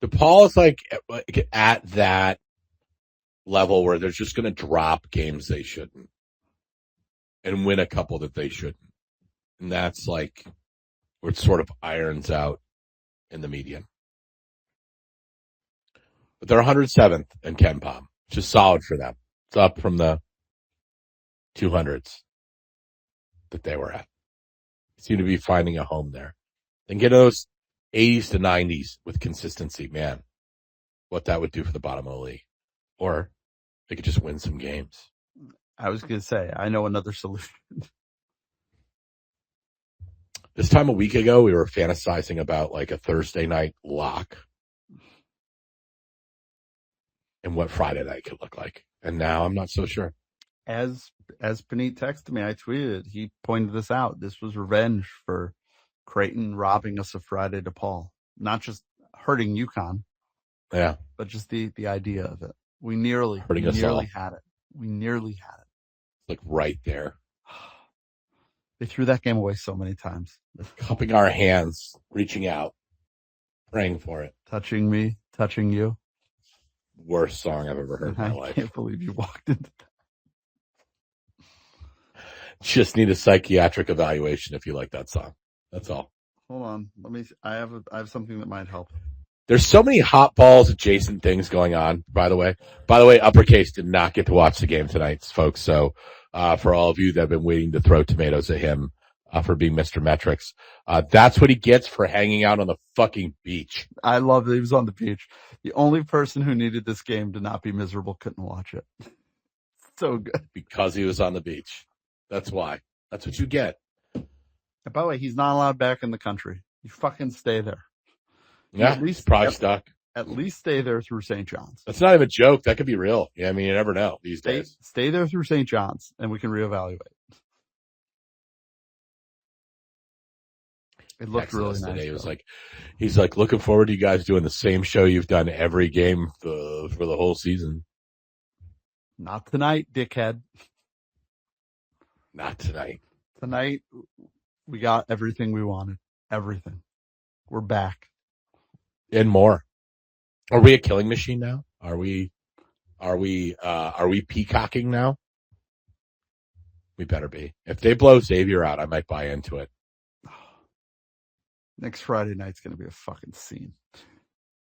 DePaul is like at that level where they're just going to drop games they shouldn't and win a couple that they shouldn't. And that's like where it sort of irons out in the median. But they're 107th in KenPom, which is solid for them. It's up from the 200s that they were at. They seem to be finding a home there. And get those 80s to 90s with consistency, man, what that would do for the bottom of the league. Or they could just win some games. I was going to say, I know another solution. This time a week ago, we were fantasizing about like a Thursday night lock and what Friday night could look like. And now I'm not so sure. As Panit texted me, I tweeted, he pointed this out. This was revenge for Creighton robbing us of Friday to Paul. Not just hurting UConn. Yeah. But just the idea of it. We nearly had it. We nearly had it. Like right there. They threw that game away so many times. Cupping our hands, reaching out, praying for it. Touching me, touching you. Worst song I've ever heard in my I life. can't believe you walked into that. Just need a psychiatric evaluation if you like that song. That's all. Hold on. Let me. I have something that might help. There's so many hot balls adjacent things going on, by the way. Uppercase did not get to watch the game tonight, folks. So, for all of you that have been waiting to throw tomatoes at him, for being Mr. Metrics, that's what he gets for hanging out on the fucking beach. I love that he was on the beach. The only person who needed this game to not be miserable couldn't watch it. So good. Because he was on the beach. That's why. That's what you get. And by the way, he's not allowed back in the country. You fucking stay there. Yeah, at least he's probably stuck. At least stay there through St. John's. That's not even a joke. That could be real. Yeah, I mean, you never know these days. Stay there through St. John's, and we can reevaluate. It looked really nice. Today. It was he's like, looking forward to you guys doing the same show you've done every game for the whole season. Not tonight, dickhead. Not tonight. Tonight, we got everything we wanted. Everything. We're back. And more. Are we a killing machine now? Are we peacocking now? We better be. If they blow Xavier out, I might buy into it. Next Friday night's going to be a fucking scene.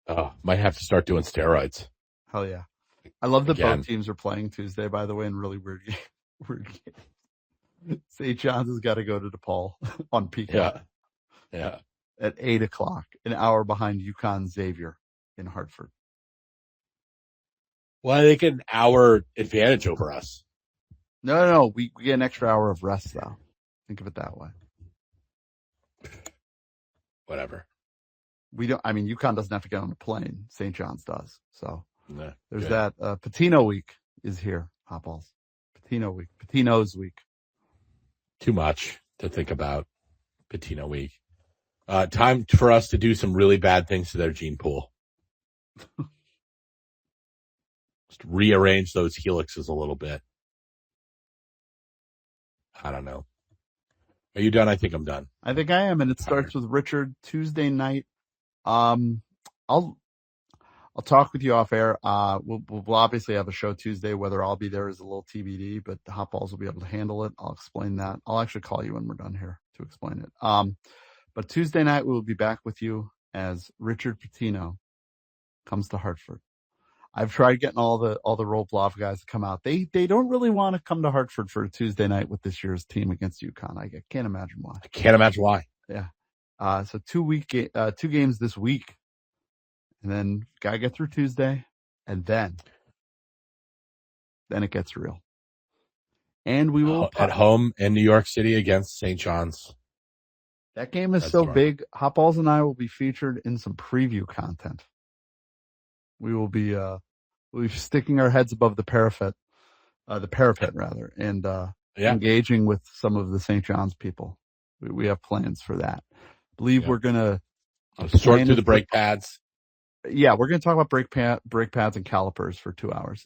Oh, might have to start doing steroids. Hell yeah. I love that Again. both teams are playing Tuesday, by the way, in really weird games. St. John's has got to go to DePaul on Peacock. Yeah. At 8 o'clock, an hour behind UConn Xavier in Hartford. Well, they get an hour advantage over us. No. We get an extra hour of rest, though. Think of it that way. Whatever. UConn doesn't have to get on a plane. St. John's does. So there's good. that. Patino week is here, Hot Balls. Patino week. Patino's week. Too much to think about. Patino week. Time for us to do some really bad things to their gene pool. Just rearrange those helixes a little bit. I don't know. Are you done? I think I'm done. I think I am, and it starts with Richard Tuesday night. I'll talk with you off air. We'll obviously have a show Tuesday. Whether I'll be there is a little TBD, but the Hot Balls will be able to handle it. I'll explain that. I'll actually call you when we're done here to explain it. But Tuesday night we will be back with you as Richard Patino comes to Hartford. I've tried getting all the Roll-Bluff guys to come out. They don't really want to come to Hartford for a Tuesday night with this year's team against UConn. I can't imagine why. I can't imagine why. Yeah. So 2 games this week, and then gotta get through Tuesday, and then it gets real. And we will at home in New York City against St. John's. That game is so big. Hot Balls and I will be featured in some preview content. We will be sticking our heads above the parapet rather, and engaging with some of the St. John's people. We have plans for that. I believe we're gonna sort through the brake pads. Yeah, we're gonna talk about brake pads and calipers for 2 hours.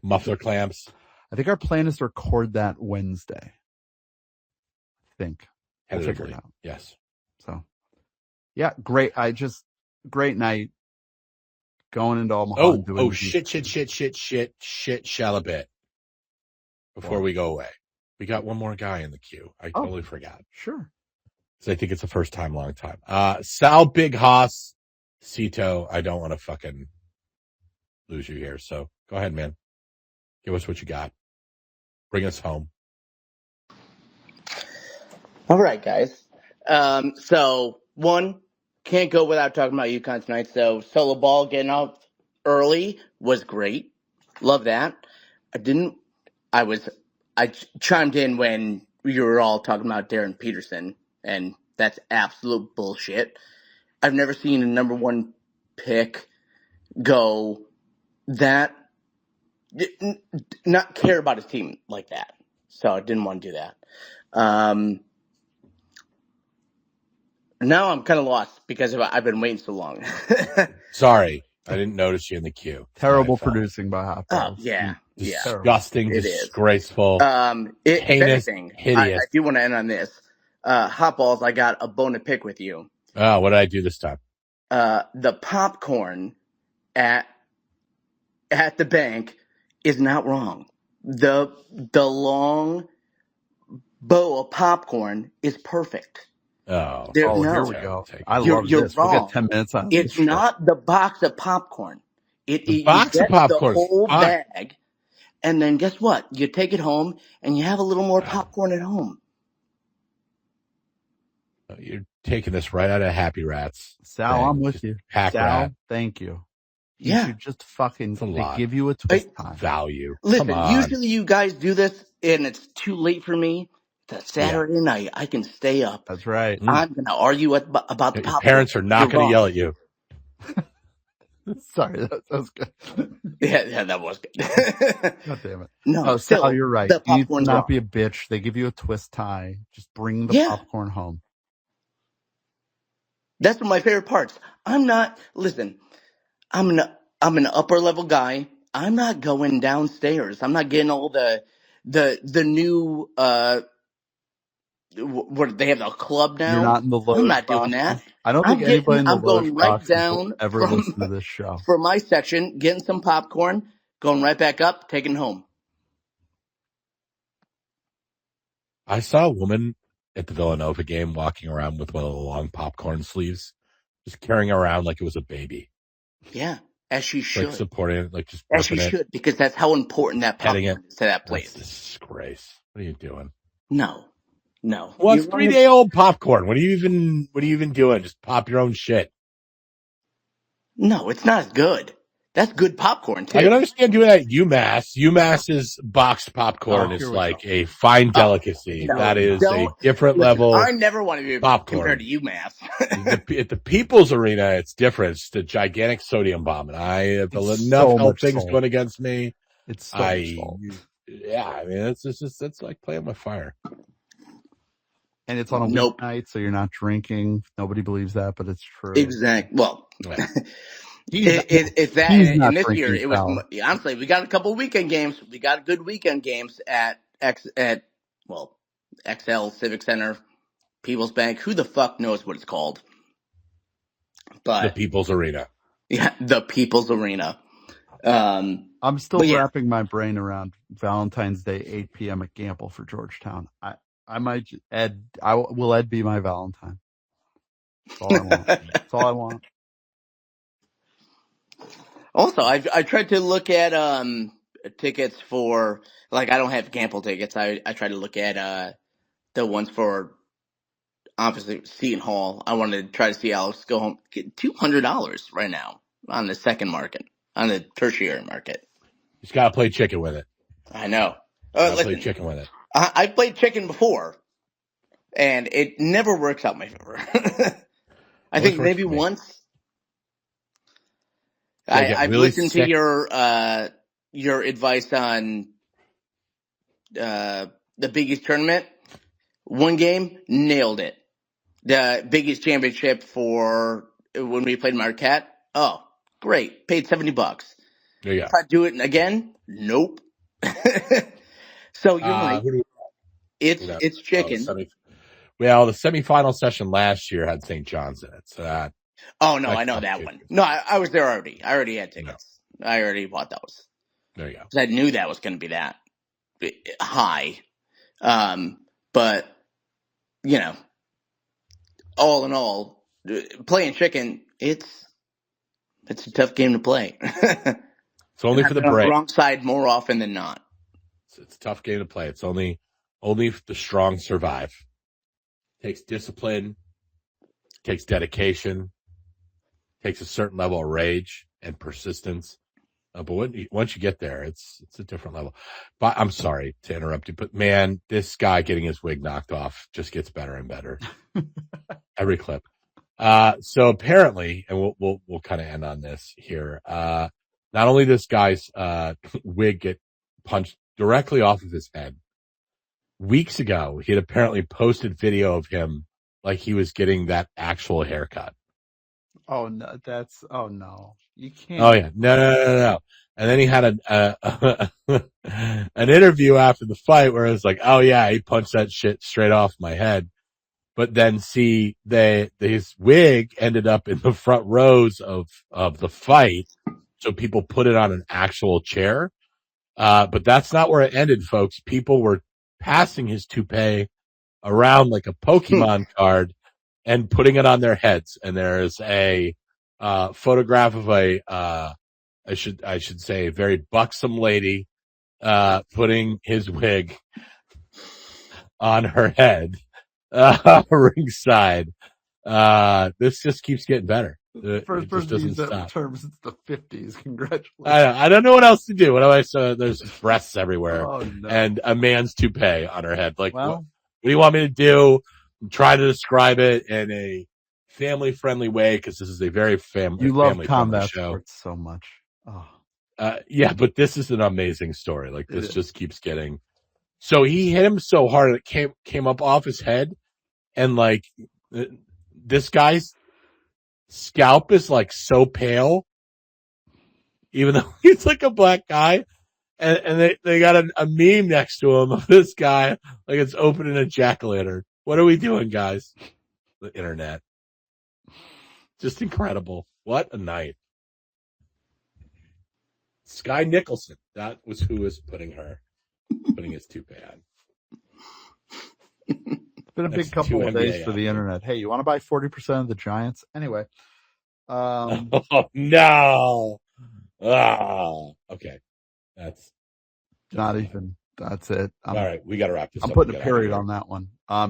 Muffler clamps. I think our plan is to record that Wednesday. I think. We'll figure it out. Yes. So, yeah, great. Great night. Going into Omaha. Shit, Shalabit. Before we go away. We got one more guy in the queue. I totally forgot. Sure. So I think it's the first time, long time. Sal Big Hoss, Cito. I don't want to fucking lose you here. So go ahead, man. Give us what you got. Bring us home. All right, guys. So one, can't go without talking about UConn tonight. So solo ball getting out early was great. Love that. I chimed in when you were all talking about Darren Peterson, and that's absolute bullshit. I've never seen a number one pick go that, not care about his team like that. So I didn't want to do that. Now I'm kind of lost because I've been waiting so long. Sorry. I didn't notice you in the queue. Terrible producing by Hot Balls. Oh, yeah. Disgusting, It disgraceful, if heinous, anything, hideous. I do want to end on this. Hot Balls, I got a bone to pick with you. Oh, what did I do this time? the popcorn at the bank is not wrong. The long bow of popcorn is perfect. Oh, There, Oh, here no, we go. take I it. love you're this. We'll get wrong. 10 minutes on this It's shit. not the box of popcorn. The You box of get the popcorn is whole fine. bag, and then guess what? You take it home, and you have a little more popcorn at home. You're taking this right out of Happy Rats. Sal, thing. I'm with Just you. Pack Sal, rat. thank you. You Yeah. should just fucking, It's a they lot. give you a twist Hey, time. Value. listen, Come on. usually you guys do this, and it's too late for me. It's a Saturday night. I can stay up. That's right. I'm going to argue about the Your popcorn. parents are not You're going to wrong. yell at you. Sorry, that was good. Yeah, that was good. God damn it. No, Oh, still, Sal, you're right. the You need to popcorn's not wrong. be a bitch. They give you a twist tie. Just bring the Yeah. popcorn home. That's one of my favorite parts. Listen, I'm an upper level guy. I'm not going downstairs. I'm not getting all the new what they have a club You're now. not in the I'm load not doing that. boxes. I don't think anybody in the I'm going load right boxes will down ever listen to this show. from my section, getting some popcorn, going right back up, taking it home. I saw a woman at the Villanova game walking around with one of the long popcorn sleeves, just carrying around like it was a baby. Yeah, as she should. Like supporting it, like just As she burping it, should, because that's how important that petting popcorn it. is to that That's place. a disgrace. What are you doing? No. What's You're 3-day-old popcorn? What are you even doing? Just pop your own shit. No, it's not as good. That's good popcorn too. I can understand doing that at UMass. UMass's boxed popcorn Oh, is here we like go. a fine delicacy. No, That is a don't- different listen, level. I never want to be popcorn. compared to UMass. At the People's Arena, it's different. It's the gigantic sodium bomb, and I have It's enough so health much things salt. going against me. It's so much salt. Yeah, I mean, it's like playing with fire. And it's on a Nope. weeknight, so you're not drinking. Nobody believes that, but it's true. Exactly. Well, Yeah. it's that. He's And not this year, drinking, it was Sal. honestly, we got a couple weekend games. We got good weekend games at XL Civic Center, People's Bank. Who the fuck knows what it's called? The But People's Arena. yeah, the People's Arena. I'm still But yeah. wrapping my brain around Valentine's Day, 8 p.m. at Gamble for Georgetown. I might will Ed be my Valentine? That's all I want. That's all I want. Also, I tried to look at tickets for, like, I don't have Gamble tickets. I tried to look at the ones for, obviously, Seton Hall. I wanted to try to see Alex go home. Get $200 right now on the second market, on the tertiary market. You just got to play chicken with it. I know. Play Listen, chicken with it. I played chicken before, and it never works out in my favor. I think maybe once. I've really listened sick. to your advice on the Big East tournament. One game, nailed it. The Big East championship for when we played Marquette. Oh, great. Paid $70. There you go. If I do it again, nope. So you're right. It's chicken. The semifinal session last year had St. John's in it. So that. Oh no, I know that one. No, I was there already. I already had tickets. No. I already bought those. There you go. 'Cause I knew that was going to be that high. But you know, all in all, playing chicken, it's a tough game to play. It's only for the on break. the wrong side more often than not. It's a tough game to play. It's only the strong survive. It takes discipline, takes dedication, takes a certain level of rage and persistence. But once you get there, it's a different level. But I'm sorry to interrupt you, but man, this guy getting his wig knocked off just gets better and better every clip. So apparently, and we'll kind of end on this here. Not only this guy's wig get punched directly off of his head. Weeks ago, he had apparently posted video of him like he was getting that actual haircut. Oh no, no, you can't. Oh yeah, no. And then he had an interview after the fight where it was like, oh yeah, he punched that shit straight off my head. but then see his wig ended up in the front rows of the fight. So people put it on an actual chair. But that's not where it ended, folks. People were passing his toupee around like a Pokemon card and putting it on their heads. And there's a photograph of I should say, a very buxom lady putting his wig on her head ringside. This just keeps getting better. First It just person to doesn't use that stop. term since the 50s. Congratulations. I don't know what else to do. What do I say? There's breasts everywhere Oh, no. and a man's toupee on her head. Like, Well- what do you want me to do? Try to describe it in a family-friendly way because this is a very You love family-friendly combat show. sports so much. Oh. Yeah, but this is an amazing story. Like, It this is. just keeps getting. So he hit him so hard it came up off his head, and like this guy's scalp is like so pale, even though he's like a black guy. And they got a meme next to him of this guy like it's opening a jack-o'-lantern. What are we doing, guys? The internet. Just incredible. What a night. Sky Nicholson. That was who was putting his toupee on. It's been a That's big couple two of NBA days for the athletes. internet. Hey, you want to buy 40% of the Giants? Anyway. Oh, no. Okay. That's Not even. That's it. all right. We got to wrap this I'm up. putting We a gotta period get on out that one.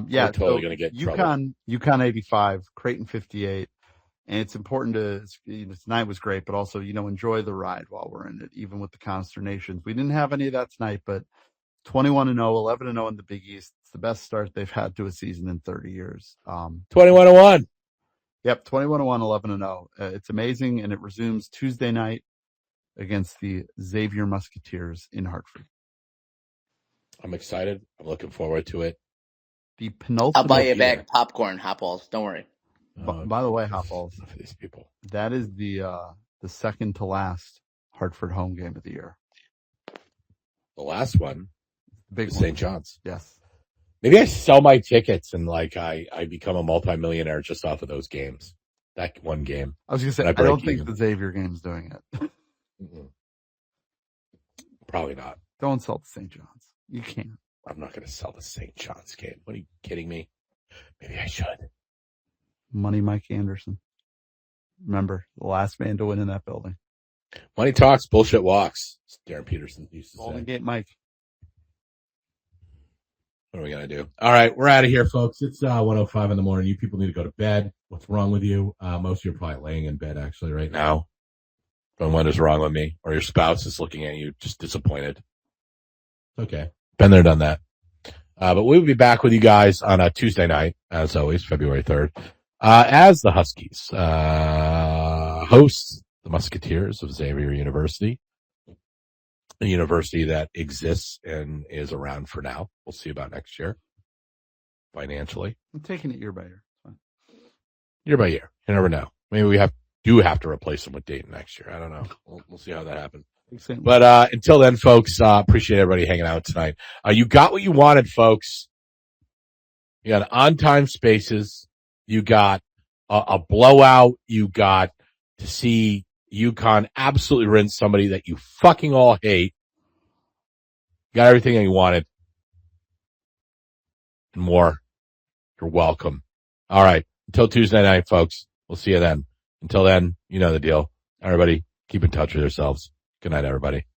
We're totally gonna get in trouble. UConn 85, Creighton 58. And it's important tonight was great, but also, enjoy the ride while we're in it, even with the consternations. We didn't have any of that tonight, but 21-0, 11-0 in the Big East. It's the best start they've had to a season in 30 years. 21-1. Yep, 21-1, 11-0. It's amazing, and it resumes Tuesday night against the Xavier Musketeers in Hartford. I'm excited. I'm looking forward to it. The penultimate. I'll buy you a year. bag of popcorn, hot balls. Don't worry. By the way, hot balls. For these people. That is the second to last Hartford home game of the year. The last one, Big was one. St. John's. Yes. Maybe I sell my tickets and like I become a multimillionaire just off of those games. That one game. I was going to say, And I I break don't think even. the Xavier game's doing it. Mm-mm. Probably not. Don't sell to St. John's. You can't. I'm not going to sell the St. John's game. What are you kidding me? Maybe I should. Money Mike Anderson. Remember, the last man to win in that building. Money talks, bullshit walks. as Darren Peterson used to Golden say. Gate Mike. What are we going to do? All right, we're out of here, folks. It's 1:05 in the morning. You people need to go to bed. What's wrong with you? Most of you are probably laying in bed, actually, right now. But what is wrong with me? Or your spouse is looking at you just disappointed. Okay. Been there, done that. But we'll be back with you guys on a Tuesday night, as always, February 3rd, as the Huskies host the Musketeers of Xavier University, a university that exists and is around for now. We'll see about next year, financially. I'm taking it year by year. Fine. Year by year. You never know. Maybe we do have to replace them with Dayton next year. I don't know. We'll see how that happens. But until then, folks, appreciate everybody hanging out tonight. You got what you wanted, folks. You got on-time spaces. You got a blowout. You got to see UConn absolutely rinse somebody that you fucking all hate. You got everything that you wanted. And more. You're welcome. All right. Until Tuesday night, folks. We'll see you then. Until then, you know the deal. Everybody, keep in touch with yourselves. Good night, everybody.